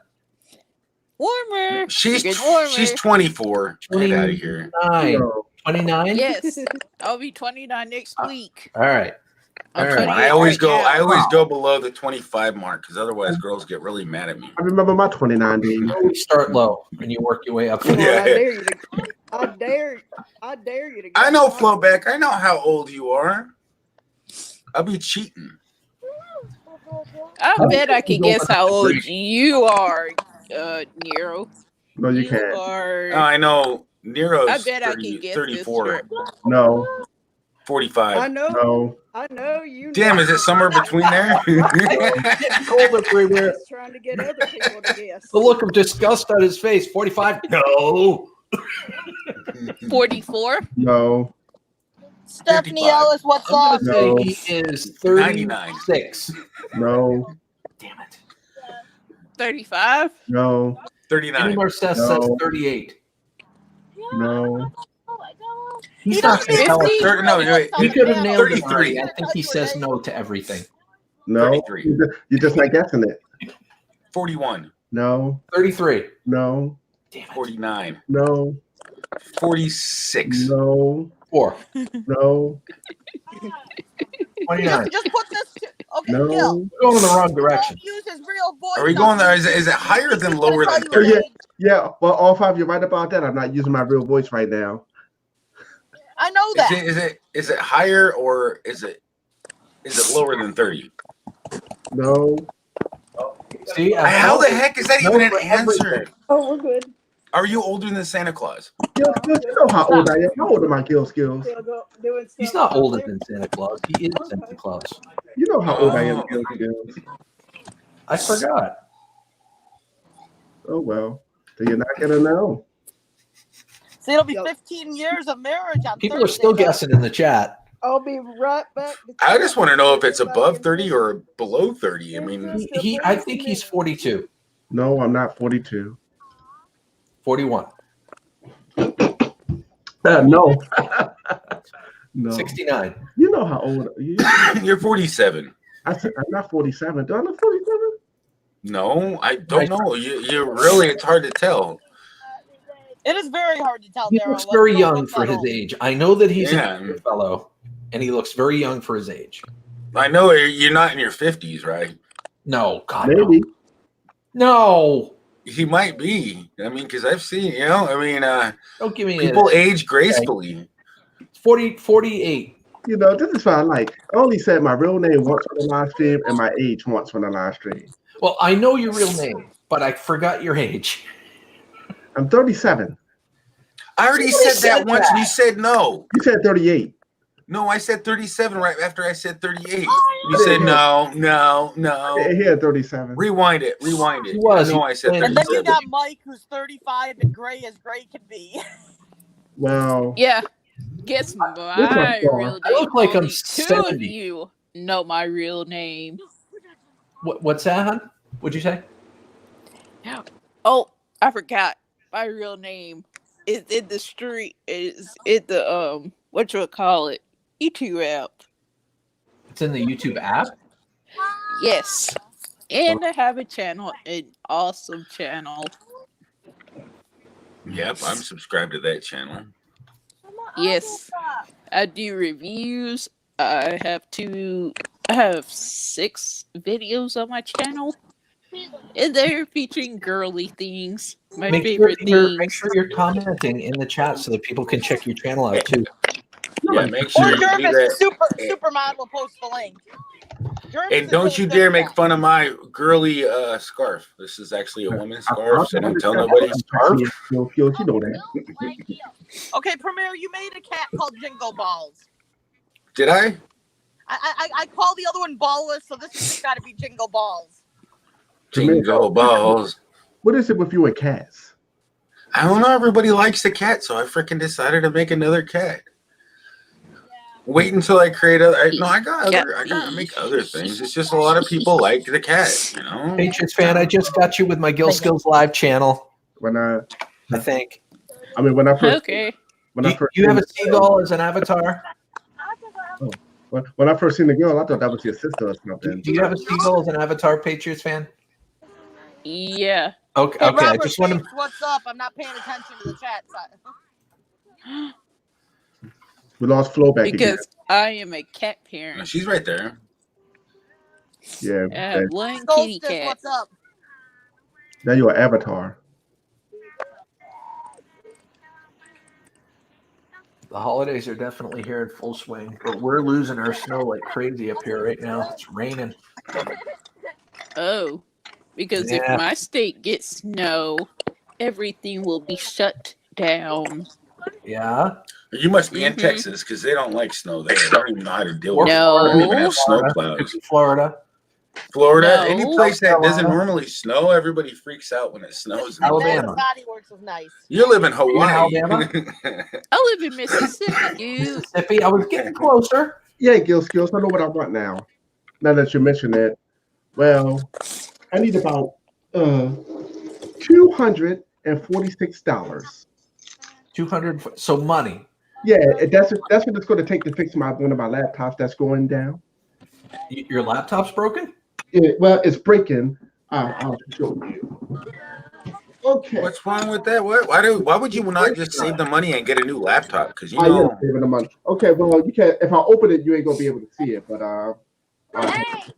Warmer. She's Get warmer. 24. Get out of here. 29? Yes. I'll be 29 next week. All right. I'm All right. 28 I always right now. go below the 25 mark because otherwise girls get really mad at me. I remember my 29 days. You always start low and you work your way up. Well, Yeah. I dare you to. I know, Flowback. I know how old you are. I'll be cheating. I bet I can guess how old you are, Nero. No, you You can't. are. I know Nero's I bet I 30, can guess 34, this. No. 45. I know. No. I know you. Damn, is it somewhere between there? Cold everywhere. Just trying to get other people to guess. The look of disgust on his face. 45? No. 44. No. Stephanie 55. Ellis, what's I'm up? going No. to say he is 36. No. Damn it. 35. No. 39. Marcel No. says 38. No. He's He not doesn't saying no. even No, wait. He could have nailed it 33. already. I think he says no to everything. No. 33. You're just not guessing it. 41. No. 33. No. 49. No. 46. No. 4. No. 29. Just put this. Okay, No. Gil. We're going in the wrong direction. Don't use his real voice. Are we going there? Is it higher than lower than Oh, 30? yeah. Yeah. Well, all five, you're right about that. I'm not using my real voice right now. I know that. Is it higher or is it lower than 30? No. See, How the heck is that even an answer? Oh, we're good. Are you older than Santa Claus? Gil Skills, you know how old I am. How old are my Gil Skills? Still doing He's stuff not out older there. than Santa Claus. He is Santa Claus. You know how old I am, Oh. Gil Skills. I forgot. Oh, well. So you're not going to know. See, it'll be 15 years of marriage on People Thursday. are still guessing in the chat. I'll be right back. I just want to know if it's above 30 or below 30. I mean, I think he's 42. No, I'm not 42. 41. No. No. 69. You know how old you you're 47. I said I'm not 47. Do I look 47? No, I don't know. You really, it's hard to tell. It is very hard to tell. He Daryl, looks let's very go young with for that his old. age. I know that he's Yeah. a good fellow, and he looks very young for his age. I know you're not in your 50s, right? No, God, Maybe. No. He might be. I mean, because I've seen, Don't give me people a, age gracefully. 48. You know, this is what I like. I only said my real name once on the live stream and my age once on the live stream. Well, I know your real name, but I forgot your age. I'm 37. I already Somebody said that said once, and you that. said no. You said 38. No, I said 37 right after I said 38. I You said didn't hear- no. I didn't hear 37. Rewind it. He I was. know I said He And then you 37. got Mike, who's 35 and gray as gray can be. Well, Yeah. Guess this my one's real far. name. I look like I'm Only two of 70. you know my real name. What's that, hon? What'd you say? Oh, I forgot. My real name is in the street. Is in the what you call it? YouTube app. It's in the YouTube app. Yes. And I have a channel, an awesome channel. Yep, I'm subscribed to that channel. Yes. I do reviews. I have 6 videos on my channel. And they're featuring girly things. My favorite things. Make sure you're commenting in the chat so that people can check your channel out too. Yeah, make sure Or you do Jervis, that. Supermodel will post the link. Jervis And is don't really you good dare at make that. fun of my girly scarf. This is actually a woman's scarf, so don't tell nobody. You know that. Okay, Premier, you made a cat called Jingle Balls. Did I? I call the other one Ballless, so this has got to be Jingle Balls. Jingle balls. What is it with you and cats? I don't know. Everybody likes the cat, so I freaking decided to make another cat. Wait until I create other. I gotta make other things. It's just a lot of people like the cat, you know. Patriots fan, I just got you with my Gill Skills Live channel. When I think. I mean, when I first. Okay. When I first you have a seagull as an avatar? Oh, when I first seen the girl, I thought that was your sister or something. Do you have a seagull as an avatar, Patriots fan? Yeah. Okay. Hey, Okay. I Robert just want to. Bates, what's up? I'm not paying attention to the chat. We lost Flo back again. Because I am a cat parent. She's right there. Yeah. I have one kitty Solstice, cat. what's up? Now you're an avatar. The holidays are definitely here in full swing, but we're losing our snow like crazy up here right now. It's raining. Oh, because Yeah. if my state gets snow, everything will be shut down. Yeah. You must be in Mhm. Texas because they don't like snow there. They don't even know how to deal with it. No. They don't even have snow plows. Florida. Florida, No. any place that doesn't Carolina. normally snow, everybody freaks out when it snows. Alabama. Scotty Works was nice. You live in Hawaii. Alabama? I live in Mississippi, dude. Mississippi. I was getting closer. Yeah, Gil Skills. I know what I want now. Now that you mention it, well, I need about $246. 200. So money. Yeah, that's what it's going to take to fix one of my laptops that's going down. Your laptop's broken? Yeah, well, it's breaking. I'll show you. Okay. What's wrong with that? Why would you not just save the money and get a new laptop? Because you I am know. saving the money. Okay, well, you can't. If I open it, you ain't gonna be able to see it. But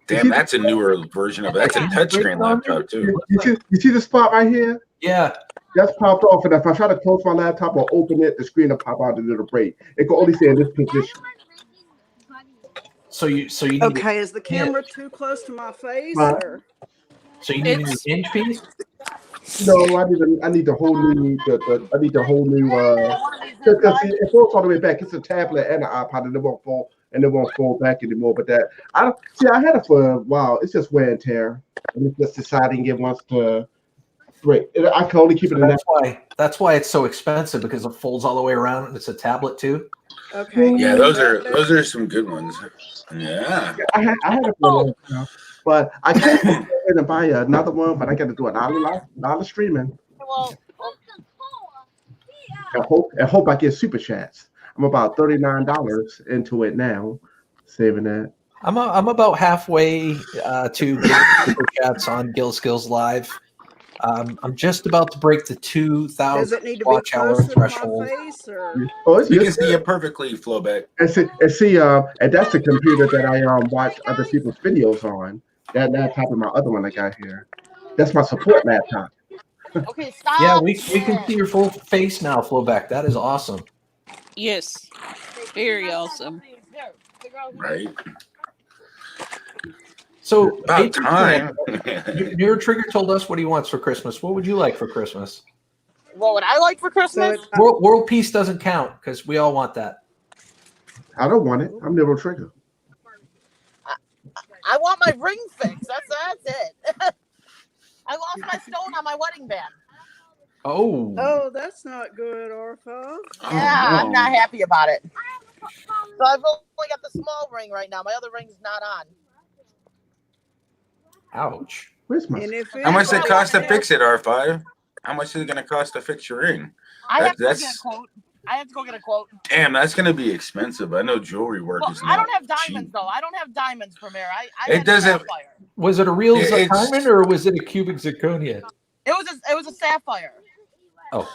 Damn, that's a newer version of it. That's a touchscreen laptop too. you see the spot right here? Yeah. That's popped off, and if I try to close my laptop or open it, the screen will pop out a little break. It can only stay in this position. So you need Okay, is the camera too close to my face? Huh? Or? So you need a new hinge piece? No, I need the whole new. I need the whole new. Because it falls all the way back. It's a tablet and an iPod, and it won't fall back anymore. But that I had it for a while. It's just wear and tear, and it's just deciding it wants to break. I can only keep it in that. That's why it's so expensive, because it folds all the way around and it's a tablet too. Okay. Yeah, those are some good ones. Yeah. I had it for a long time, but I can't go ahead and buy another one. But I got to do a dollar streaming. I hope I get super chats. I'm about $39 into it now, saving that. I'm about halfway to super chats on Gill Skills Live. I'm just about to break the Does 2,000 it need to be watch hour closer to my threshold. face? Or? Oh, it's You can good. see it perfectly, Flowback. And that's the computer that I watch other people's videos on. That laptop and my other one I got here. That's my support laptop. Okay, stop. Yeah, we can see your full face now, Flowback. That is awesome. Yes. Very awesome. Right. So, About time. Neuro Trigger told us what he wants for Christmas. What would you like for Christmas? What would I like for Christmas? World peace doesn't count because we all want that. I don't want it. I'm Neuro Trigger. I want my ring fixed. That's it. I lost my stone on my wedding band. Oh. Oh, that's not good, Orpha. Yeah, I'm not happy about it. So I've only got the small ring right now. My other ring's not on. Ouch. Where's my? How much does it cost to fix it, R5? How much is it going to cost to fix your ring? I have to go get a quote. I have to go get a quote. Damn, that's going to be expensive. I know jewelry work Well, is I not don't have diamonds cheap. though. I don't have diamonds, Premier. I It had doesn't. sapphire. Was it a real It's- diamond or was it a cubic zirconia? It was a sapphire. Oh.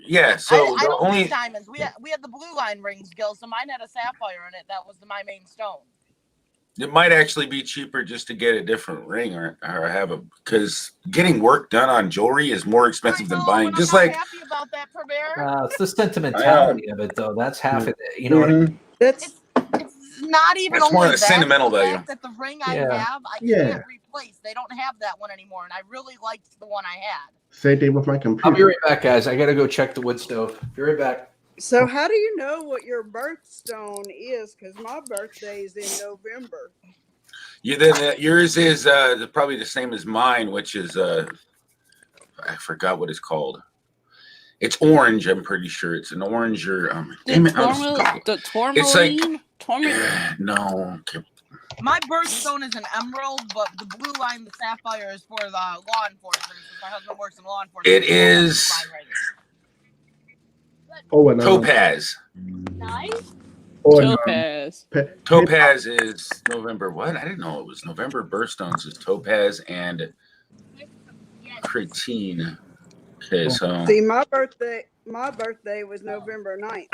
Yeah, so I the don't only need diamonds. We had the blue line rings, Gil. So mine had a sapphire in it. That was my main stone. it might actually be cheaper just to get a different ring or have a because getting work done on jewelry is more expensive than buying. Just like Happy about that, Premier. It's the sentimentality of it, though. That's half of it. You know what I mean? That's It's not even It's only more that, the sentimental the value. fact that the ring I Yeah. have, I Yeah. can't replace. They don't have that one anymore, and I really liked the one I had. Same thing with my I'll computer. be right back, guys. I got to go check the wood stove. Be right back. so. How do you know what your birthstone is? Because my birthday's in November. yours is probably the same as mine, which is I forgot what it's called. It's orange. I'm pretty sure it's an orange or damn it, The It's like- tourmaline? no. My birthstone is an emerald, but the blue line, the sapphire, is for the law enforcement. Since my husband works in law enforcement. It is Oh, and topaz. Oh, and, Topaz. Topaz is November. What? I didn't know it was November. Birthstones is topaz and creatine. Okay, so See, my birthday was November 9th.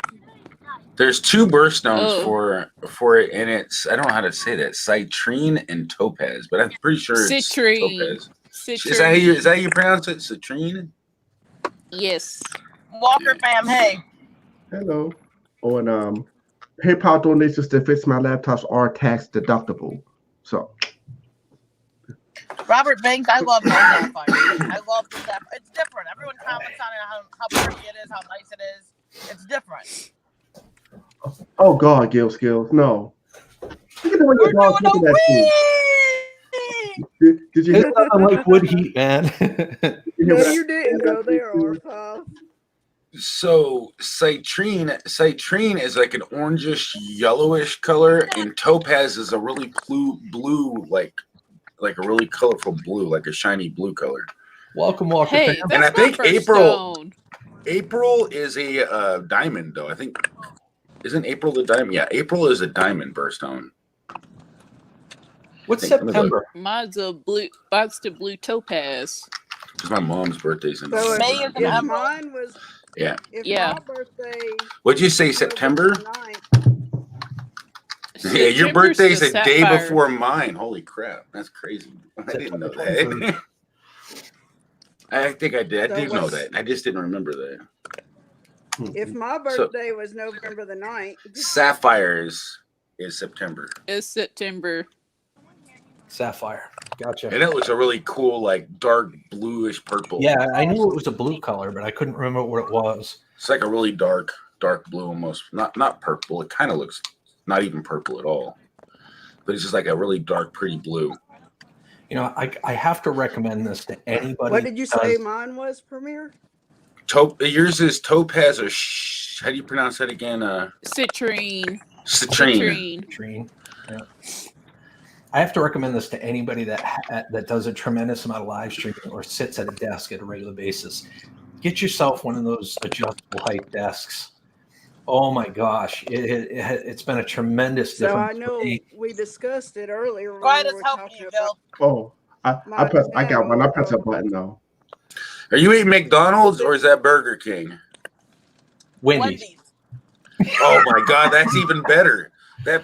there's two birthstones Oh. for it, and it's I don't know how to say that citrine and topaz, but I'm pretty sure it's Citrine. topaz. Citrine. Is that how you pronounce it? Citrine? Yes. Walker fam, hey. hello. Oh, and PayPal donations to fix my laptops are tax deductible. So Robert Banks, I love that sapphire. I love the sapphire. It's different. Everyone comments on it, how pretty it is, how nice it is. It's different. oh God, Gil Skills, no. Look at the way We're your dog's doing a looking at you. Did you It's hear nothing like wood heat, man. No, you didn't go there, Orpha. So citrine is like an orangish yellowish color, and topaz is a really blue like a really colorful blue, like a shiny blue color. Welcome, Walker. Hey, fam. And I that's my think April birthstone. is a diamond though. I think isn't April the diamond? Yeah, April is a diamond birthstone. What's I think- September? Mine's a blue. Mine's the blue topaz. Because my mom's birthday's in So May is an if emerald. mine was, yeah. if Yeah. my birthday What'd you say? September? was 9th, Yeah, your September's birthday's the a day sapphire. before mine. Holy crap, that's crazy. I didn't know that. I think I did. I So did know what's- that. I just didn't remember that. if my birthday was November the 9th, Sapphires is September. It's September. Sapphire. Gotcha. And it was a really cool, like dark bluish purple. Yeah, I knew it was a blue color, but I couldn't remember what it was. It's like a really dark blue almost. Not purple. It kind of looks not even purple at all. But it's just like a really dark, pretty blue. You know, I have to recommend this to anybody. what did you that say does- mine was, Premier? Yours is topaz or how do you pronounce that again? Citrine. Citrine. Citrine. Yeah. I have to recommend this to anybody that does a tremendous amount of live streaming or sits at a desk at a regular basis. Get yourself one of those adjustable height desks. Oh my gosh, it's been a tremendous So difference. I for know me. we discussed it earlier. when Glad we it's were helping talking you, about- Bill. Oh, I got one. I press a button though. Are you eating McDonald's or is that Burger King? Wendy's. Oh my God, that's even better. No,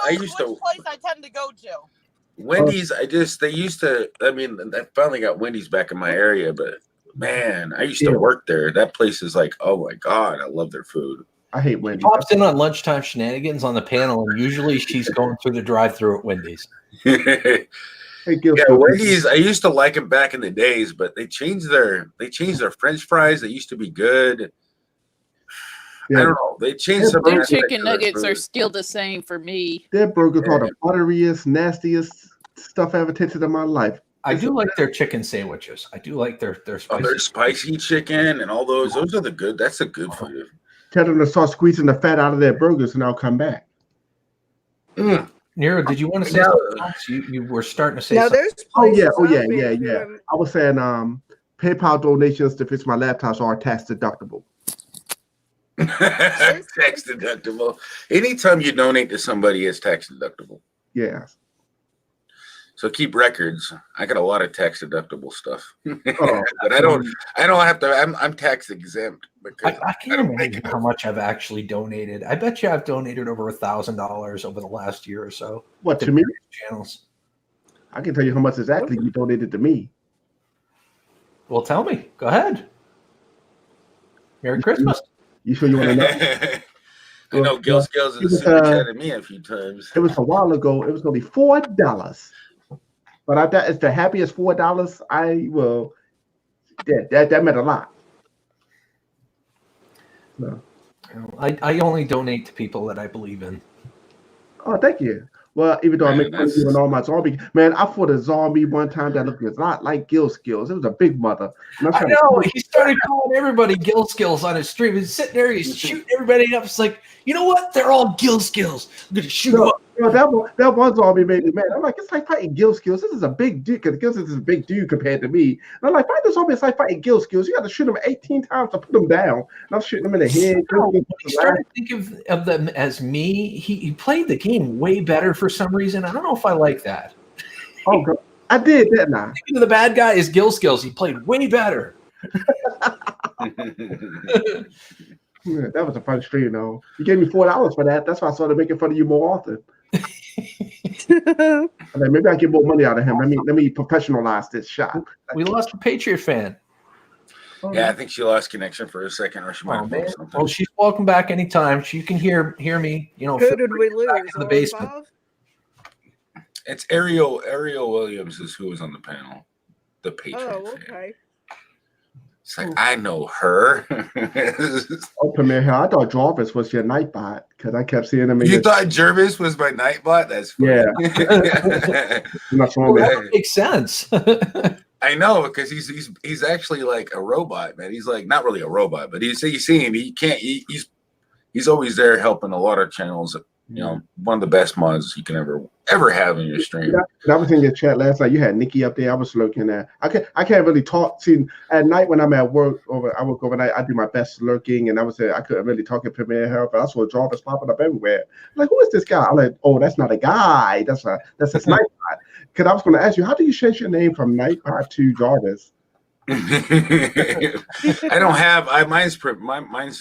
I used which to. place I tend to go to. Wendy's, they used to, I finally got Wendy's back in my area, but man, I used to work there. That place is like, oh my God, I love their food. I hate Wendy's. Pops in on lunchtime shenanigans on the panel, and usually she's going through the drive-through at Wendy's. Wendy's, I used to like them back in the days, but they changed their French fries. They used to be good. I don't know. They changed some. Their chicken nuggets are still the same for me. Their burgers are the butteriest, nastiest stuff I ever tasted in my life. I do like their chicken sandwiches. I do like their spicy. Their spicy chicken and all those. Those are the good. That's a good food. Tell them to start squeezing the fat out of their burgers, and I'll come back. Nero, did you want to say something else? You were starting to say something. Oh yeah. I was saying PayPal donations to fix my laptops are tax deductible. Tax deductible. Anytime you donate to somebody, it's tax deductible. Yeah. So keep records. I got a lot of tax deductible stuff, but I don't have to. I'm tax exempt because I can't imagine how much I've actually donated. I bet you I've donated over $1,000 over the last year or so. What, to me? Channels. I can tell you how much exactly you donated to me. Well, tell me. Go ahead. Merry Christmas. You sure you want to know? I know Gil Skills has super chatted me a few times. It was a while ago. It was only $4. But I thought it's the happiest $4 I will. Yeah, that meant a lot. No. I only donate to people that I believe in. Oh, thank you. Well, even though I make fun of you and all my zombie, man, I fought a zombie one time that looked a lot like Gil Skills. It was a big mother. I know. He started calling everybody Gil Skills on his stream. He's sitting there, he's shooting everybody up. It's like, you know what? They're all Gil Skills. I'm going to shoot them up. No, that one zombie made me mad. I'm like, it's like fighting Gil Skills. This is a big dude, because Gil Skills is a big dude compared to me. And I'm like, fighting zombie is like fighting Gil Skills. You got to shoot him 18 times to put him down. And I'm shooting him in the head. He started thinking of them as me. He played the game way better for some reason. I don't know if I like that. Oh, God. I did, didn't I? The bad guy is Gil Skills. He played way better. Yeah, that was a fun stream, though. You gave me $4 for that. That's why I started making fun of you more often. I mean, maybe I get more money out of him. Let me professionalize this shot. We lost a Patriot fan. Yeah, I think she lost connection for a second, or she might have lost something. Well, she's welcome back anytime. She can hear me. You know, who did we lose? In the basement. It's Ariel Williams is who was on the panel. The Patriot fan. Okay. It's like, I know her. Oh, Premier Hill. I thought Jarvis was your Nightbot because I kept seeing him. You thought Jarvis was my Nightbot? That's funny. Yeah. That makes sense. I know, because he's actually like a robot, man. He's like not really a robot, but you see him. He's always there helping a lot of channels. You know, one of the best mods you can ever have in your stream. I was in your chat last night. You had Nikki up there. I was lurking there. I can't really talk. See, at night when I'm at work, I work overnight. I do my best lurking, and I couldn't really talk at Premier Health. But I saw Jarvis popping up everywhere. I'm like, who is this guy? I'm like, oh, that's not a guy. That's a Nightbot. Because I was going to ask you, how do you change your name from Nightbot to Jarvis? I don't have. Mine's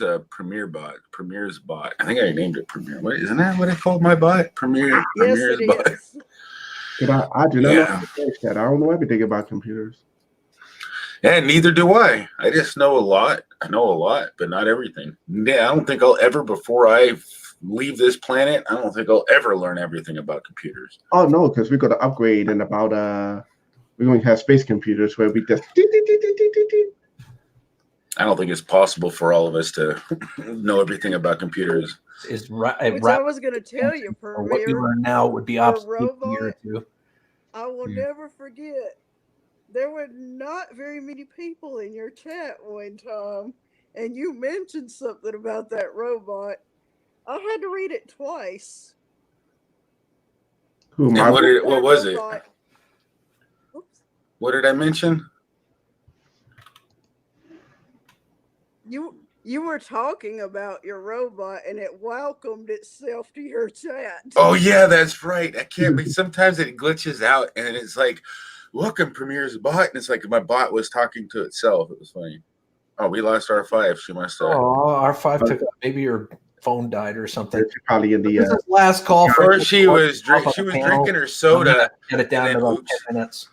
a Premier's bot. I think I named it Premier. Isn't that what I called my bot? Premier's bot. I do not know how to change that. I don't know everything about computers. And neither do I. I just know a lot. I know a lot, but not everything. Yeah, I don't think I'll ever, before I leave this planet, I don't think I'll ever learn everything about computers. Oh no, because we're going to upgrade in about we're going to have space computers where we just. I don't think it's possible for all of us to know everything about computers. Which I was going to tell you, Premier, what we learn now would be obsolete in a year or two. I will never forget. There were not very many people in your chat one time, and you mentioned something about that robot. I had to read it twice. What was it? What did I mention? You were talking about your robot, and it welcomed itself to your chat. Oh yeah, that's right. I can't. Sometimes it glitches out, and it's like, "Welcome, Premier's bot," and it's like my bot was talking to itself. It was funny. Oh, we lost R5. She must have. Oh, R5 took maybe your phone died or something. She's probably in the This is last call for Or she was drinking her soda. Get it down and to then about oops. 10 minutes.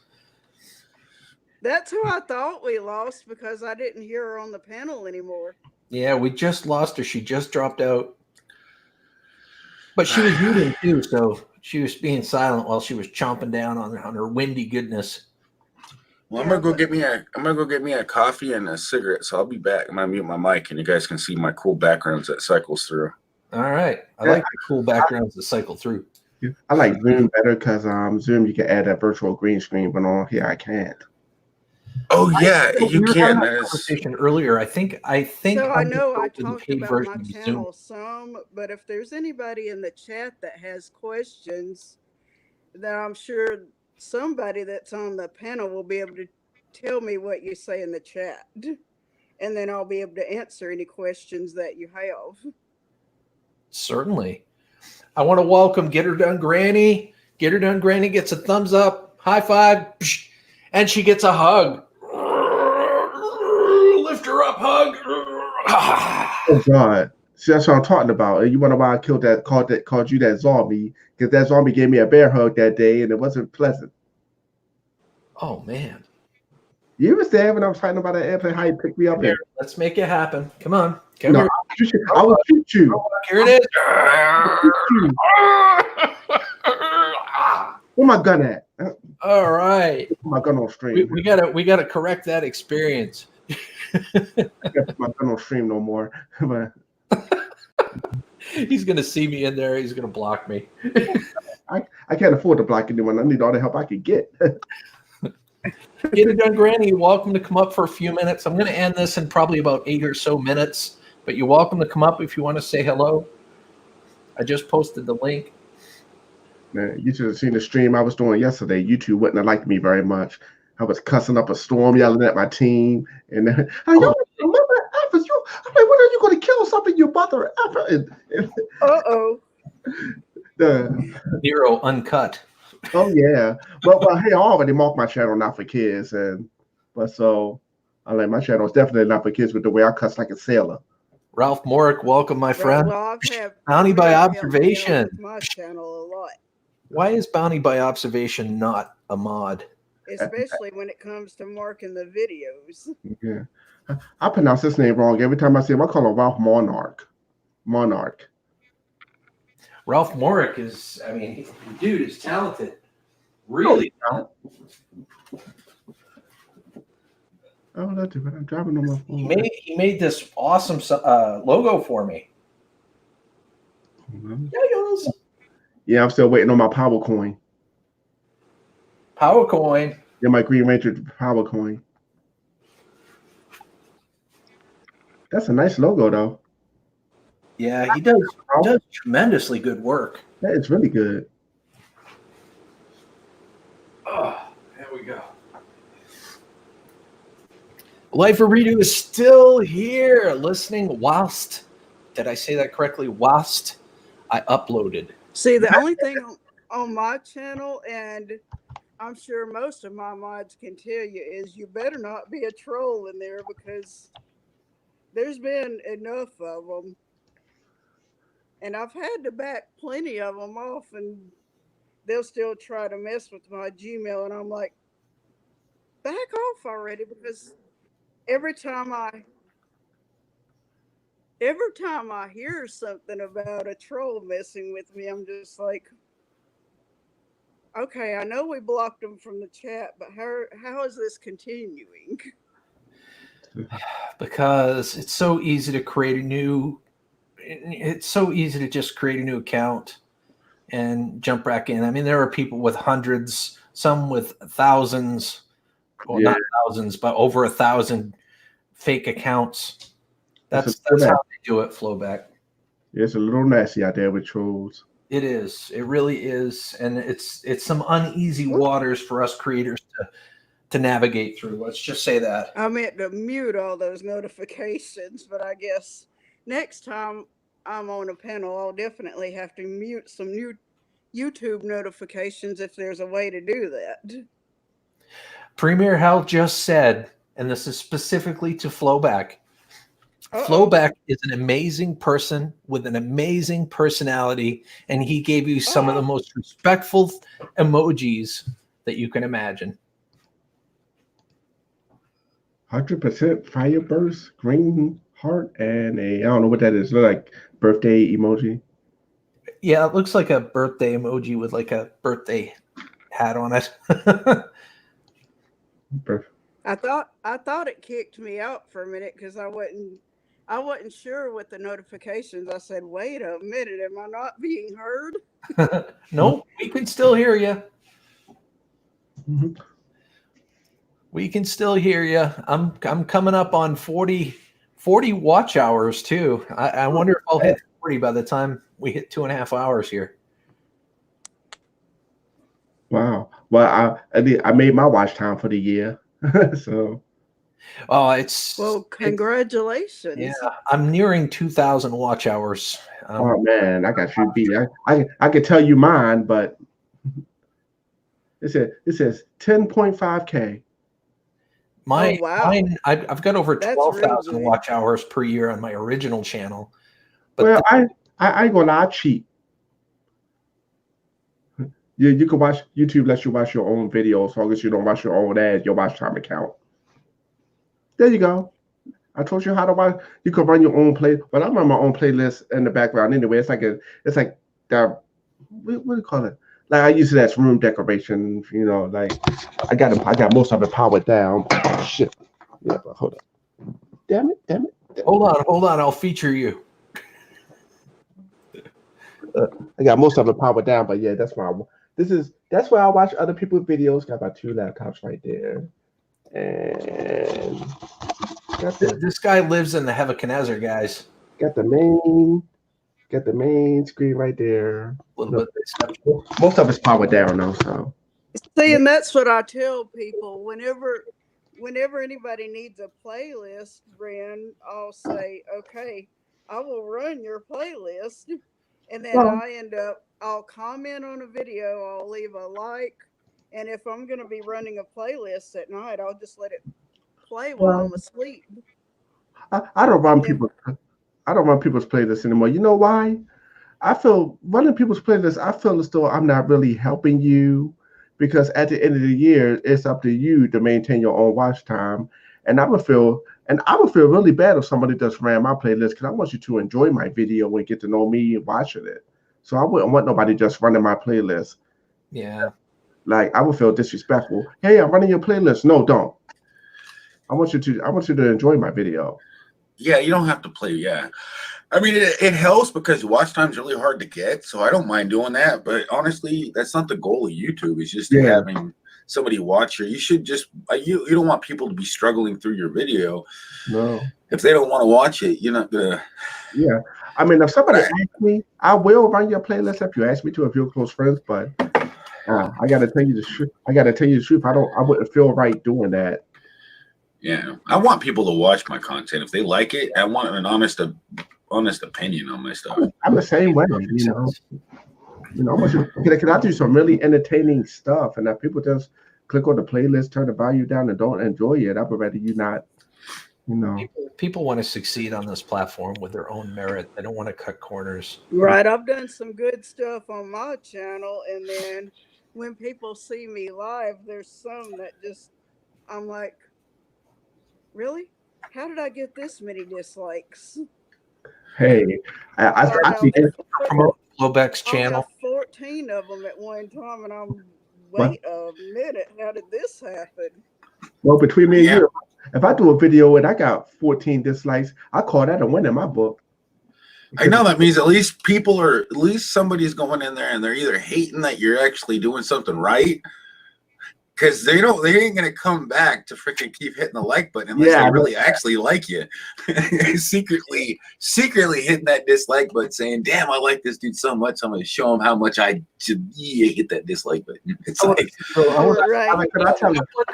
That's who I thought we lost because I didn't hear her on the panel anymore. Yeah, we just lost her. She just dropped out. But she was muted too, so she was being silent while she was chomping down on her windy goodness. Well, I'm gonna go get me a coffee and a cigarette. So I'll be back. I'm gonna mute my mic, and you guys can see my cool backgrounds that cycles through. All right, I like the cool backgrounds that cycle through. I like Zoom better because Zoom you can add that virtual green screen, but on here I can't. Oh yeah, you We were can. having a conversation earlier. I think. So I I'm know I the talked paid about version my of Zoom. channel some, but if there's anybody in the chat that has questions, then I'm sure somebody that's on the panel will be able to tell me what you say in the chat. And then I'll be able to answer any questions that you have. Certainly. I want to welcome Get Her Done Granny. Get Her Done Granny gets a thumbs up, high five, and she gets a hug. Lift her up, hug. Oh God. See, that's what I'm talking about. And you wonder why I called you that zombie, because that zombie gave me a bear hug that day and it wasn't pleasant. Oh man. You was there when I was fighting about that airplane, how you picked me up Here, there. let's make it happen. Come on. Come No, here. I will shoot you. Here it is. Where my gun at? All right. Put my gun on stream. We gotta correct that experience. I can't put my gun on stream no more. But He's gonna see me in there. He's gonna block me. I can't afford to block anyone. I need all the help I can get. Get It Done Granny, you're welcome to come up for a few minutes. I'm going to end this in probably about 8 or so minutes, but you're welcome to come up if you want to say hello. I just posted the link. Man, you should have seen the stream I was doing yesterday. YouTube wouldn't have liked me very much. I was cussing up a storm, yelling at my team, and I remember Evans. I'm like, when are you going to kill something, your mother ever? The Nero Uncut. Oh yeah, well, hey, I already marked my channel not for kids, so I like my channel is definitely not for kids with the way I cuss like a sailor. Ralph Morick, welcome, my friend. Well, I've had Bounty by Fred help me out observation. with my channel a lot, Why is Bounty by observation not a mod? especially when it comes to marking the videos. Yeah, I pronounce his name wrong every time I see him. I call him Ralph Monarch. Monarch. Ralph Morick is, dude is talented. Really talented. Oh, that's it. I'm driving on my phone. He made this awesome logo for me. Yeah, I'm still waiting on my power coin. Power coin. Yeah, my Green Ranger power coin. That's a nice logo, though. Yeah, he does tremendously good work. That is really good. Oh, there we go. Life of Redo is still here, listening whilst, did I say that correctly? Whilst I uploaded. See, the only thing on my channel, and I'm sure most of my mods can tell you, is you better not be a troll in there because there's been enough of them. And I've had to back plenty of them off, and they'll still try to mess with my Gmail. And I'm like, back off already, because every time I hear something about a troll messing with me, I'm just like, okay, I know we blocked them from the chat, but how is this continuing? Because it's so easy to create it's so easy to just create a new account and jump back in. I mean, there are people with hundreds, some with thousands, well, not thousands, but over 1,000 fake accounts. That's how they do it, Flowback. It's a little nasty out there with trolls. It is. It really is. And it's some uneasy waters for us creators to navigate through. Let's just say that. I meant to mute all those notifications, but I guess next time I'm on a panel, I'll definitely have to mute some new YouTube notifications if there's a way to do that. Premier Hell just said, and this is specifically to Flowback, Flowback is an amazing person with an amazing personality, and he gave you some of the most respectful emojis that you can imagine. 100% fire burst, green heart, and I don't know what that is. Look like birthday emoji. Yeah, it looks like a birthday emoji with like a birthday hat on it. I thought it kicked me out for a minute because I wasn't sure with the notifications. I said, "Wait a minute, am I not being heard?" No, we can still hear you. Mhm. We can still hear you. I'm coming up on 40 watch hours too. I wonder if I'll hit 40 by the time we hit 2.5 hours here. Wow. Well, I made my watch time for the year. So. Oh, it's well. Congratulations. Yeah, I'm nearing 2,000 watch hours. Oh man, I got you beat. I could tell you mine, but it says 10.5K. Mine, wow. I've got over That's 12,000 really good. watch hours per year on my original channel. But Well, I ain't gonna lie, I cheat. You can watch YouTube lets you watch your own videos as long as you don't watch your own ads, your watch time account. There you go. I told you how to watch. You can run your own play, but I run my own playlist in the background anyway. It's like the what do you call it? Like I use it as room decoration. You know, like I got most of it powered down. Shit. Yeah, but hold up. Damn it. Hold on. I'll feature you. I got most of it powered down, but yeah, that's where I watch other people's videos. Got my 2 laptops right there, and This guy lives in the Nebuchadnezzar, guys. got the main screen right there. A little bit. Most of it's powered down though, so. See, and that's what I tell people. Whenever anybody needs a playlist ran, I'll say, "Okay, I will run your playlist," and then I'll comment on a video, I'll leave a like, and if I'm going to be running a playlist at night, I'll just let it play while I'm asleep. I don't run people's playlists anymore. You know why? I feel running people's playlists, I feel as though I'm not really helping you, because at the end of the year, it's up to you to maintain your own watch time. And I would feel really bad if somebody just ran my playlist, because I want you to enjoy my video and get to know me watching it. So I wouldn't want nobody just running my playlist. Yeah. Like I would feel disrespectful. Hey, I'm running your playlist. No, don't. I want you to enjoy my video. Yeah, you don't have to play. Yeah. I mean, it helps because watch time's really hard to get, so I don't mind doing that. But honestly, that's not the goal of YouTube. It's just having somebody watch you. You should just you don't want people to be struggling through your video. No. If they don't want to watch it, you're not gonna. Yeah, I mean, if somebody asks me, I will run your playlist if you ask me to, if you're close friends. But I gotta tell you the truth. I wouldn't feel right doing that. Yeah, I want people to watch my content. If they like it, I want an honest opinion on my stuff. I'm the same way, you know. Because I do some really entertaining stuff, and if people just click on the playlist, turn the volume down, and don't enjoy it, I would rather you not. You know, people want to succeed on this platform with their own merit. They don't want to cut corners. Right. I've done some good stuff on my channel, and then when people see me live, there's some that just I'm like, really? How did I get this many dislikes? Hey, I see promote Flowback's channel. I got 14 of them at one time, and I'm wait a minute. How did this happen? Well, between me and you, if I do a video and I got 14 dislikes, I call that a win in my book. I know that means at least somebody's going in there and they're either hating that you're actually doing something right, because they ain't gonna come back to freaking keep hitting the like button unless they really actually like you. secretly hitting that dislike button, saying, "Damn, I like this dude so much, I'm gonna show him how much I should hit that dislike button." It's like,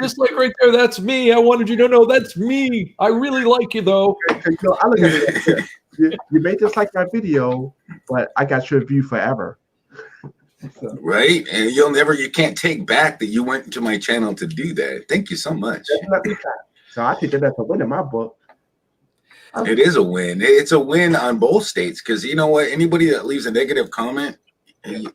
dislike right there. That's me. I wanted you to know that's me. I really like you though. I look at it. You may dislike my video, but I got your view forever. So. Right, and you can't take back that you went to my channel to do that. Thank you so much. So I think that's a win in my book. It is a win. It's a win on both states because you know what? Anybody that leaves a negative comment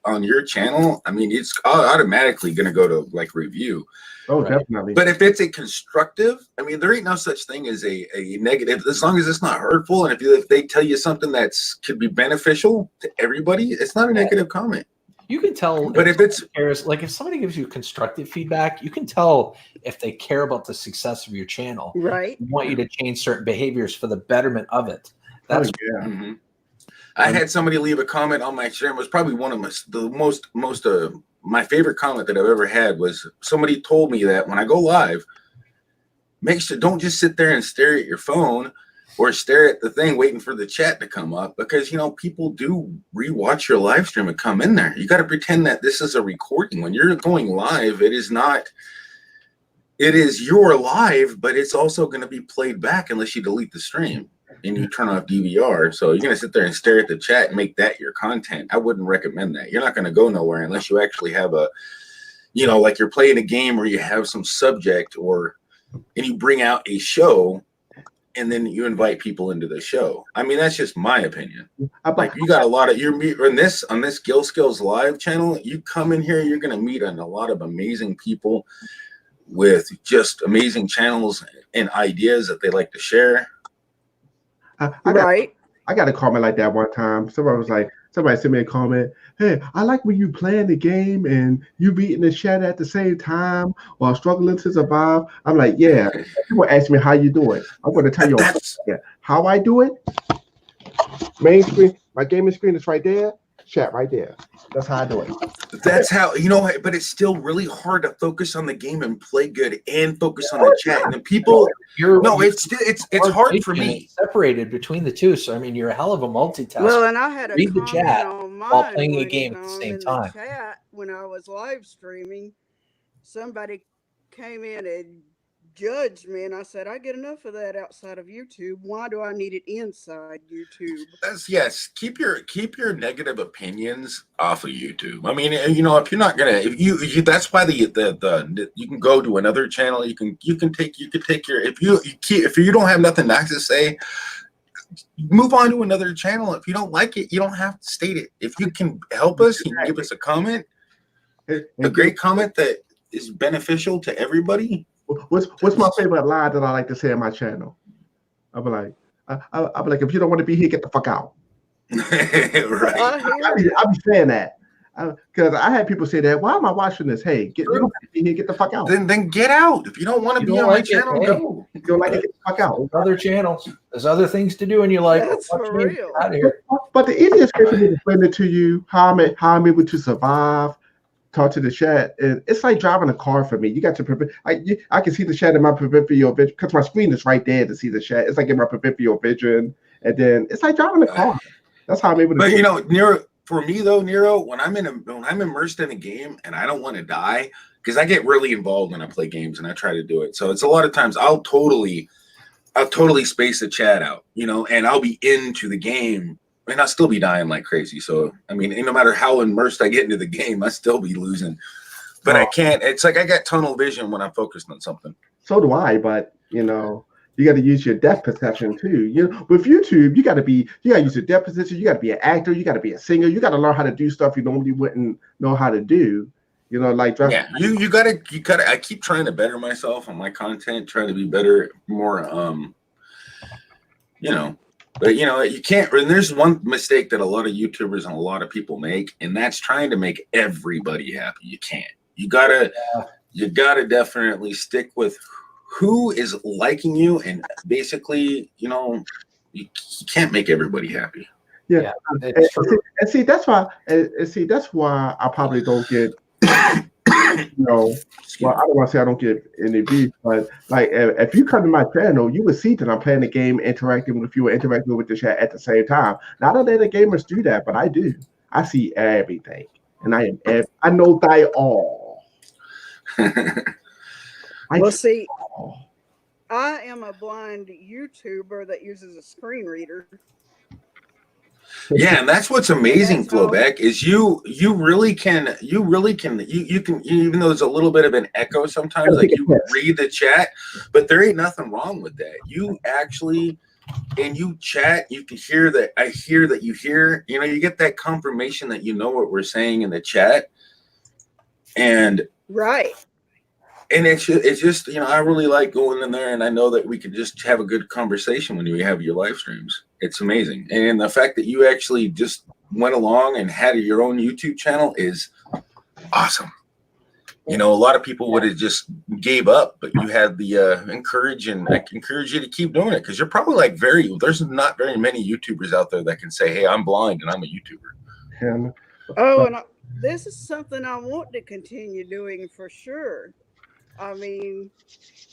on your channel, I mean, it's automatically going to go to like review. Oh, definitely. But if it's a constructive, I mean, there ain't no such thing as a negative, as long as it's not hurtful. And if they tell you something that's could be beneficial to everybody, it's not a negative comment. You can tell, but if it's like if somebody gives you constructive feedback, you can tell if they care about the success of your channel. Right. They want you to change certain behaviors for the betterment of it. That's I had somebody leave a comment on my channel. It was probably one of my favorite comment that I've ever had was somebody told me that when I go live, make sure don't just sit there and stare at your phone or stare at the thing waiting for the chat to come up, because you know people do rewatch your live stream and come in there. You got to pretend that this is a recording. When you're going live, it is your live, but it's also going to be played back unless you delete the stream and you turn off DVR. So you're going to sit there and stare at the chat and make that your content. I wouldn't recommend that. You're not going to go nowhere unless you actually have a, you know, like you're playing a game or you have some subject and you bring out a show and then you invite people into the show. I mean, that's just my opinion. Like you got a lot of on this Gill Skills Live channel, you come in here, you're going to meet a lot of amazing people with just amazing channels and ideas that they like to share. I got a comment like that one time. Somebody sent me a comment. Hey, I like when you playing the game and you beating the chat at the same time while struggling to survive. I'm like, yeah. People ask me how you do it. I'm going to tell you how I do it. Main screen, my gaming screen is right there. Chat right there. That's how I do it. That's how, you know, but it's still really hard to focus on the game and play good and focus on the chat. And the people, it's hard for me. Separated between the two. So, I mean, you're a hell of a multitasker. Well, and I had a read the chat on while mine playing a one game at the same time. Chat, when I was live streaming, somebody came in and judged me, and I said, I get enough of that outside of YouTube. Why do I need it inside YouTube? Yes, keep your negative opinions off of YouTube. I mean, you know, if you're not gonna, if you that's why the you can go to another channel. You can take your if you don't have nothing nice to say, move on to another channel. If you don't like it, you don't have to state it. If you can help us, you can give us a comment, a great comment that is beneficial to everybody. What's my favorite line that I like to say on my channel? I'll be like, if you don't want to be here, get the fuck out. Right. I'll be saying that because I had people say that. Why am I watching this? Hey, you don't want to be here, get the fuck out. Then get out. If you don't want to be on my channel, go. You don't like it, get the fuck out. There's other channels. There's other things to do in your life. That's for real. Out of here. But the easiest way for me to explain it to you, how I'm able to survive, talk to the chat, and it's like driving a car for me. You got to prevent. I can see the chat in my peripheral vision because my screen is right there to see the chat. It's like in my peripheral vision, and then it's like driving a car. That's how I'm able to. But you know, Nero, when I'm immersed in a game and I don't want to die, because I get really involved when I play games and I try to do it. So it's a lot of times I'll totally space the chat out, you know, and I'll be into the game. And I'll still be dying like crazy. So, I mean, no matter how immersed I get into the game, I still be losing. But I can't. It's like I got tunnel vision when I'm focused on something. So do I. But, you know, you got to use your depth perception, too. You know, with YouTube, you got to use your depth perception. You got to be an actor. You got to be a singer. You got to learn how to do stuff you normally wouldn't know how to do. You know, like. You gotta. I keep trying to better myself on my content, trying to be better, more, you know. But, you know, you can't, and there's one mistake that a lot of YouTubers and a lot of people make, and that's trying to make everybody happy. You can't. You gotta definitely stick with who is liking you, and basically, you know, you can't make everybody happy. Yeah. And see, that's why I probably don't get, you know, well, I don't want to say I don't get any views, but like if you come to my channel, you would see that I'm playing the game, interacting with you, interacting with the chat at the same time. Not that the gamers do that, but I do. I see everything, and I know thy all. Well, see, I am a blind YouTuber that uses a screen reader. Yeah, and that's what's amazing, Flowback, is you really can even though there's a little bit of an echo sometimes, like you read the chat, but there ain't nothing wrong with that. You actually and you chat, you can hear that. I hear that you hear. You know, you get that confirmation that you know what we're saying in the chat, and Right. and it's just you know, I really like going in there, and I know that we can just have a good conversation when we have your live streams. It's amazing, and the fact that you actually just went along and had your own YouTube channel is awesome. You know, a lot of people would have just gave up, but you had the encourage, and I encourage you to keep doing it, because you're probably like there's not very many YouTubers out there that can say, hey, I'm blind and I'm a YouTuber. And Oh, and this is something I want to continue doing for sure. I mean,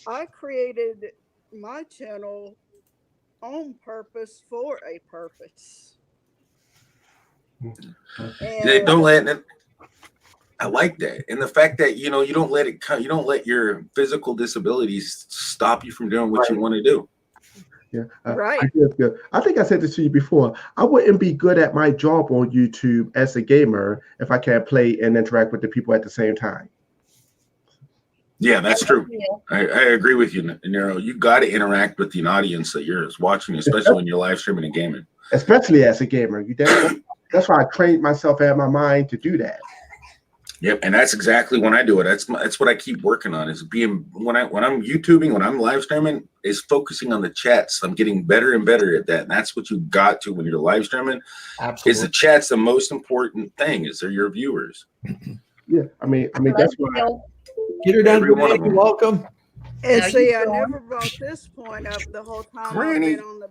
I created my channel on purpose for a purpose. They don't let it. I like that, and the fact that you know you don't let it you don't let your physical disabilities stop you from doing what you want to do. yeah, Right. I think I said this to you before. I wouldn't be good at my job on YouTube as a gamer if I can't play and interact with the people at the same time. Yeah, that's true. I agree with you, Nero. You got to interact with the audience that you're watching, especially when you're live streaming and gaming. Especially as a gamer. That's why I trained myself and my mind to do that. Yep, and that's exactly when I do it. That's what I keep working on, is being when I'm YouTubing, when I'm live streaming, is focusing on the chats. I'm getting better and better at that. And that's what you got to when you're live streaming. Absolutely. Is the chat's the most important thing? Is they're your viewers. Yeah, I mean that's why. Get her done, Every one of Granny. them. Welcome. And How see, you I doing? never brought this point up the whole time Granny. I've been on the.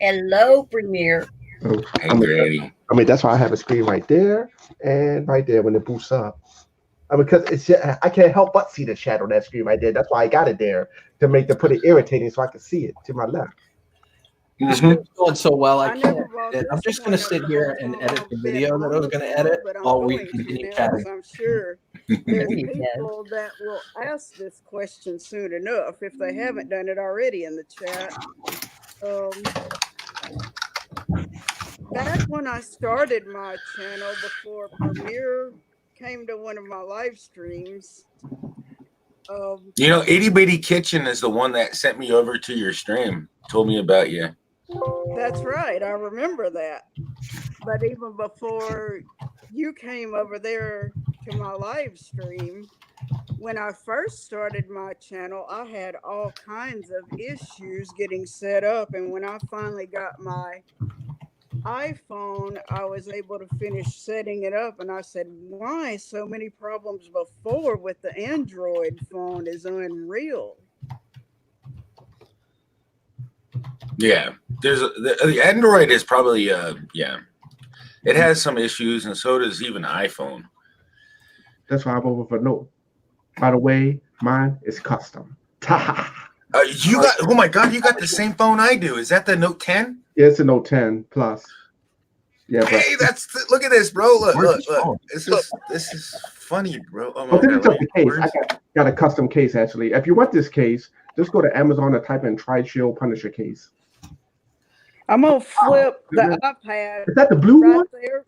Hello, Premier. Oh, Hey, Granny. I mean, that's why I have a screen right there and right there when it boosts up. Because I can't help but see the shadow on that screen right there. That's why I got it there to put it irritating so I can see it to my left. This Mhm. is going so well. I I can't. never brought edit. I'm this just going to point sit up the here whole and time edit I've the been video that I on was the going to phone, edit but I'm while we going to continue now chatting. because I'm sure there's You did. people that will ask this question soon enough if they haven't done it already in the chat. Back when I started my channel before Premiere came to one of my live streams, You know, Itty Bitty Kitchen is the one that sent me over to your stream. Told me about you. that's right, I remember that. But even before you came over there to my live stream, when I first started my channel, I had all kinds of issues getting set up. And when I finally got my iPhone, I was able to finish setting it up. And I said, why so many problems before with the Android phone is unreal. Yeah, the Android is probably yeah, it has some issues, and so does even iPhone. That's why I'm over for Note. By the way, mine is custom. You got, oh my God, you got the same phone I do. Is that the Note 10? Yeah, it's a Note 10 Plus. Yeah, but Hey, look at this, bro. Look, Where's look, this look. phone? This is funny, bro. Oh, this is okay, just the case. where's- I got a custom case actually. If you want this case, just go to Amazon and type in Tri-Shield Punisher case. I'm gonna flip the iPad Is that the blue right one? there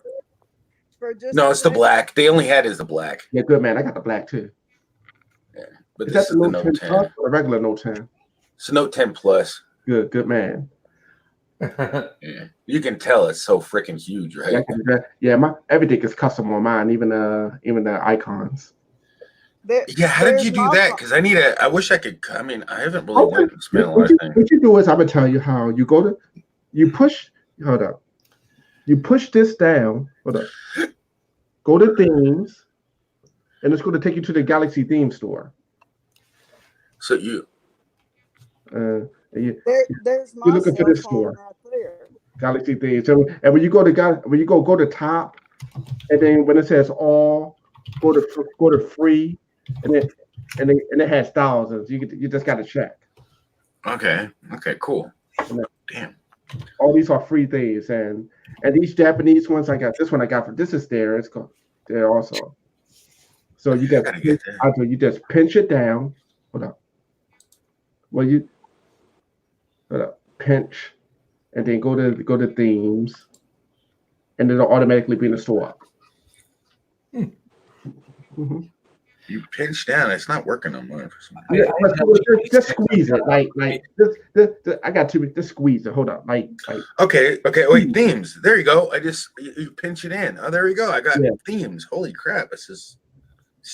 for just No, a it's the second. black. They only had is the black. Yeah, good man. I got the black too. But Is this that is the the Note Note 10 10. Plus or the regular Note 10? It's a Note 10 Plus. Good man. Yeah, you can tell it's so freaking huge, right? Yeah, my everything is custom on mine, even the icons. Yeah, how did you do that? Because I wish I could. I mean, I haven't really went and spent a lot What of time. you do is I'm gonna tell you how you push. Hold up. You push this down. Hold up. Go to themes, and it's going to take you to the Galaxy theme store. So you. There's my You're looking for cell this phone store. right there. Galaxy themes. So, and when you go to top, and then when it says all, go to free, and it has thousands. You just got to check. Okay. Okay. Cool. Damn. All these are free things, and these Japanese ones I got. This one I got from this is there. It's called there also. So you just pinch it down. Hold up. Well, hold up. Pinch, and then go to themes, and it'll automatically be in the store. Mm-hmm. You pinch down. It's not working no more. Yeah, just squeeze it, like I got to just squeeze it. Hold up, like. Okay. Wait, themes. There you go. You pinch it in. Oh, there we go. I got themes. Holy crap! It's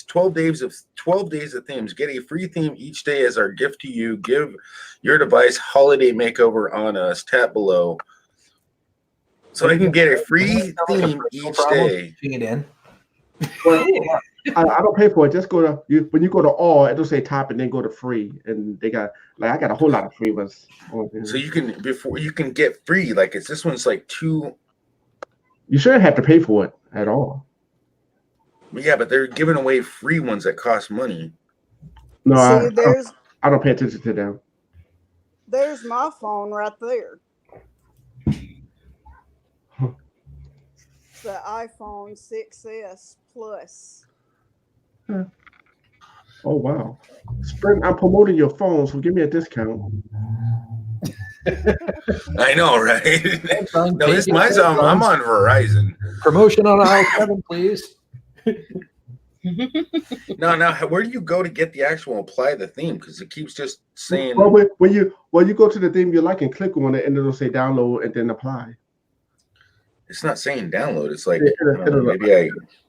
12 days of themes. Get a free theme each day as our gift to you. Give your device holiday makeover on us. Tap below. So I can get a free theme each day. It in. Well, I don't pay for it. Just go to when you go to all, it'll say top and then go to free, and they got I got a whole lot of free ones. So you can get free. Like this one's like 2. You shouldn't have to pay for it at all. Yeah, but they're giving away free ones that cost money. No, See, I don't pay attention to them. There's my phone right there. The iPhone 6S Plus. Oh wow, Sprint! I'm promoting your phone, so give me a discount. I know, right? No, mine's I'm on Verizon. Promotion on aisle 7, please. No. Where do you go to get the actual apply the theme? Because it keeps just saying. Well, when you go to the theme you like and click on it, and it'll say download and then apply. It's not saying download. It's like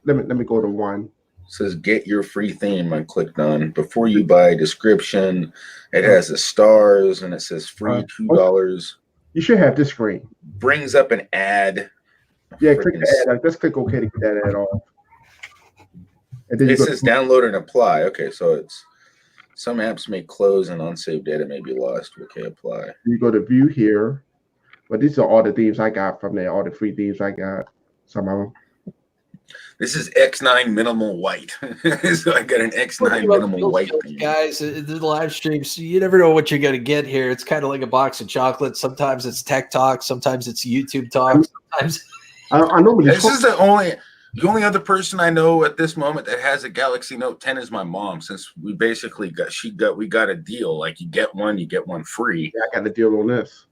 let me go to one. It says get your free theme. I clicked on before you buy description. It has the stars and it says free $2. You should have this screen. Brings up an ad. Yeah, click the ad. Just click OK to get that ad off. And then it says download and apply. Okay, so it's some apps may close and unsaved data may be lost. Okay, apply. You go to view here. But these are all the themes I got from there, all the free themes I got. Some of them. This is X9 minimal white. So I got an X9 minimal white theme. Guys, the live streams, you never know what you're going to get here. It's kind of like a box of chocolates. Sometimes it's tech talk. Sometimes it's YouTube talk. Sometimes I know this is the only other person I know at this moment that has a Galaxy Note 10 is my mom. Since we basically we got a deal. Like you get one free. Yeah, I got a deal on this.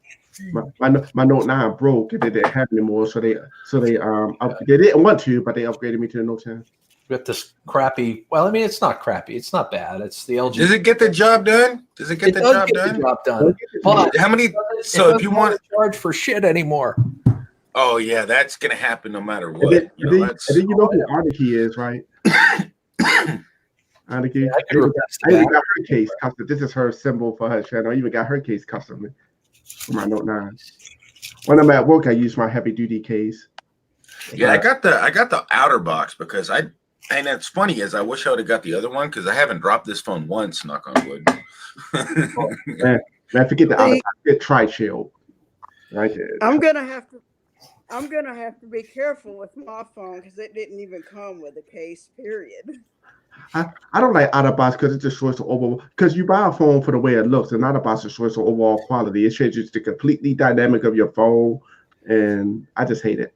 My Note 9 broke and they didn't have it anymore, so they didn't want to, but they upgraded me to the Note 10. With this crappy. Well, I mean, it's not crappy. It's not bad. It's the LG. Does it get the job done? Does it get the job done? But how many? So if you want to charge for shit anymore. Oh yeah, that's gonna happen no matter what. And then you know who Arnike is, right? Arnike. I even got her case custom. This is her symbol for her channel. I even got her case custom for my Note 9. When I'm at work, I use my heavy duty case. Yeah, I got the outer box because and it's funny is I wish I would have got the other one because I haven't dropped this phone once. Knock on wood. man, forget the outer box. Get Tri-Shield. Right there. I'm gonna have to be careful with my phone because it didn't even come with a case. Period. I don't like out of box because it destroys the overall. Because you buy a phone for the way it looks, and out of box destroys the overall quality. It changes the completely dynamic of your phone, and I just hate it.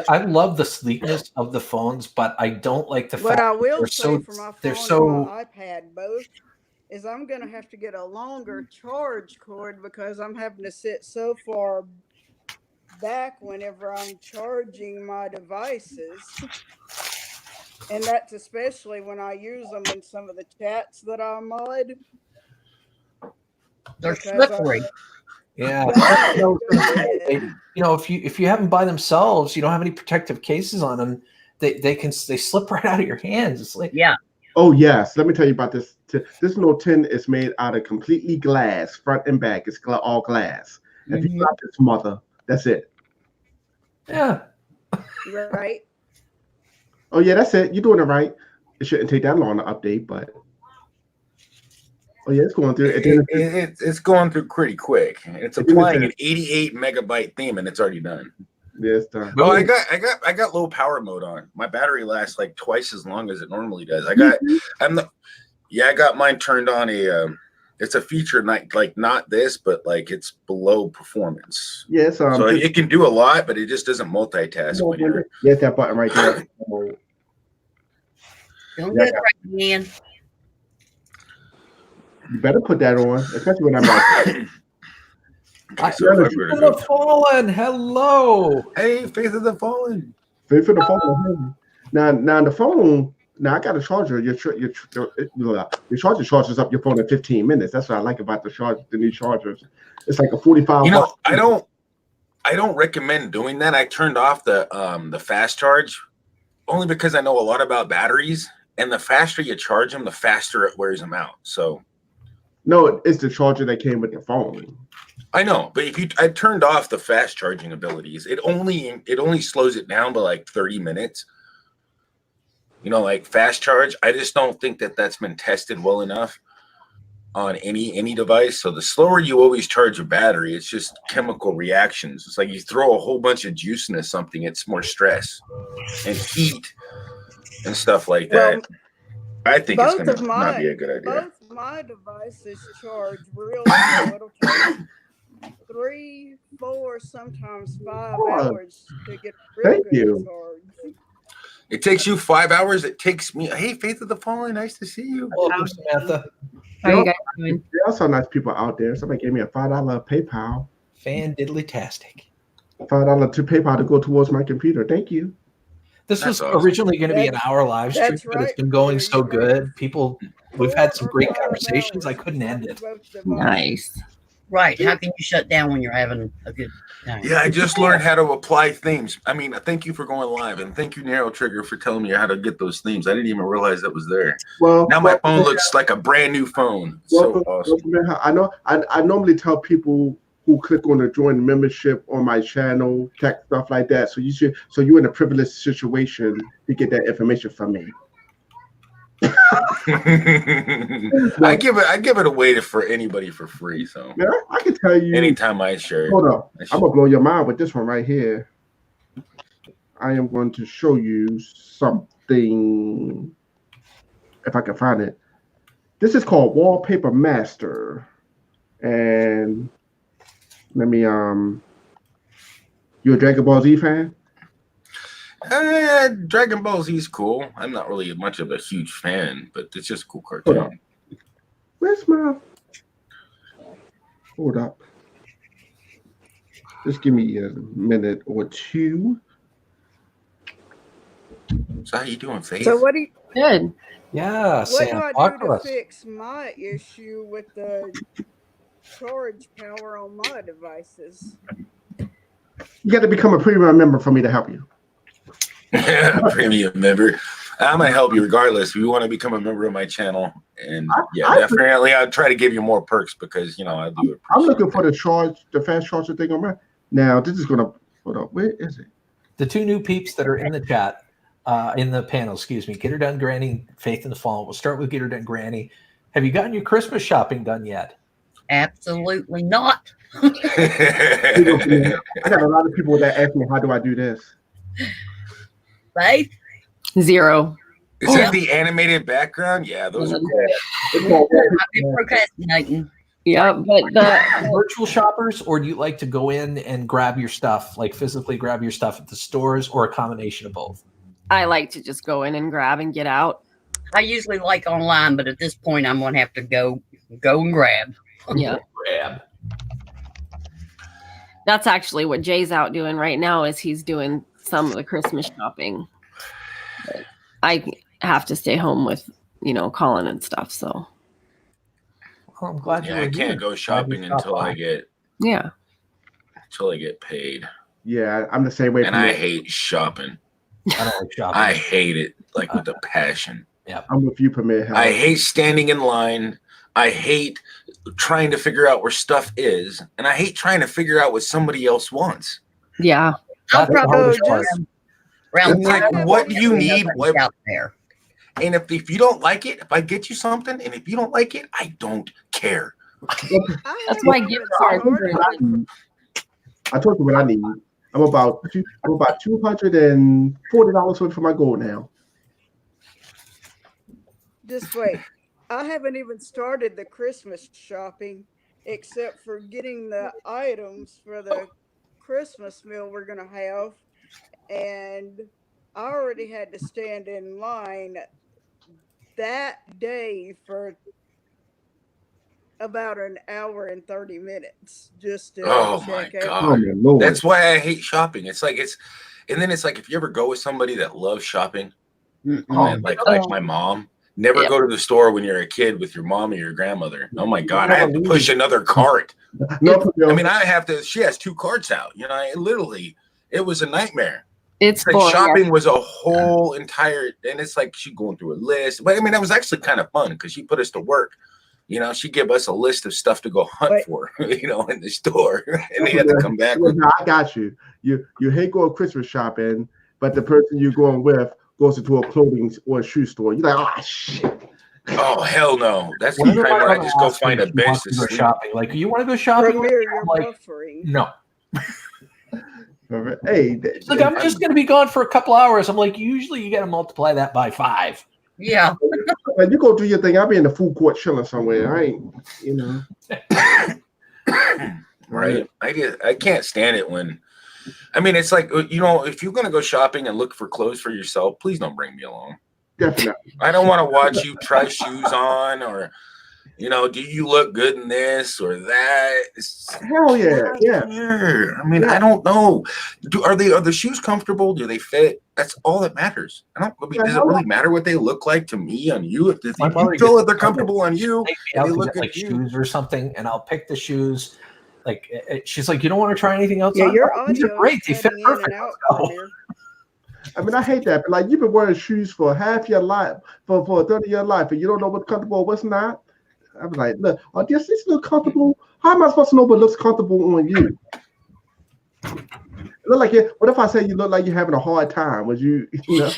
I love the sleekness of the phones, but I don't like the fact. What I will say so, for my they're phone so and my iPad both is I'm gonna have to get a longer charge cord because I'm having to sit so far back whenever I'm charging my devices. And that's especially when I use them in some of the chats that I mod. They're slippery. Yeah. If you have them by themselves, you don't have any protective cases on them. They slip right out of your hands. It's like Oh yes, let me tell you about this. This Note 10 is made out of completely glass, front and back. It's all glass. If you drop this mother, that's it. Yeah. Right. Oh yeah, that's it. You're doing it right. It shouldn't take that long to update, but oh yeah, it's going through. It's going through pretty quick. It's applying an 88 megabyte theme, and it's already done. Yeah, it's done. Oh, I got low power mode on. My battery lasts like twice as long as it normally does. I got mine turned on it's a feature like not this, but like it's below performance. Yeah, so it can do a lot, but it just doesn't multitask when you're. Yeah, that button right there. Don't get it right, man. You better put that on, especially when I'm out. Faith of the Fallen, hello. Hey, Faith of the Fallen. Faith of the Fallen. Now the phone. Now I got a charger. Your charger charges up your phone in 15 minutes. That's what I like about the new chargers. It's like a 45. You know, I don't recommend doing that. I turned off the fast charge only because I know a lot about batteries, and the faster you charge them, the faster it wears them out. So no, it's the charger that came with the phone. I know, but I turned off the fast charging abilities. It only slows it down by like 30 minutes. You know, like fast charge. I just don't think that that's been tested well enough on any device. So the slower you always charge a battery, it's just chemical reactions. It's like you throw a whole bunch of juice into something, it's more stress and heat and stuff like that. I think it's gonna not be a good idea. Both my devices charge real slow. It'll take 3, 4, sometimes 5 hours to get real good charge. It takes you 5 hours. It takes me. Hey, Faith of the Fallen, nice to see you. Welcome, Samantha. How you guys doing? There are some nice people out there. Somebody gave me a $5 PayPal. Fan diddly-tastic. $5 to PayPal to go towards my computer. Thank you. This was originally going to be an hour live stream, but it's been going so good. We've had some great conversations. I couldn't end it. Nice. Right. How can you shut down when you're having a good time? Yeah, I just learned how to apply themes. I mean, thank you for going live, and thank you, Narrow Trigger, for telling me how to get those themes. I didn't even realize that was there. Well, now my phone looks like a brand new phone. So awesome. I know. I normally tell people who click on the join membership on my channel, tech stuff like that. So you're in a privileged situation to get that information from me. I give it away for anybody for free. So man, I can tell you anytime I share it. Hold on, I'm gonna blow your mind with this one right here. I am going to show you something if I can find it. This is called Wallpaper Master, and let me you a Dragon Ball Z fan? Dragon Ball Z is cool. I'm not really much of a huge fan, but it's just a cool cartoon. Where's my? Hold up. Just give me a minute or two. So how you doing, Faith? So what do you? Good. Yeah, What Sam. do I Talk do to to us. fix my issue with the charge power on my devices? You got to become a premium member for me to help you. Premium member. I'm gonna help you regardless. If you want to become a member of my channel, and definitely, I'll try to give you more perks because I do it. I'm looking for the fast charger thing on my. Now this is gonna hold up. Where is it? The two new peeps that are in the chat, in the panel, excuse me, Get Her Done Granny, Faith in the Fall. We'll start with Get Her Done Granny. Have you gotten your Christmas shopping done yet? Absolutely not. I got a lot of people that ask me, how do I do this? Faith? 0. Is that the animated background? Yeah, those are cool. I've been procrastinating. Yeah, but the virtual shoppers, or do you like to go in and grab your stuff, like physically grab your stuff at the stores, or a combination of both? I like to just go in and grab and get out. I usually like online, but at this point, I'm going to have to go and grab. Yeah. Grab. That's actually what Jay's out doing right now is he's doing some of the Christmas shopping. But I have to stay home with, Colin and stuff. So well, I'm glad I can't go shopping until I get paid. Yeah, I'm the same way. And I hate shopping. I don't like shopping. I hate it with a passion. Yeah, I'm with you, Premier. I hate standing in line. I hate trying to figure out where stuff is, and I hate trying to figure out what somebody else wants. Yeah. I'll probably what do you need? Out there. And if you don't like it, if I get you something, and if you don't like it, I don't care. That's why gift cards. I told you what I need. I'm about $240 worth for my gold now. Just wait. I haven't even started the Christmas shopping except for getting the items for the Christmas meal we're going to have. And I already had to stand in line that day for about an hour and 30 minutes just to check out. Oh, my Lord. That's why I hate shopping. And then it's like if you ever go with somebody that loves shopping, Man, like my mom. Never go to the store when you're a kid with your mom or your grandmother. Oh my God, I have to push another cart. I mean, I have to. She has 2 carts out. You know, it was a nightmare. It's like boring, shopping was a whole entire, and it's like she going through a list. But I mean, that was actually kind of fun because she put us to work. You know, she gave us a list of stuff to go hunt for. You know, in the store, and they had to come back. No, I got you. You hate going Christmas shopping, but the person you're going with goes into a clothing or a shoe store. You're like, oh shit. Oh hell no! That's the time where I just go find a bench to sleep. Shopping. Like, you want to go shopping? Premier, you're like, buffering. no. Hey, Look, I'm just going to be gone for a couple hours. I'm like, usually you got to multiply that by 5. Yeah. When you go do your thing, I'll be in the food court chilling somewhere. I ain't, you know. Right. I can't stand it when. I mean, it's like, you know, if you're going to go shopping and look for clothes for yourself, please don't bring me along. Definitely. I don't want to watch you try shoes on or, you know, do you look good in this or that? Hell yeah. Yeah. I mean, I don't know. Are the shoes comfortable? Do they fit? That's all that matters. Does it really matter what they look like to me on you? If you feel that they're comfortable on you, I'll they look get, like, good shoes or something, and I'll pick the shoes. Like, she's like, you don't want to try anything else? Yeah, on? your These are audio great. They is fit cutting in and perfect. out, Let's go. Premier. I mean, I hate that. But like, you've been wearing shoes for half your life, for a third of your life, and you don't know what's comfortable, what's not. I'm like, look, does this look comfortable? How am I supposed to know what looks comfortable on you? It look like what if I say you look like you're having a hard time? Would you, you know?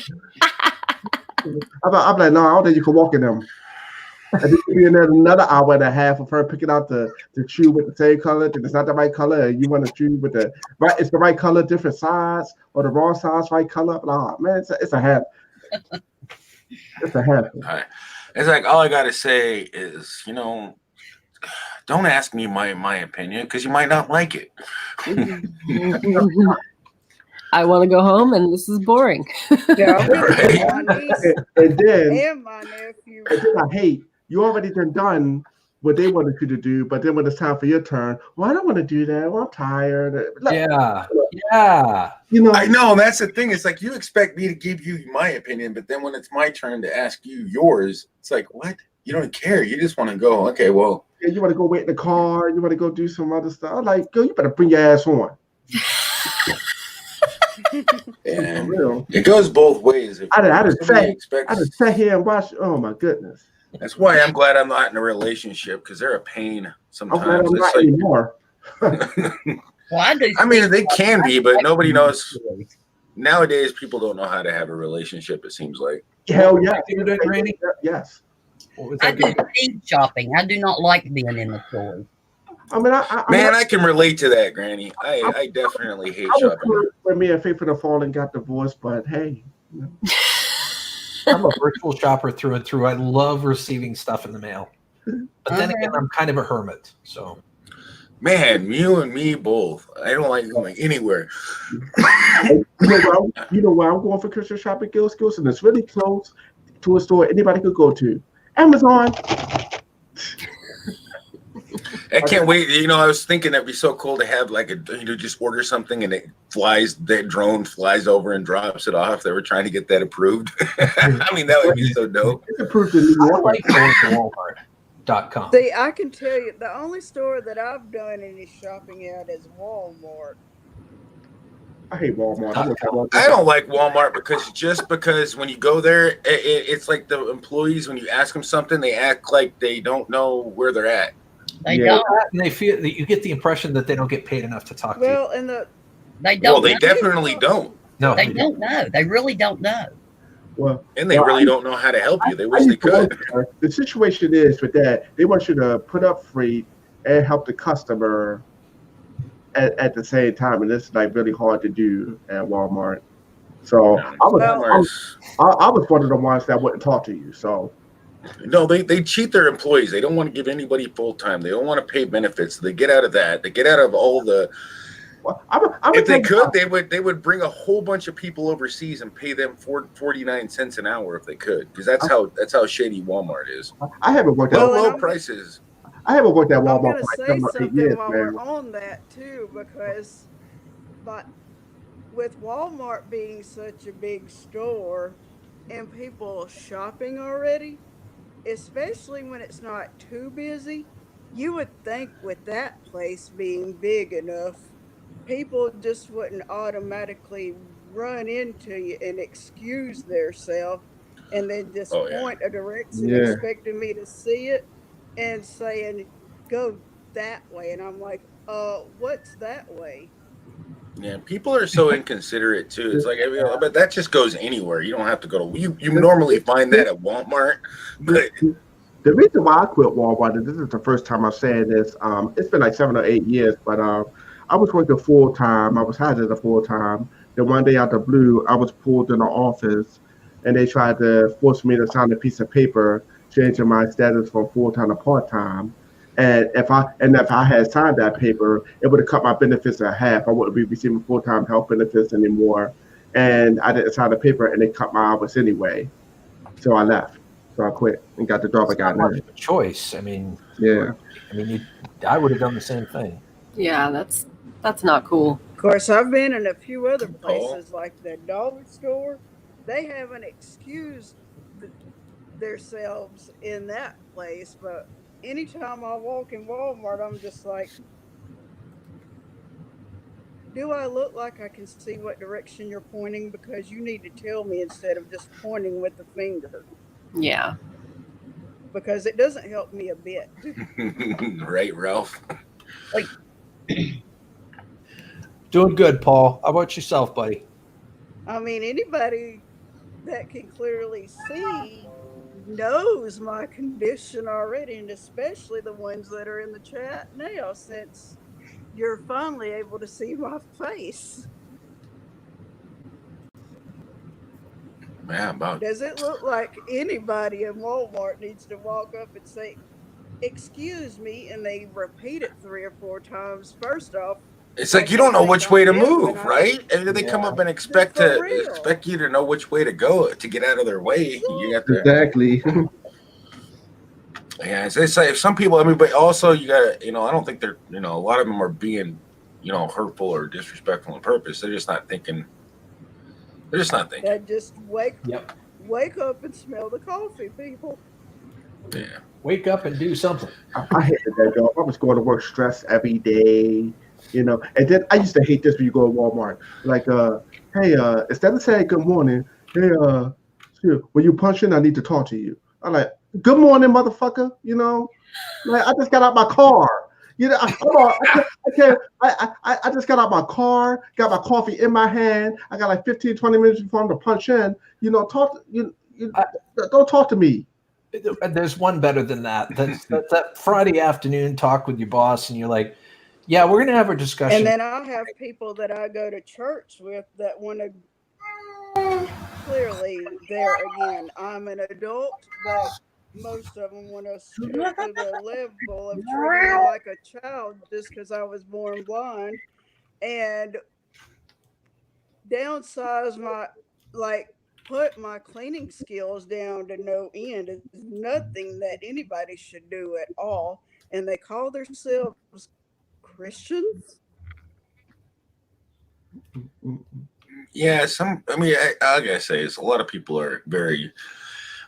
I'm like, no, I don't think you can walk in them. And then you'll be in there another hour and a half of her picking out the shoe with the same color, and it's not the right color, and you want a shoe with it's the right color, different size, or the wrong size, right color. Oh man, it's a habit. It's a habit. All right. It's like, all I gotta say is, you know, don't ask me my opinion because you might not like it. I want to go home, and this is boring. Yeah, Right. my niece And then and my nephew. I hate you already done what they wanted you to do, but then when it's time for your turn, well, I don't want to do that. Well, I'm tired. Like, Yeah. you know, I know that's the thing. It's like you expect me to give you my opinion, but then when it's my turn to ask you yours, it's like, what? You don't care. You just want to go. Okay, well, you want to go wait in the car. You want to go do some other stuff. I'm like, girl, you better bring your ass on. and Real. it goes both ways. If I just somebody sat here and watched. Oh my goodness. That's why I'm glad I'm not in a relationship because they're a pain I'm sometimes. glad I'm not anymore. Well, I mean, they can be, but nobody knows. Nowadays, people don't know how to have a relationship, it seems like. Hell yeah. Yes. I do hate shopping. I do not like being in the store. I mean, I can relate to that, Granny. I definitely hate I was shopping. good when me and Faith in the Fall and got divorced, but hey. You know. I'm a virtual shopper through and through. I love receiving stuff in the mail. But then again, I'm kind of a hermit. So, man, you and me both. I don't like going anywhere. You know where I'm going for Christmas shopping, Skills, and it's really close to a store anybody could go to. Amazon. I can't wait. You know, I was thinking that'd be so cool to have like just order something and that drone flies over and drops it off. They were trying to get that approved. I mean, that would be so dope. It's approved in New York. I like going to Walmart.com. See, I can tell you, the only store that I've done any shopping at is Walmart. I hate Walmart. I don't like Walmart because when you go there, it's like the employees, when you ask them something, they act like they don't know where they're at. They don't. And they feel that you get the impression that they don't get paid enough to talk to you. Well, and they don't. Well, they definitely don't. No, they don't know. They really don't know. Well, and they really don't know how to help you. They wish they could. The situation is with that, they want you to put up freight and help the customer at the same time, and it's like really hard to do at Walmart. So I was one of the ones that wouldn't talk to you. So. No, they cheat their employees. They don't want to give anybody full time. They don't want to pay benefits. They get out of that. They get out of all the. If they could, they would bring a whole bunch of people overseas and pay them 49 cents an hour if they could, because that's how shady Walmart is. I haven't worked at low prices. I haven't worked at Walmart I'm for going to like say 8 something years, while man. we're on that too, because with Walmart being such a big store, and people shopping already, especially when it's not too busy. You would think with that place being big enough, people just wouldn't automatically run into you and excuse themselves and then just Oh, yeah. point a direction Yeah. expecting me to see it and saying, go that way. And I'm like, what's that way? Yeah, people are so inconsiderate too. It's like, I mean, but that just goes anywhere. You don't have to go to. You normally find that at Walmart, but The reason why I quit Walmart, and this is the first time I'm saying this, it's been like 7 or 8 years, but I was working full time. I was hired as a full time. Then one day out of the blue, I was pulled in the office, and they tried to force me to sign a piece of paper changing my status from full time to part time. And if I had signed that paper, it would have cut my benefits in half. I wouldn't be receiving full time health benefits anymore. And I didn't sign the paper, and they cut my hours anyway. So I left. So I quit and got the job I got now. Choice. I mean, Yeah. I would have done the same thing. Yeah, that's not cool. Of course, I've been in a few other places like the dollar store. They haven't excused themselves in that place, but anytime I walk in Walmart, I'm just like, do I look like I can see what direction you're pointing? Because you need to tell me instead of just pointing with the finger. Yeah. Because it doesn't help me a bit. right, Ralph. Like, Doing good, Paul. How about yourself, buddy? I mean, anybody that can clearly see knows my condition already, and especially the ones that are in the chat now, since you're finally able to see my face. Yeah, about. Does it look like anybody in Walmart needs to walk up and say, excuse me, and they repeat it 3 or 4 times? First off, It's like you don't know which way to Yeah, move, when right? And then they come up and expect you to know which way to go to get out of their way. You got to. Exactly. Yeah, it's like some people. I mean, but also you got to. I don't think they're. A lot of them are being, hurtful or disrespectful on purpose. They're just not thinking. That just wake up and smell the coffee, people. Yeah. Wake up and do something. I hated that job. I was going to work stressed every day, And then I used to hate this when you go to Walmart. Like, hey, instead of saying good morning, hey, when you punch in, I need to talk to you. I'm like, good morning, motherfucker. Like I just got out my car. I just got out my car, got my coffee in my hand. I got like 15, 20 minutes before I'm to punch in. Don't talk to me. There's one better than that. That's that Friday afternoon talk with your boss, and you're like, yeah, we're gonna have a discussion. And then I have people that I go to church with that want to. Clearly, there again, I'm an adult, but most of them want to stoop to the level of treating me like a child just because I was born blind, and downsize put my cleaning skills down to no end. It's nothing that anybody should do at all, and they call themselves Christians. Yeah, I gotta say, a lot of people are very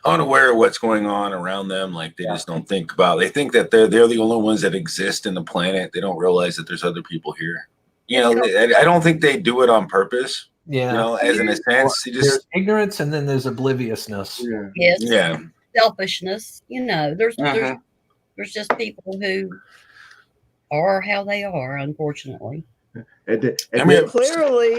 unaware of what's going on around them. Like they just don't think about. They think that they're the only ones that exist in the planet. They don't realize that there's other people here. I don't think they do it on purpose. Yeah, as in a sense, there's ignorance and then there's obliviousness. Yes. Yeah. Selfishness. There's just people who are how they are, unfortunately. Clearly,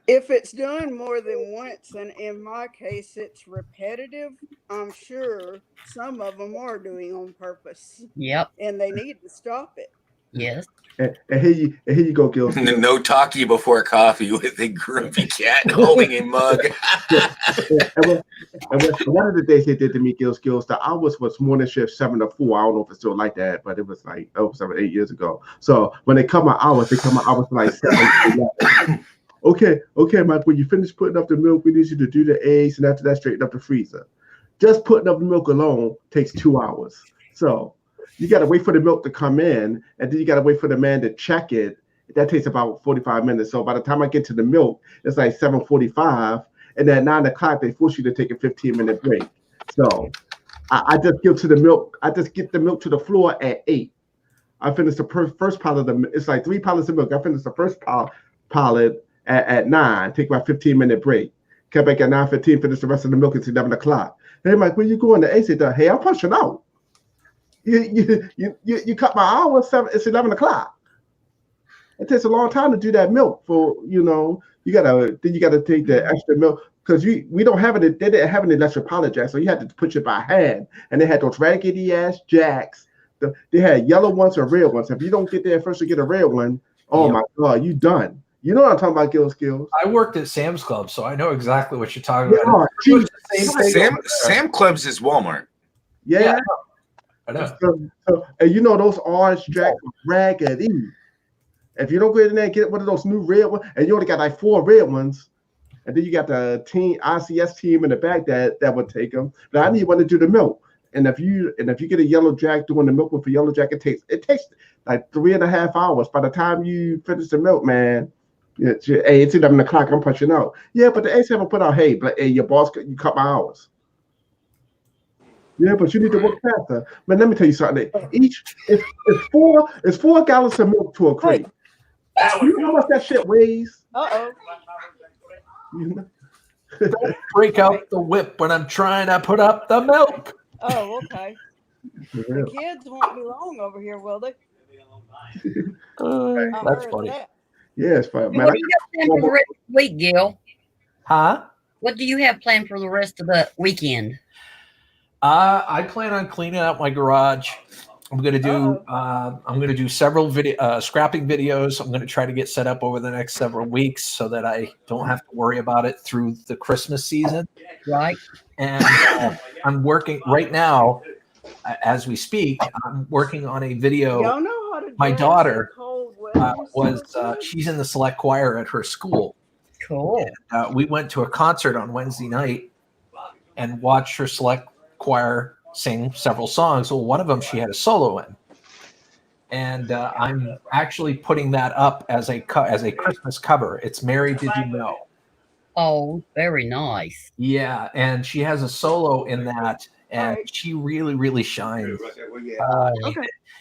if it's done more than once, and in my case it's repetitive, I'm sure some of them are doing on purpose. Yep. And they need to stop it. Yes. And here you go, Gil. No talkie before coffee with a grumpy cat holding a mug. and one of the days they did to me, Gil Skills, the hours was morning shift 7 to 4. I don't know if it's still like that, but it was like 7 or 8 years ago. So when they cut my hours like 7 to 11. Okay, Mike, when you finish putting up the milk, we need you to do the eggs, and after that, straighten up the freezer. Just putting up the milk alone takes 2 hours. So you got to wait for the milk to come in, and then you got to wait for the man to check it. That takes about 45 minutes. So by the time I get to the milk, it's like 7:45, and at 9 o'clock they force you to take a 15-minute break. So I just get the milk to the floor at 8. I finished the first pallet of it's like 3 pallets of milk. I finished the first pallet at 9, take my 15-minute break. Come back at 9:15, finish the rest of the milk. It's 11 o'clock. They're like, where you going? The A said, hey, I'm punching out. You cut my hour. It's 11 o'clock. It takes a long time to do that milk for, you gotta take the extra milk because we don't have it. They didn't have an electric pallet jack, so you had to push it by hand. And they had those raggedy ass jacks. They had yellow ones or red ones. If you don't get there first to get a red one, oh my God, you done. You know what I'm talking about, Gil Skills? I worked at Sam's Club, so I know exactly what you're talking about. Sam Club's is Walmart. Yeah. I know. So, and those orange jacks are raggedy. If you don't go in there and get one of those new red ones, and you only got like 4 red ones, and then you got the ICS team in the back that would take them. But I need one to do the milk. And if you get a yellow jack doing the milk with a yellow jack, it takes like 3.5 hours. By the time you finish the milk, man, it's 11 o'clock. I'm punching out. Yeah, but the Ace haven't put out, hey, your boss, you cut my hours. Yeah, but you need to work faster. Man, let me tell you something. It's 4 gallons of milk to a crate. You know how much that shit weighs? Uh-oh. Don't break out the whip when I'm trying to put up the milk. Oh, okay. The kids won't be long over here, will they? That's funny. Yeah, it's fine. What do you have planned for the rest of the week, Gil? Huh? What do you have planned for the rest of the weekend? I plan on cleaning out my garage. I'm gonna do several scrapping videos. I'm gonna try to get set up over the next several weeks so that I don't have to worry about it through the Christmas season. Right. And I'm working right now, as we speak. I'm working on a video. Y'all know how to My dance daughter in cold weather? she's in the select choir at her school. Cool. And, we went to a concert on Wednesday night and watched her select choir sing several songs. Well, one of them she had a solo in, and I'm actually putting that up as a Christmas cover. It's "Mary, Did You Know?" Oh, very nice. Yeah, and she has a solo in that, and she really, really shines.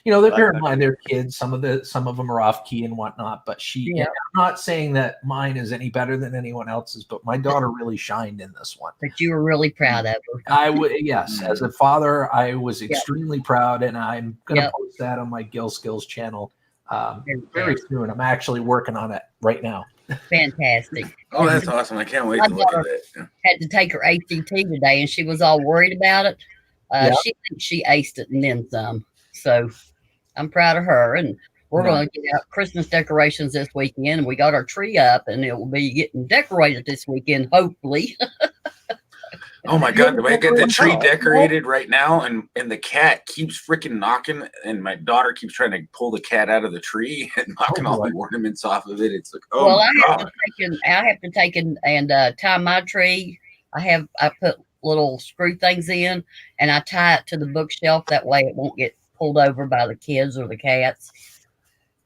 Bear in mind they're kids. Some of them are off key and whatnot. But I'm not saying that mine is any better than anyone else's, but my daughter really shined in this one. But you were really proud of her. I would, yes. As a father, I was extremely proud, and I'm going to post that on my Gil Skills channel very soon. I'm actually working on it right now. Fantastic. Oh, that's awesome. I can't wait to look at that. Had to take her ACT today, and she was all worried about it. She thinks she aced it and then some. So I'm proud of her. And we're going to get out Christmas decorations this weekend. And we got our tree up, and it will be getting decorated this weekend, hopefully. Oh my God, do I get the tree decorated right now? And the cat keeps freaking knocking, and my daughter keeps trying to pull the cat out of the tree and knocking all the ornaments off of it. It's like, I have to take and tie my tree. I put little screw things in, and I tie it to the bookshelf. That way it won't get pulled over by the kids or the cats.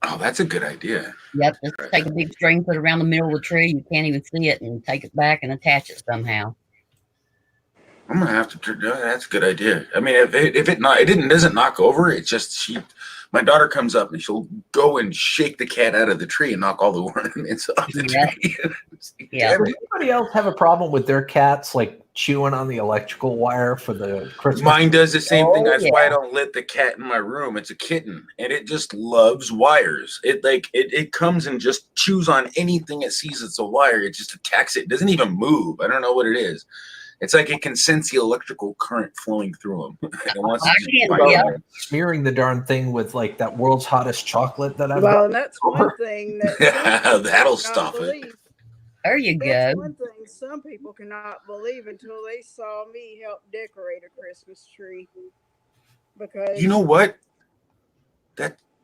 Oh, that's a good idea. Yep, just take a big string, put it around the middle of the tree. You can't even see it, and take it back and attach it somehow. I'm gonna have to. That's a good idea. I mean, if it doesn't knock over. It's just my daughter comes up and she'll go and shake the cat out of the tree and knock all the ornaments off the tree. Does anybody else have a problem with their cats like chewing on the electrical wire for the Christmas? Mine does the same thing. That's why I don't let the cat in my room. It's a kitten, and it just loves wires. It comes and just chews on anything it sees it's a wire. It just attacks it. It doesn't even move. I don't know what it is. It's like it can sense the electrical current flowing through them. It wants to smearing the darn thing with like that world's hottest chocolate that I've Well, that's one thing that that'll stop it. There you That's go. one thing some people cannot believe until they saw me help decorate a Christmas tree. Because You know what?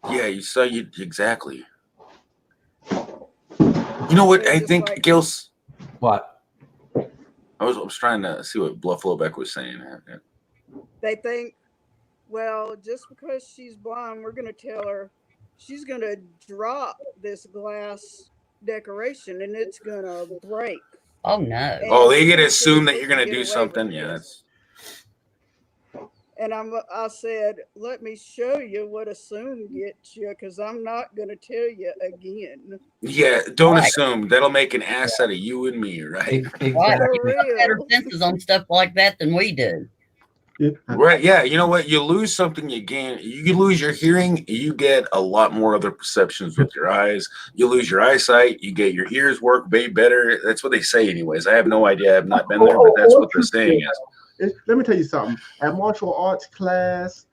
You saw you exactly. You know what? I think Gils. What? I was trying to see what Buffalo Beck was saying. they think, well, just because she's blind, we're going to tell her she's going to drop this glass decoration and it's going to break. Oh no. Oh, they And get to he assume said that we you're can gonna get do away with something. Yeah, this. that's And I said, let me show you what assume gets you, because I'm not going to tell you again. yeah. Don't Right. assume that'll make an ass out of you and me, right? Right. Exactly. You got better real. senses on stuff like that than we do. Right. Yeah. You know what? You lose something, you gain. You lose your hearing, you get a lot more other perceptions with your eyes. You lose your eyesight, you get your ears work way better. That's what they say, anyways. I have no idea. I've not been there, but that's what the saying is. Let me tell you something. At martial arts class,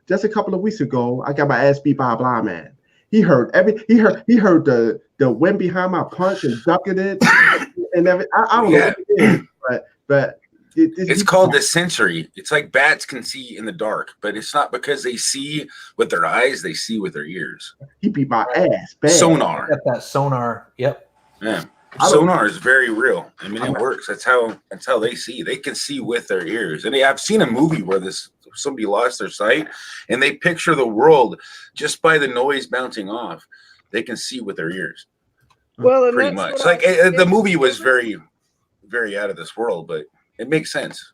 just a couple of weeks ago, I got my ass beat by a blind man. He heard the wind behind my punch and ducking it, and everything. I don't know what it is, but it's called the sensory. It's like bats can see in the dark, but it's not because they see with their eyes; they see with their ears. He beat my ass. Bad. Sonar. Got that sonar. Yep. Yeah. Sonar is very real. I mean, it works. That's how they see. They can see with their ears. And I've seen a movie where somebody lost their sight, and they picture the world just by the noise bouncing off. They can see with their ears. Well, and pretty that's much. what Like the movie was very, very out of this world, but it makes sense.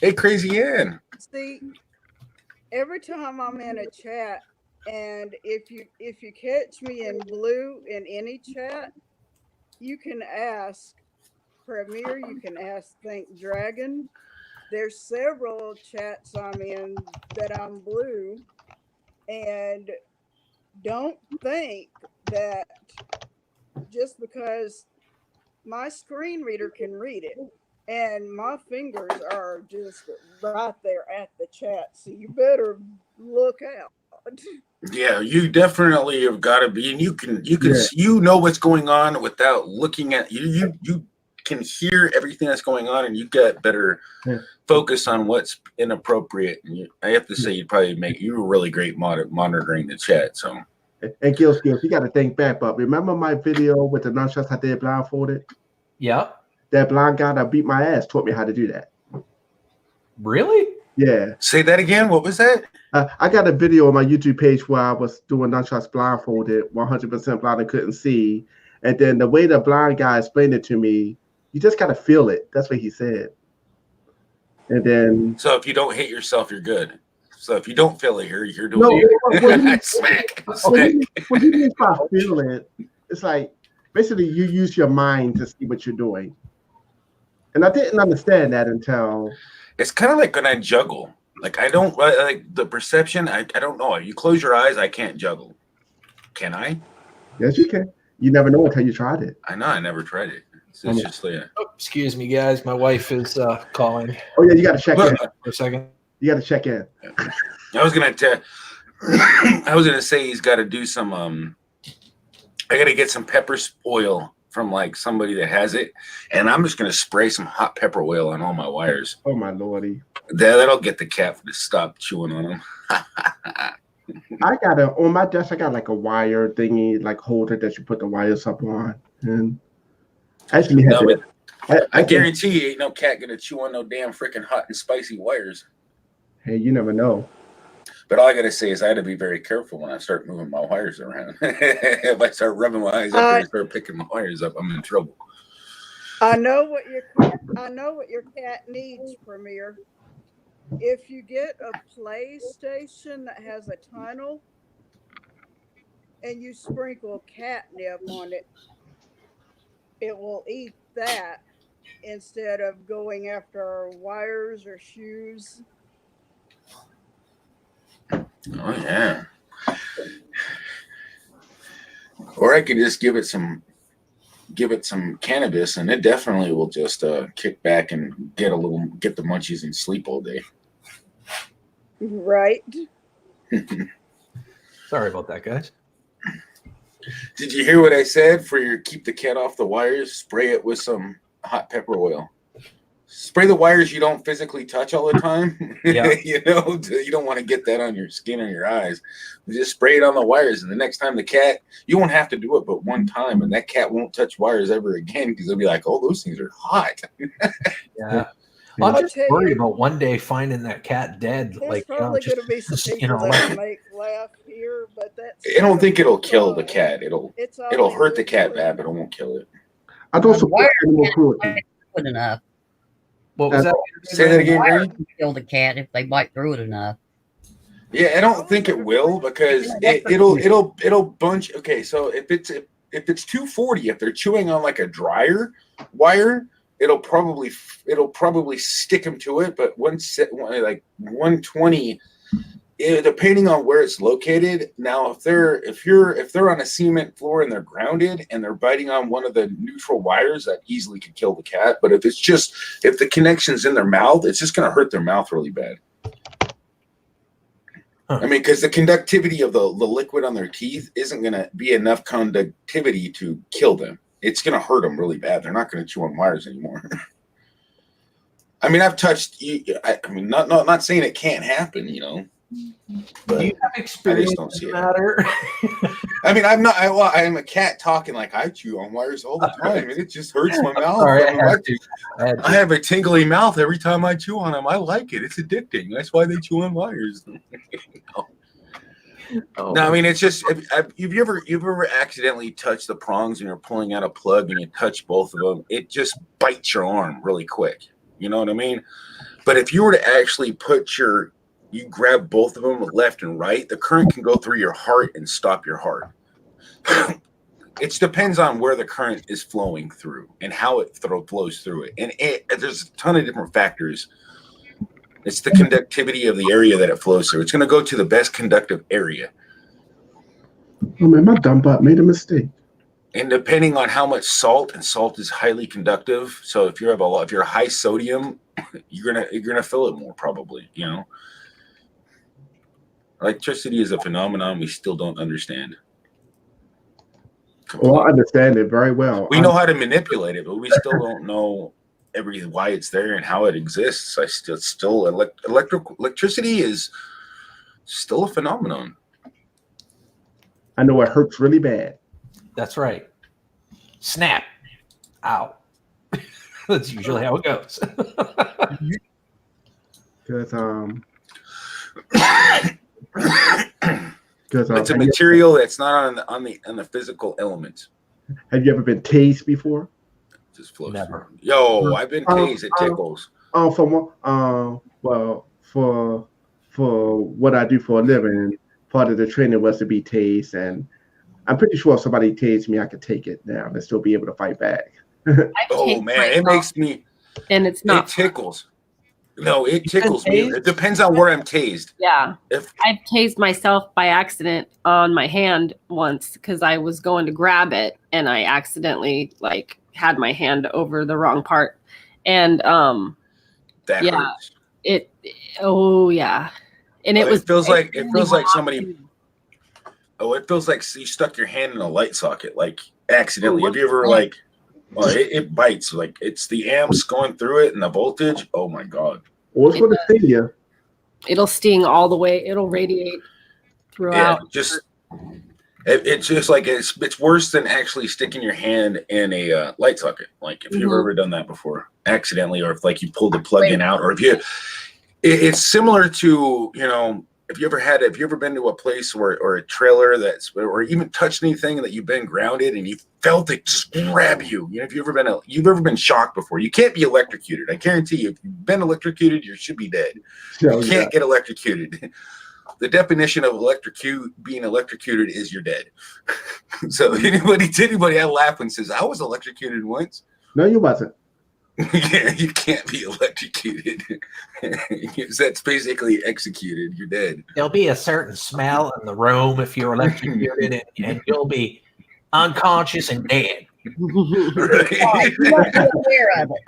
Hey, Crazy Ann. See, every time I'm in a chat, and if you catch me in blue in any chat, you can ask Premier, you can ask Think Dragon. There's several chats I'm in that I'm blue, and don't think that just because my screen reader can read it and my fingers are just right there at the chat, so you better look out. Yeah, you definitely have got to be, and you know what's going on without looking at you. You can hear everything that's going on, and you get better focus on what's inappropriate. And I have to say, you were really great monitoring the chat. So, and Skills, you got to think back. But remember my video with the nunchucks I did blindfolded? Yeah. That blind guy that beat my ass taught me how to do that. Really? Yeah. Say that again. What was that? I got a video on my YouTube page where I was doing nunchucks blindfolded, 100% blind and couldn't see. And then the way the blind guy explained it to me, you just got to feel it. That's what he said. And then. So if you don't hit yourself, you're good. So if you don't feel it, you're doing it. Smack. What you mean by feel it? It's like basically you use your mind to see what you're doing. And I didn't understand that until. It's kind of like when I juggle. Like I don't like the perception. I don't know. You close your eyes, I can't juggle. Can I? Yes, you can. You never know until you tried it. I know. I never tried it. It's just like. Oh, excuse me, guys. My wife is calling. Oh yeah, you got to check in for a second. You got to check in. I was gonna say he's got to do some. I got to get some pepper oil from like somebody that has it, and I'm just gonna spray some hot pepper oil on all my wires. Oh my lordy! That'll get the cat to stop chewing on them. I got on my desk. I got like a wire thingy, like holder that you put the wires up on, and actually I guarantee you, ain't no cat gonna chew on no damn freaking hot and spicy wires. Hey, you never know. But all I gotta say is I had to be very careful when I start moving my wires around. If I start rubbing my eyes up and start picking my wires up, I'm in trouble. I know what your cat needs, Premier. If you get a PlayStation that has a tunnel and you sprinkle catnip on it, it will eat that instead of going after wires or shoes. Oh yeah. Or I could just give it some cannabis, and it definitely will just kick back and get the munchies and sleep all day. Right. Sorry about that, guys. Did you hear what I said? Keep the cat off the wires, spray it with some hot pepper oil. Spray the wires you don't physically touch all the time. Yeah. You don't want to get that on your skin or your eyes. Just spray it on the wires, and the next time you won't have to do it but one time, and that cat won't touch wires ever again because they'll be like, oh, those things are hot. Yeah. Well, I'm just worried about one day finding that cat dead. There's probably going to be some people that make laugh here, but that's. I don't think it'll kill the cat. It'll hurt the cat bad, but it won't kill it. I don't The support wire animal can't cruelty. bite through it enough. What was that? Say that again, Wire Brady. can kill the cat if they bite through it enough. Yeah, I don't think it will because it'll bunch. Okay, so if it's 240, if they're chewing on like a dryer wire, it'll probably stick them to it. But like 120, depending on where it's located. Now, if they're on a cement floor and they're grounded and they're biting on one of the neutral wires, that easily could kill the cat. But if the connection's in their mouth, it's just going to hurt their mouth really bad. I mean, because the conductivity of the liquid on their teeth isn't going to be enough conductivity to kill them. It's going to hurt them really bad. They're not going to chew on wires anymore. I mean, I've touched. I mean, not saying it can't happen, you know. But Do you have experience don't see in it. the matter? I mean, I'm not. I am a cat talking like I chew on wires all the time, and it just hurts my mouth. Sorry, I mean, I have a tingly mouth every time I chew on them. I like it. It's addicting. That's why they chew on wires. Oh. No, I mean, it's just you've ever accidentally touched the prongs and you're pulling out a plug and you touch both of them, it just bites your arm really quick. You know what I mean? But if you were to actually you grab both of them left and right, the current can go through your heart and stop your heart. It depends on where the current is flowing through and how it flows through it. And there's a ton of different factors. It's the conductivity of the area that it flows through. It's going to go to the best conductive area. Oh man, my dumb butt made a mistake. And depending on how much salt, and salt is highly conductive. So if you're high sodium, you're gonna feel it more probably, you know. Electricity is a phenomenon we still don't understand. Well, I understand it very well. We know how to manipulate it, but we still don't know why it's there and how it exists. Electricity is still a phenomenon. I know it hurts really bad. That's right. Snap. Ow. That's usually how it goes. Because it's a material that's not on the physical element. Have you ever been tased before? Just flows. Never. Yo, I've been tased. It tickles. Well, for what I do for a living, part of the training was to be tased, and I'm pretty sure if somebody tased me, I could take it down and still be able to fight back. Oh man, it makes me. And it's not. It tickles. No, it tickles me. It depends on where I'm tased. Yeah. I've tased myself by accident on my hand once because I was going to grab it and I accidentally had my hand over the wrong part. And that hurts. And it feels like somebody. Oh, it feels like you stuck your hand in a light socket, accidentally. Have you ever Well, it bites. It's the amps going through it and the voltage. Oh my god! What's going to sting you? It'll sting all the way. It'll radiate throughout. Yeah, it's just like it's worse than actually sticking your hand in a light socket. If you've ever done that before, accidentally, or if you pulled the plug in out, or it's similar to If you ever been to a place or a trailer or even touched anything that you've been grounded and you felt it just grab you. If you've ever been shocked before, you can't be electrocuted. I guarantee you, if you've been electrocuted, you should be dead. You can't get electrocuted. The definition of being electrocuted is you're dead. So anybody I laugh and says, I was electrocuted once. No, you wasn't. Yeah, you can't be electrocuted. That's basically executed. You're dead. There'll be a certain smell in the room if you're electrocuted, and you'll be unconscious and dead. Right. You won't be aware of it.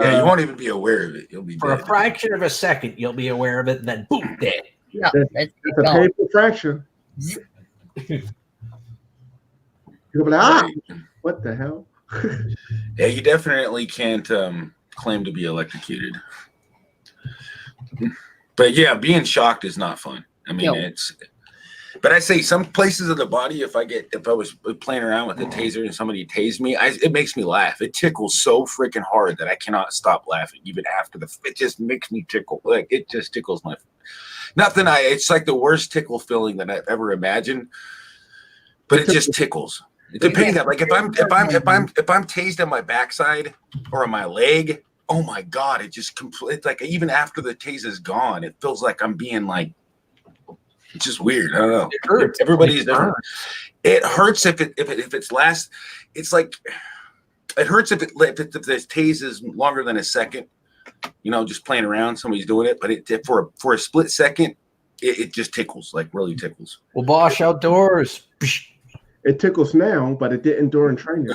Yeah, you won't even be aware of it. You'll be For dead. a fraction of a second, you'll be aware of it, and then boom, dead. Yeah, That's a painful fraction. You'll be like, what the hell? Yeah, you definitely can't claim to be electrocuted. But yeah, being shocked is not fun. I mean, but I say some places of the body, if I was playing around with a taser and somebody tased me, it makes me laugh. It tickles so freaking hard that I cannot stop laughing even after it just makes me tickle. It just tickles my. It's like the worst tickle feeling that I've ever imagined. But it just tickles. Depending on, like, if I'm tased on my backside or on my leg, oh my god, it just it's like, even after the tase is gone, it feels like I'm being like, it's just weird. I don't know. It hurts. Everybody's different. It hurts if it's last. It's like, it hurts if the tase is longer than a second. You know, just playing around, somebody's doing it, but for a split second, it just tickles, like really tickles. Well, Bosch Outdoors. It tickles now, but it didn't during training.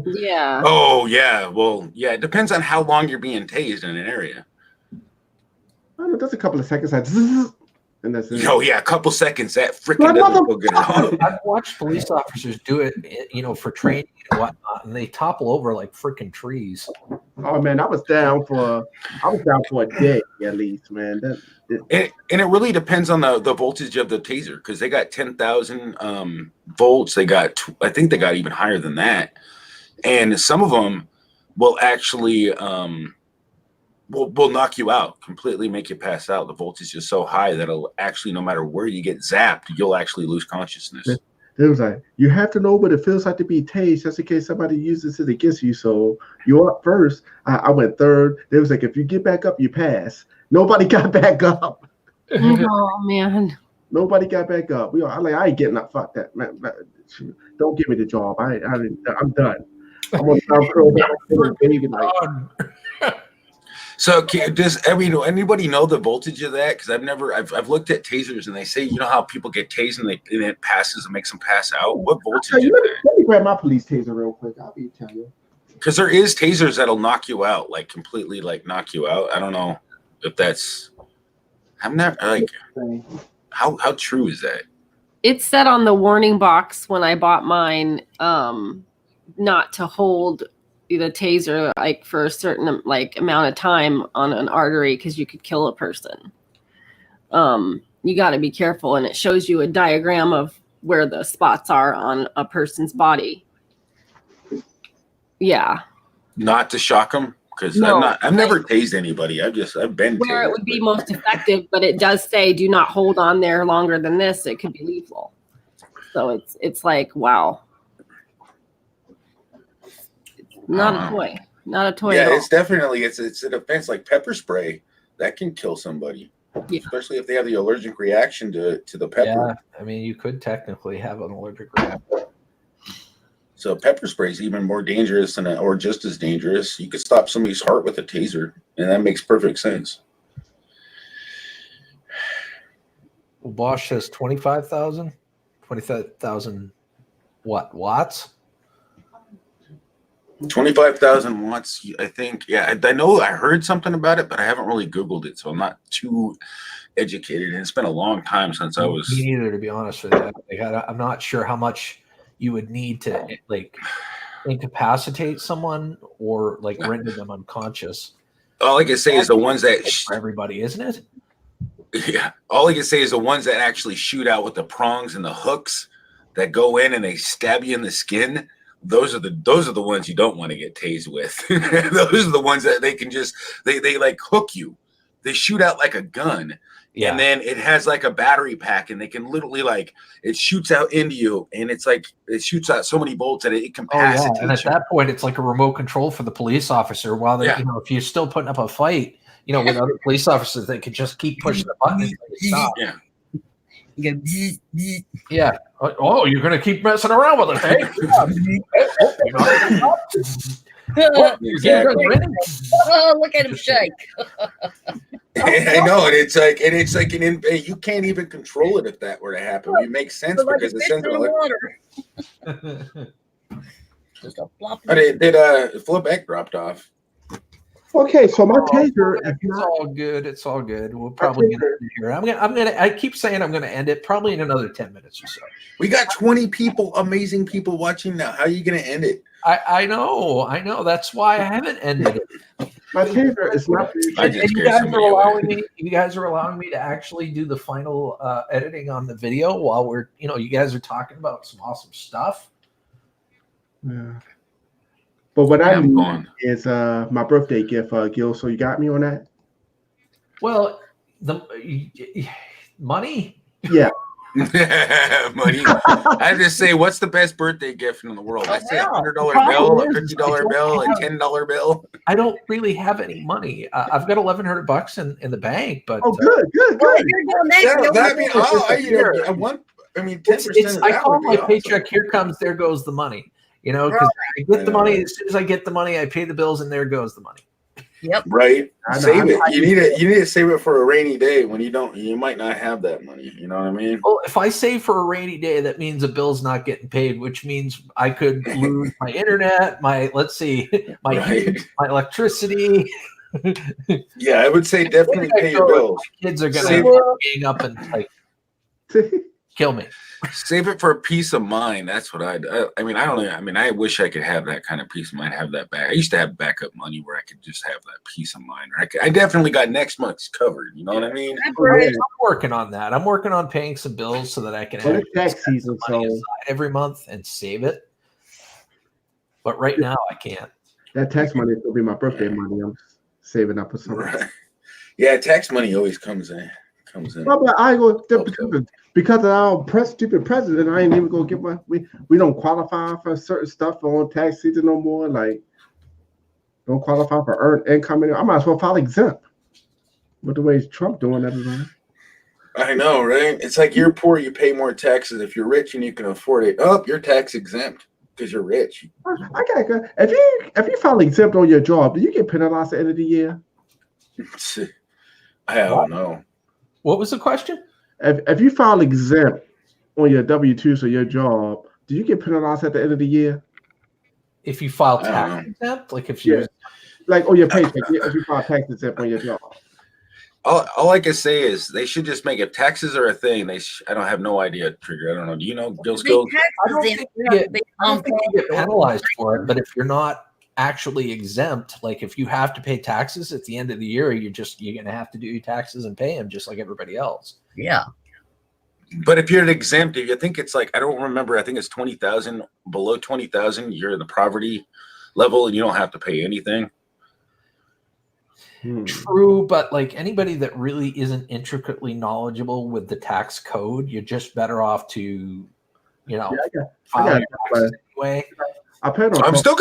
Yeah. Oh yeah, well yeah. It depends on how long you're being tased in an area. I don't know, just a couple of seconds, like, zzz, and that's it. Oh yeah, a couple seconds. That freaking doesn't feel good at all. I've watched police officers do it, you know, for training and whatnot, and they topple over like freaking trees. Oh man, I was down for a day at least, man. And it really depends on the voltage of the taser, because they got 10,000 volts. They got, I think they got even higher than that, and some of them will actually will knock you out completely, make you pass out. The voltage is so high that it'll actually, no matter where you get zapped, you'll actually lose consciousness. It was like, you have to know what it feels like to be tased, just in case somebody uses it against you. So you're up first. I went third. They was like, if you get back up, you pass. Nobody got back up. Oh man. Nobody got back up. I ain't getting up. Fuck that, man. Don't give me the job. I'm done. I'm gonna curl down, baby, like. So does anybody know the voltage of that? Because I've looked at tasers, and they say, you know how people get tased and it passes and makes them pass out. What voltage is that? Let me grab my police taser real quick. I'll be telling you. Because there is tasers that'll knock you out, like completely, like knock you out. I don't know if that's. I'm not like. How true is that? It said on the warning box when I bought mine, not to hold the taser like for a certain like amount of time on an artery, because you could kill a person. You got to be careful, and it shows you a diagram of where the spots are on a person's body. Yeah. Not to shock them, because I've never tased anybody. I've been where tased, it would be most effective, but it does say do not hold on there longer than this. It could be lethal. So it's like, wow. Not a toy. Not a toy. Yeah, at all. it's definitely it's an offense. Like pepper spray, that can kill somebody, especially if they have the allergic reaction to the pepper. Yeah, I mean, you could technically have an allergic reaction. So pepper spray is even more dangerous or just as dangerous. You could stop somebody's heart with a taser, and that makes perfect sense. Well, Bosch says 25,000. 25,000 what? Watts? 25,000 watts, I think. Yeah, I know I heard something about it, but I haven't really Googled it, so I'm not too educated. And it's been a long time since I was. Me neither, to be honest with you. Like, I'm not sure how much you would need to like incapacitate someone or like render them unconscious. All I can say is the ones that for everybody, isn't it? Yeah. All I can say is the ones that actually shoot out with the prongs and the hooks that go in and they stab you in the skin. Those are the ones you don't want to get tased with. Those are the ones that they can just they like hook you. They shoot out like a gun. Yeah. And then it has like a battery pack, and they can literally like it shoots out into you, and it's like it shoots out so many bolts that it can pass. Oh, yeah. And at that point, it's like a remote control for the police officer. While they, if you're still putting up a fight, with other police officers, they could just keep pushing the button until you stop. Yeah. You go, bzz, bzz. Yeah. Oh, you're gonna keep messing around with it, Exactly. Oh, look at him shake. I know, and it's like you can't even control it if that were to happen. It makes sense because the sense of water. Just a flop. But it did. Flip dropped off. Okay, so my taser. It's all good. It's all good. We'll probably get it here. I keep saying I'm gonna end it probably in another 10 minutes or so. We got 20 people, amazing people watching now. How are you gonna end it? I know. That's why I haven't ended it. My taser is not. You guys are allowing me to actually do the final editing on the video while we're, you guys are talking about some awesome stuff. Yeah. But what I need is my birthday gift, Gil. So you got me on that? Well, the money. Yeah. Money. I just say, what's the best birthday gift in the world? I say $100 bill, a $50 bill, a $10 bill. I don't really have any money. I've got $1,100 in the bank, but good. Well, if you're doing that, Yeah, you're that, doing I mean, 10% of I that call would be my awesome. paycheck. Here comes, there goes the money. You know, because I get the money as soon as I get the money, I pay the bills, and there goes the money. Yep. Right. I know, Save it. You need to save it for a rainy day when you might not have that money. You know what I mean? Well, if I save for a rainy day, that means a bill's not getting paid, which means I could lose my internet, my heat, my electricity. Yeah, I would say definitely pay your bills. My kids are gonna Save- gang up and like kill me. Save it for a peace of mind. That's what I mean, I don't know. I mean, I wish I could have that kind of peace of mind, have that back. I used to have backup money where I could just have that peace of mind. I definitely got next month's covered. You know what I mean? I'm working on that. I'm working on paying some bills so that I can Well, have it's tax season, money so aside every month and save it. But right now, I can't. that tax money is gonna be my birthday money. I'm saving up for something. Right. Yeah, tax money always comes in. Well, but I go because of our stupid president. I ain't even gonna get my. We don't qualify for certain stuff on tax season no more. Like, don't qualify for earned income. I might as well file exempt. With the way Trump doing everything. I know, right? It's like you're poor, you pay more taxes. If you're rich and you can afford it, you're tax exempt because you're rich. I gotta go. If you file exempt on your job, do you get penalized at the end of the year? I don't know. What was the question? If you file exempt on your W-2s or your job, do you get penalized at the end of the year? If you file tax exempt, like if you like on your paycheck, if you file tax exempt on your job. All I can say is they should just make, if taxes are a thing, I don't have no idea, Trigger. I don't know. Do you know, Bill Skills? I don't think you get penalized for it, but if you're not actually exempt, like if you have to pay taxes at the end of the year, you're gonna have to do your taxes and pay them just like everybody else. Yeah. But if you're an exempt, I think it's like, I don't remember, I think it's 20,000, below 20,000, you're in the poverty level and you don't have to pay anything. True, but like anybody that really isn't intricately knowledgeable with the tax code, you're just better off to, file your taxes anyway. I'm still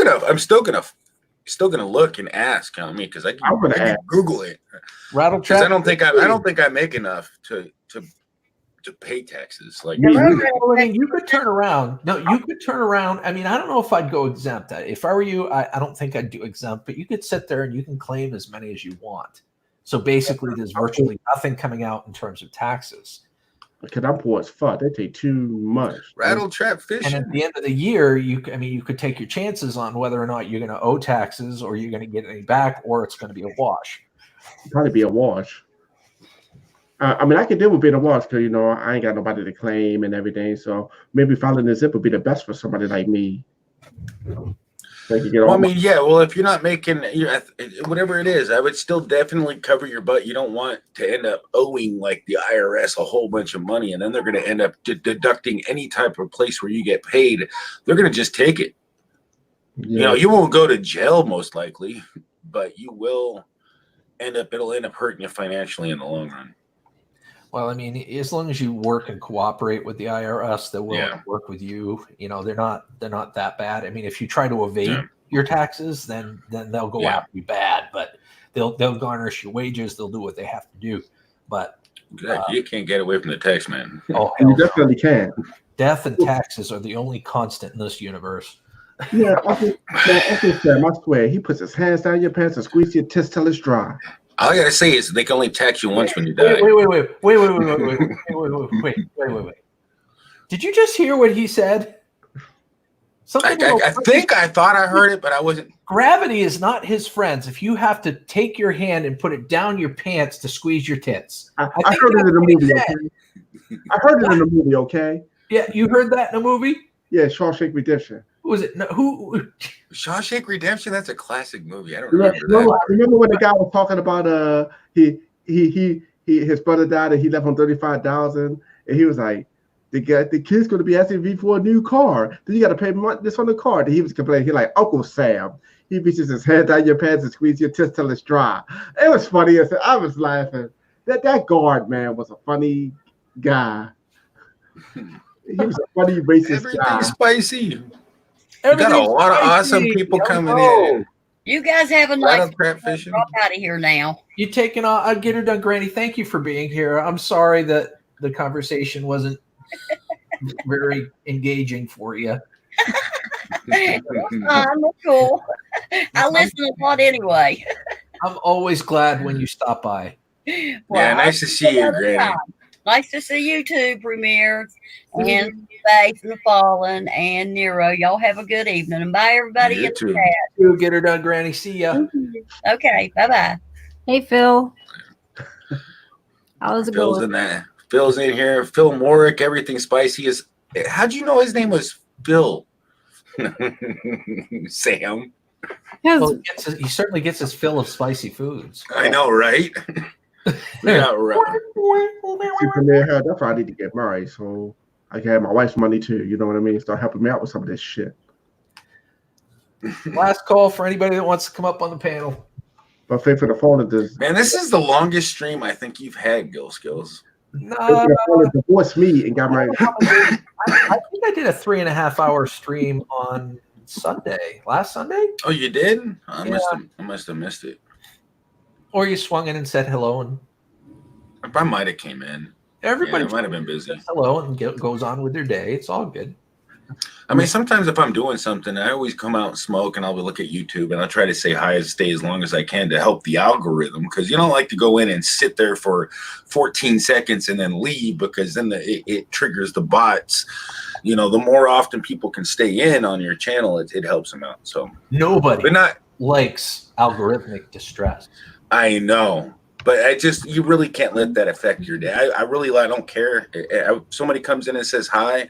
gonna look and ask. I mean, because I can Google it. Rattle because I don't think I make enough to pay taxes. Like you could turn around. No, you could turn around. I mean, I don't know if I'd go exempt. If I were you, I don't think I'd do exempt. But you could sit there and you can claim as many as you want. So basically, there's virtually nothing coming out in terms of taxes. Because I'm poor as fuck. They take too much. Rattle trap fishing. And at the end of the year, you could take your chances on whether or not you're going to owe taxes or you're going to get any back, or it's going to be a wash. Probably be a wash. I mean, I can deal with being a wash because I ain't got nobody to claim and everything. So maybe filing the zip would be the best for somebody like me. So if you're not making whatever it is, I would still definitely cover your butt. You don't want to end up owing like the IRS a whole bunch of money, and then they're going to end up deducting any type of place where you get paid. They're going to just take it. Yeah. You won't go to jail most likely, but you will it'll end up hurting you financially in the long run. Well, I mean, as long as you work and cooperate with the IRS, they will work with you. They're not that bad. I mean, if you try to evade your taxes, then they'll go after you bad. But they'll garnish your wages. They'll do what they have to do. But you can't get away from the tax man. Oh, you definitely can. Death and taxes are the only constant in this universe. Yeah, I swear, he puts his hands down your pants and squeezes your tits till it's dry. All I gotta say is they can only tax you once when you die. Wait. Did you just hear what he said? I thought I heard it, but I wasn't. Gravity is not his friends. If you have to take your hand and put it down your pants to squeeze your tits, I heard it in the movie. Okay? I heard it in the movie. Okay. Yeah, you heard that in a movie? Yeah, Shawshank Redemption. Who was it? No, who? Shawshank Redemption. That's a classic movie. I don't remember that. Remember when the guy was talking about his brother died and he left him $35,000 and he was like, the kid's going to be asking me for a new car. Then you got to pay this on the car. Then he was complaining. He like Uncle Sam. He reaches his hand down your pants and squeezes your tits till it's dry. It was funny. I was laughing. That guard man was a funny guy. He was a funny racist guy. Everything's spicy. You got a Everything's lot of awesome spicy. people I coming know. in. You guys have a Right nice up crap fishing. drop out of here now. You taking off? I'll get her done, Granny. Thank you for being here. I'm sorry that the conversation wasn't very engaging for you. I'm cool. I listen a lot anyway. I'm always glad when you stop by. Yeah, nice to see you, Granny. Nice to see you too, Premier, and Faith and the Fallen and Nero. Y'all have a good evening, and bye everybody You in too. the chat. You get her done, Granny. See ya. Okay, bye bye. Hey, Phil. How's it Phil's going? in that. Phil's in here. Phil Morick, everything spicy is. How'd you know his name was Phil? Sam. Well, he certainly gets his fill of spicy foods. I know, right? Yeah, right. See, Premier, hell, that's why I need to get married, so I can have my wife's money too. You know what I mean? Start helping me out with some of this shit. Last call for anybody that wants to come up on the panel. But Faith for the Fallen does. Man, this is the longest stream I think you've had, Gil Skills. Faith for the Fallen divorced me and got married. I think I did a 3.5 hour stream on Sunday, last Sunday. Oh, you did? I Yeah. must have missed it. Or you swung in and said hello, and I might have came in. everybody Yeah, I might have been busy. says hello and goes on with their day. It's all good. I mean, sometimes if I'm doing something, I always come out and smoke, and I'll look at YouTube, and I'll try to say hi and stay as long as I can to help the algorithm, because you don't like to go in and sit there for 14 seconds and then leave, because then it triggers the bots. You know, the more often people can stay in on your channel, it helps them out. So Nobody but likes algorithmic distress. I know, but you really can't let that affect your day. I don't care. Somebody comes in and says hi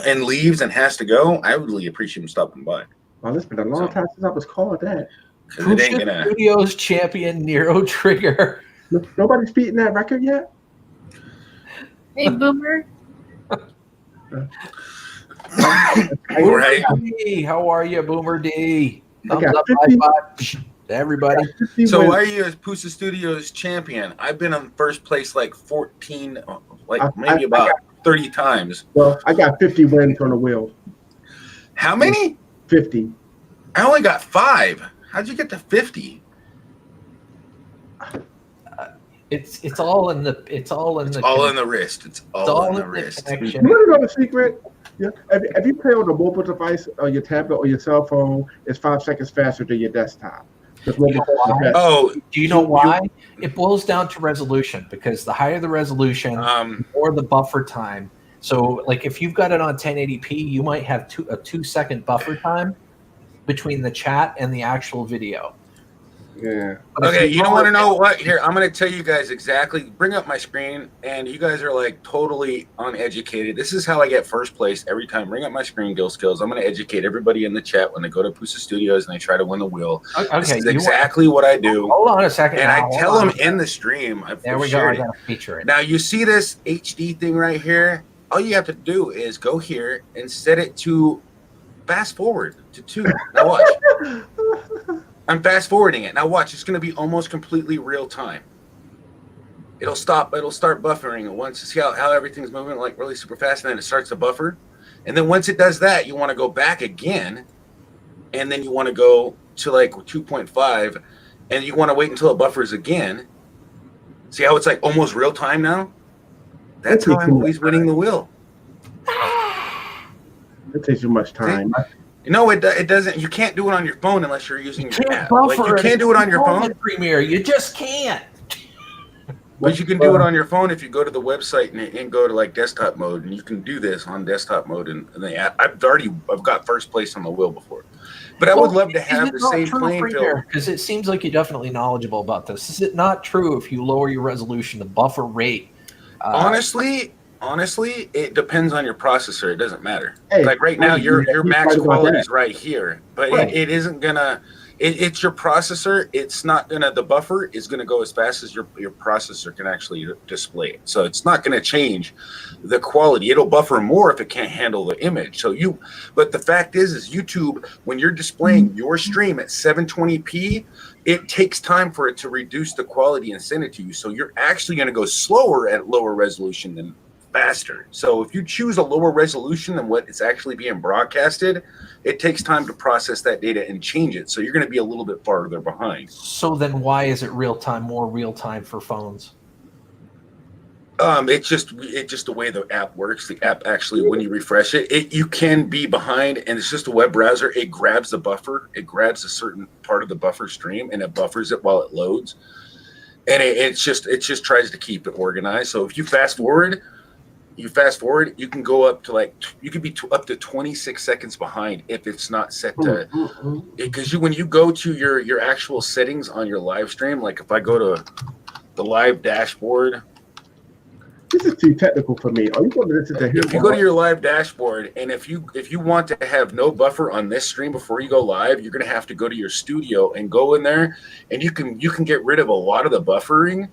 and leaves and has to go, I would really appreciate them stopping by. Well, it's been a long time since I was called that. 'Cause it ain't gonna. Studios champion Nero Trigger. Nobody's beating that record yet. Hey, Boomer. Right. Hey, how are you, Boomer D? I Thumbs got up, 50 high five to everybody. So why are you as Pusa Studios champion? I've been in first place like 14, maybe about 30 times. Well, I got 50 wins on the wheel. How many? 50. I only got 5. How'd you get to 50? It's all in the all in the wrist. It's all in the wrist. connection. You want to know the secret? Yeah. If you play on a mobile device or your tablet or your cell phone, it's 5 seconds faster than your desktop. Oh, do you know why? It boils down to resolution, because the higher the resolution, or the buffer time. So, like if you've got it on 1080p, you might have a 2-second buffer time between the chat and the actual video. Yeah. Okay, you don't want to know what? Here, I'm going to tell you guys exactly. Bring up my screen, and you guys are like totally uneducated. This is how I get first place every time. Bring up my screen, Gil Skills. I'm going to educate everybody in the chat when they go to Pusa Studios and they try to win the wheel. Okay, This is exactly what I do. Hold on a second. And now, I tell them in the stream. There we go. I got to feature it. Now, you see this HD thing right here? All you have to do is go here and set it to fast forward to 2. Now watch. I'm fast forwarding it. Now watch. It's going to be almost completely real time. It'll stop. It'll start buffering it once. See how everything's moving like really super fast, and then it starts to buffer. And then once it does that, you want to go back again, and then you want to go to like 2.5, and you want to wait until it buffers again. See how it's like almost real time now? That's how I'm always winning the wheel. It takes you much time. No, it doesn't. You can't do it on your phone unless you're using your app. Buffer Like, you can't do it on your phone. Premiere, you just can't. But you can do it on your phone if you go to the website and go to like desktop mode, and you can do this on desktop mode in the app. I've got first place on the wheel before, but I would love to have the same playing field. Because it seems like you're definitely knowledgeable about this. Is it not true if you lower your resolution, the buffer rate? Honestly, it depends on your processor. It doesn't matter. Hey, like right now, your max right about quality that. is right here, but Right. it isn't gonna. It's your processor. It's not gonna. The buffer is gonna go as fast as your processor can actually display it. So it's not gonna change the quality. It'll buffer more if it can't handle the image. But the fact is YouTube, when you're displaying your stream at 720p, it takes time for it to reduce the quality and send it to you. So you're actually gonna go slower at lower resolution than faster. So if you choose a lower resolution than what is actually being broadcasted, it takes time to process that data and change it. So you're going to be a little bit farther behind. So then why is it more real time for phones? It's just the way the app works. The app actually, when you refresh it, you can be behind, and it's just a web browser. It grabs the buffer. It grabs a certain part of the buffer stream, and it buffers it while it loads. And it just tries to keep it organized. So if you fast forward, you can go up to you could be up to 26 seconds behind if it's not set to, because when you go to your actual settings on your live stream, like if I go to the live dashboard. This is too technical for me. Are you going to listen to him? If you go to your live dashboard, and if you want to have no buffer on this stream before you go live, you're going to have to go to your studio and go in there, and you can get rid of a lot of the buffering.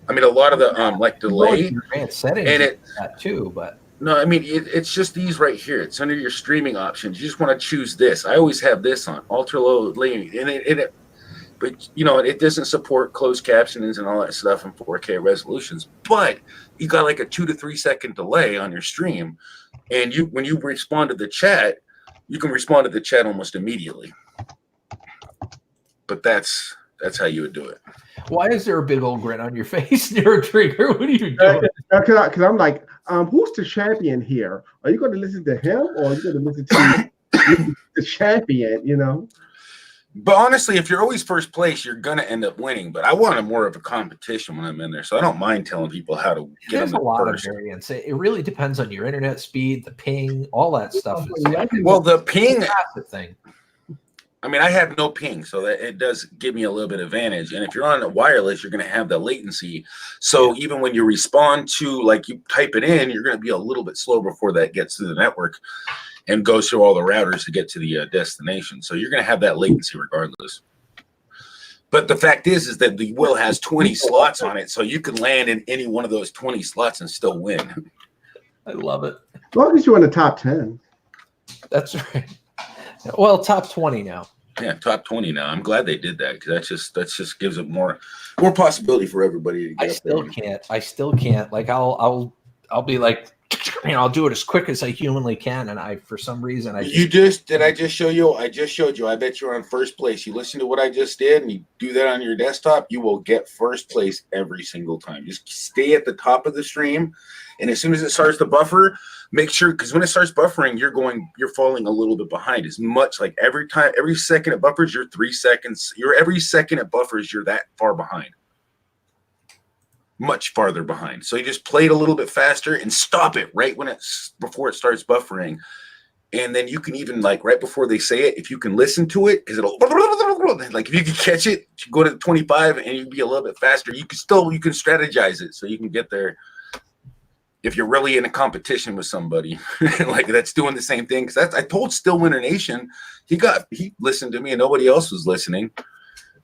I mean, a lot of the delay, advanced settings, and it that too. But no, I mean it's just these right here. It's under your streaming options. You just want to choose this. I always have this on ultra low latency, and but it doesn't support closed captionings and all that stuff in 4K resolutions. But you got like a 2 to 3 second delay on your stream, and when you respond to the chat, you can respond to the chat almost immediately. But that's how you would do it. Why is there a big old grin on your face near a trigger? What are you doing? Because I'm like, who's the champion here? Are you going to listen to him, or are you going to listen to the champion? But honestly, if you're always first place, you're gonna end up winning. But I want more of a competition when I'm in there, so I don't mind telling people how to get There's them a lot first. of variance. It really depends on your internet speed, the ping, all that stuff. Well, the ping thing. I mean, I have no ping, so that it does give me a little bit of advantage. And if you're on a wireless, you're going to have the latency. So even when you respond to, you type it in, you're going to be a little bit slow before that gets through the network and goes through all the routers to get to the destination. So you're going to have that latency regardless. But the fact is that the wheel has 20 slots on it, so you can land in any one of those 20 slots and still win. I love it. As long as you're in the top 10. That's right. Well, top 20 now. Yeah, top 20 now. I'm glad they did that, because that just gives it more possibility for everybody to get I still can't. Like I'll be like, I'll do it as quick as I humanly can, and for some reason I just show you? I just showed you. I bet you're on first place. You listen to what I just did, and you do that on your desktop, you will get first place every single time. Just stay at the top of the stream, and as soon as it starts to buffer, make sure, because when it starts buffering, you're falling a little bit behind. As much like every second it buffers, you're 3 seconds. Every second it buffers, you're that far behind. Much farther behind. So you just play it a little bit faster and stop it right before it starts buffering. And then you can even, right before they say it, if you can listen to it, because it'll, if you can catch it, you go to 25 and you'd be a little bit faster. You can strategize it so you can get there. If you're really in a competition with somebody that's doing the same thing, because I told Stillwinter Nation, he listened to me and nobody else was listening.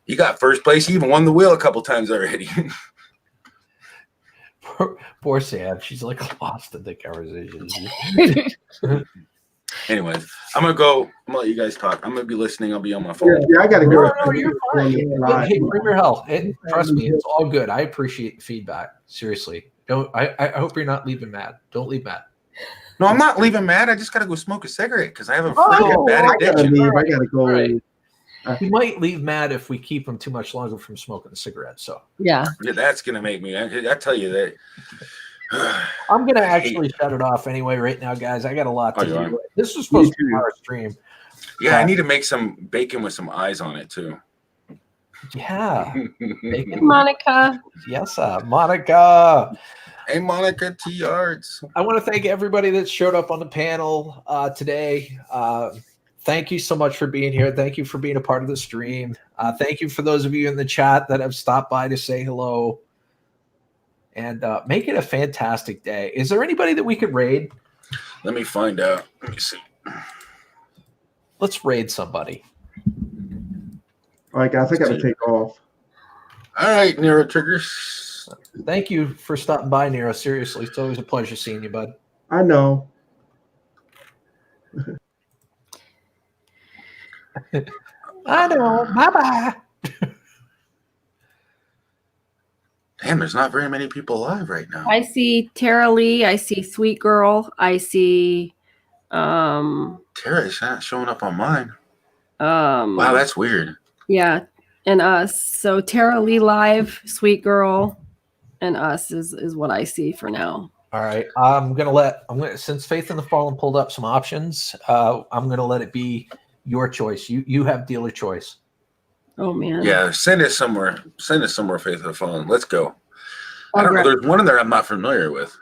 He got first place. He even won the wheel a couple times already. Poor Sam. She's lost in the conversation. Anyways, I'm gonna let you guys talk. I'm gonna be listening. I'll be on my phone. Yeah, I gotta go. No, you're fine. Hey, bring your help. Trust me, it's all good. I appreciate the feedback. Seriously. I hope you're not leaving mad. Don't leave mad. No, I'm not leaving mad. I just gotta go smoke a cigarette because I have a freaking bad addiction. I gotta go. Right. He might leave mad if we keep him too much longer from smoking a cigarette. So yeah, that's gonna make me. I tell you that. I'm gonna actually shut it off anyway right now, guys. I got a lot to do. This was supposed to be our stream. Yeah, I need to make some bacon with some eyes on it too. Yeah, bacon. Monica. Yes, Monica. Hey, Monica T. Arts. I want to thank everybody that showed up on the panel today. Thank you so much for being here. Thank you for being a part of the stream. Thank you for those of you in the chat that have stopped by to say hello. And make it a fantastic day. Is there anybody that we could raid? Let me find out. Let me see. Let's raid somebody. All right, guys, I got to take off. All right, Nero Triggers. Thank you for stopping by, Nero. Seriously, it's always a pleasure seeing you, bud. I know. I know. Bye-bye. Damn, there's not very many people alive right now. I see Tara Lee. I see Sweet Girl. I see Tara's not showing up on mine. Wow, that's weird. Yeah, and us. So Tara Lee live, Sweet Girl, and us is what I see for now. All right. Since Faith in the Fallen pulled up some options, I'm gonna let it be your choice. You have dealer choice. Oh man. Yeah, send us somewhere. Send us somewhere, Faith of the Fallen. Let's go. I don't know. Alright. There's one in there I'm not familiar with.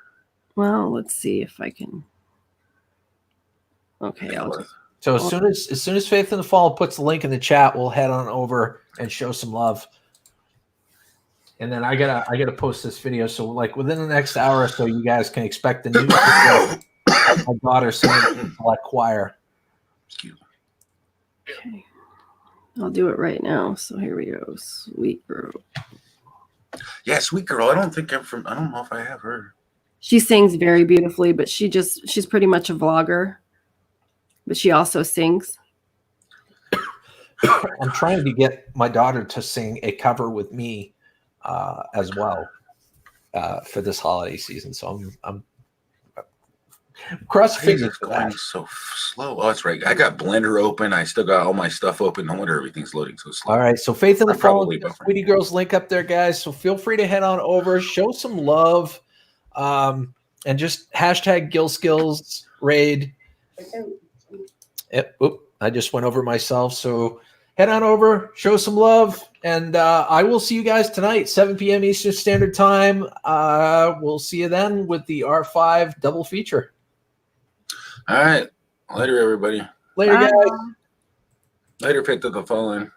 Well, let's see if I can. Okay, So as soon as Faith in the Fallen puts the link in the chat, we'll head on over and show some love. And then I gotta post this video. So like within the next hour or so, you guys can expect the new video of my daughter singing like choir. Okay. I'll do it right now. So here we go. Sweet Girl. Yeah, Sweet Girl. I don't know if I have her. She sings very beautifully, but she's pretty much a vlogger. But she also sings. I'm trying to get my daughter to sing a cover with me as well for this holiday season. So I'm cross fingers for going that. so slow. Oh, that's right. I got Blender open. I still got all my stuff open. No wonder everything's loading so slow. All right. So Faith in the I'm probably Fallen, buffering. Sweetie Girls link up there, guys. So feel free to head on over, show some love, and just hashtag Gill Skills raid. Yep. Oop, I just went over myself. So head on over, show some love, and I will see you guys tonight, 7 p.m. Eastern Standard Time. We'll see you then with the R5 double feature. All right. Later, everybody. Later, guys. Later, Faith of the Fallen.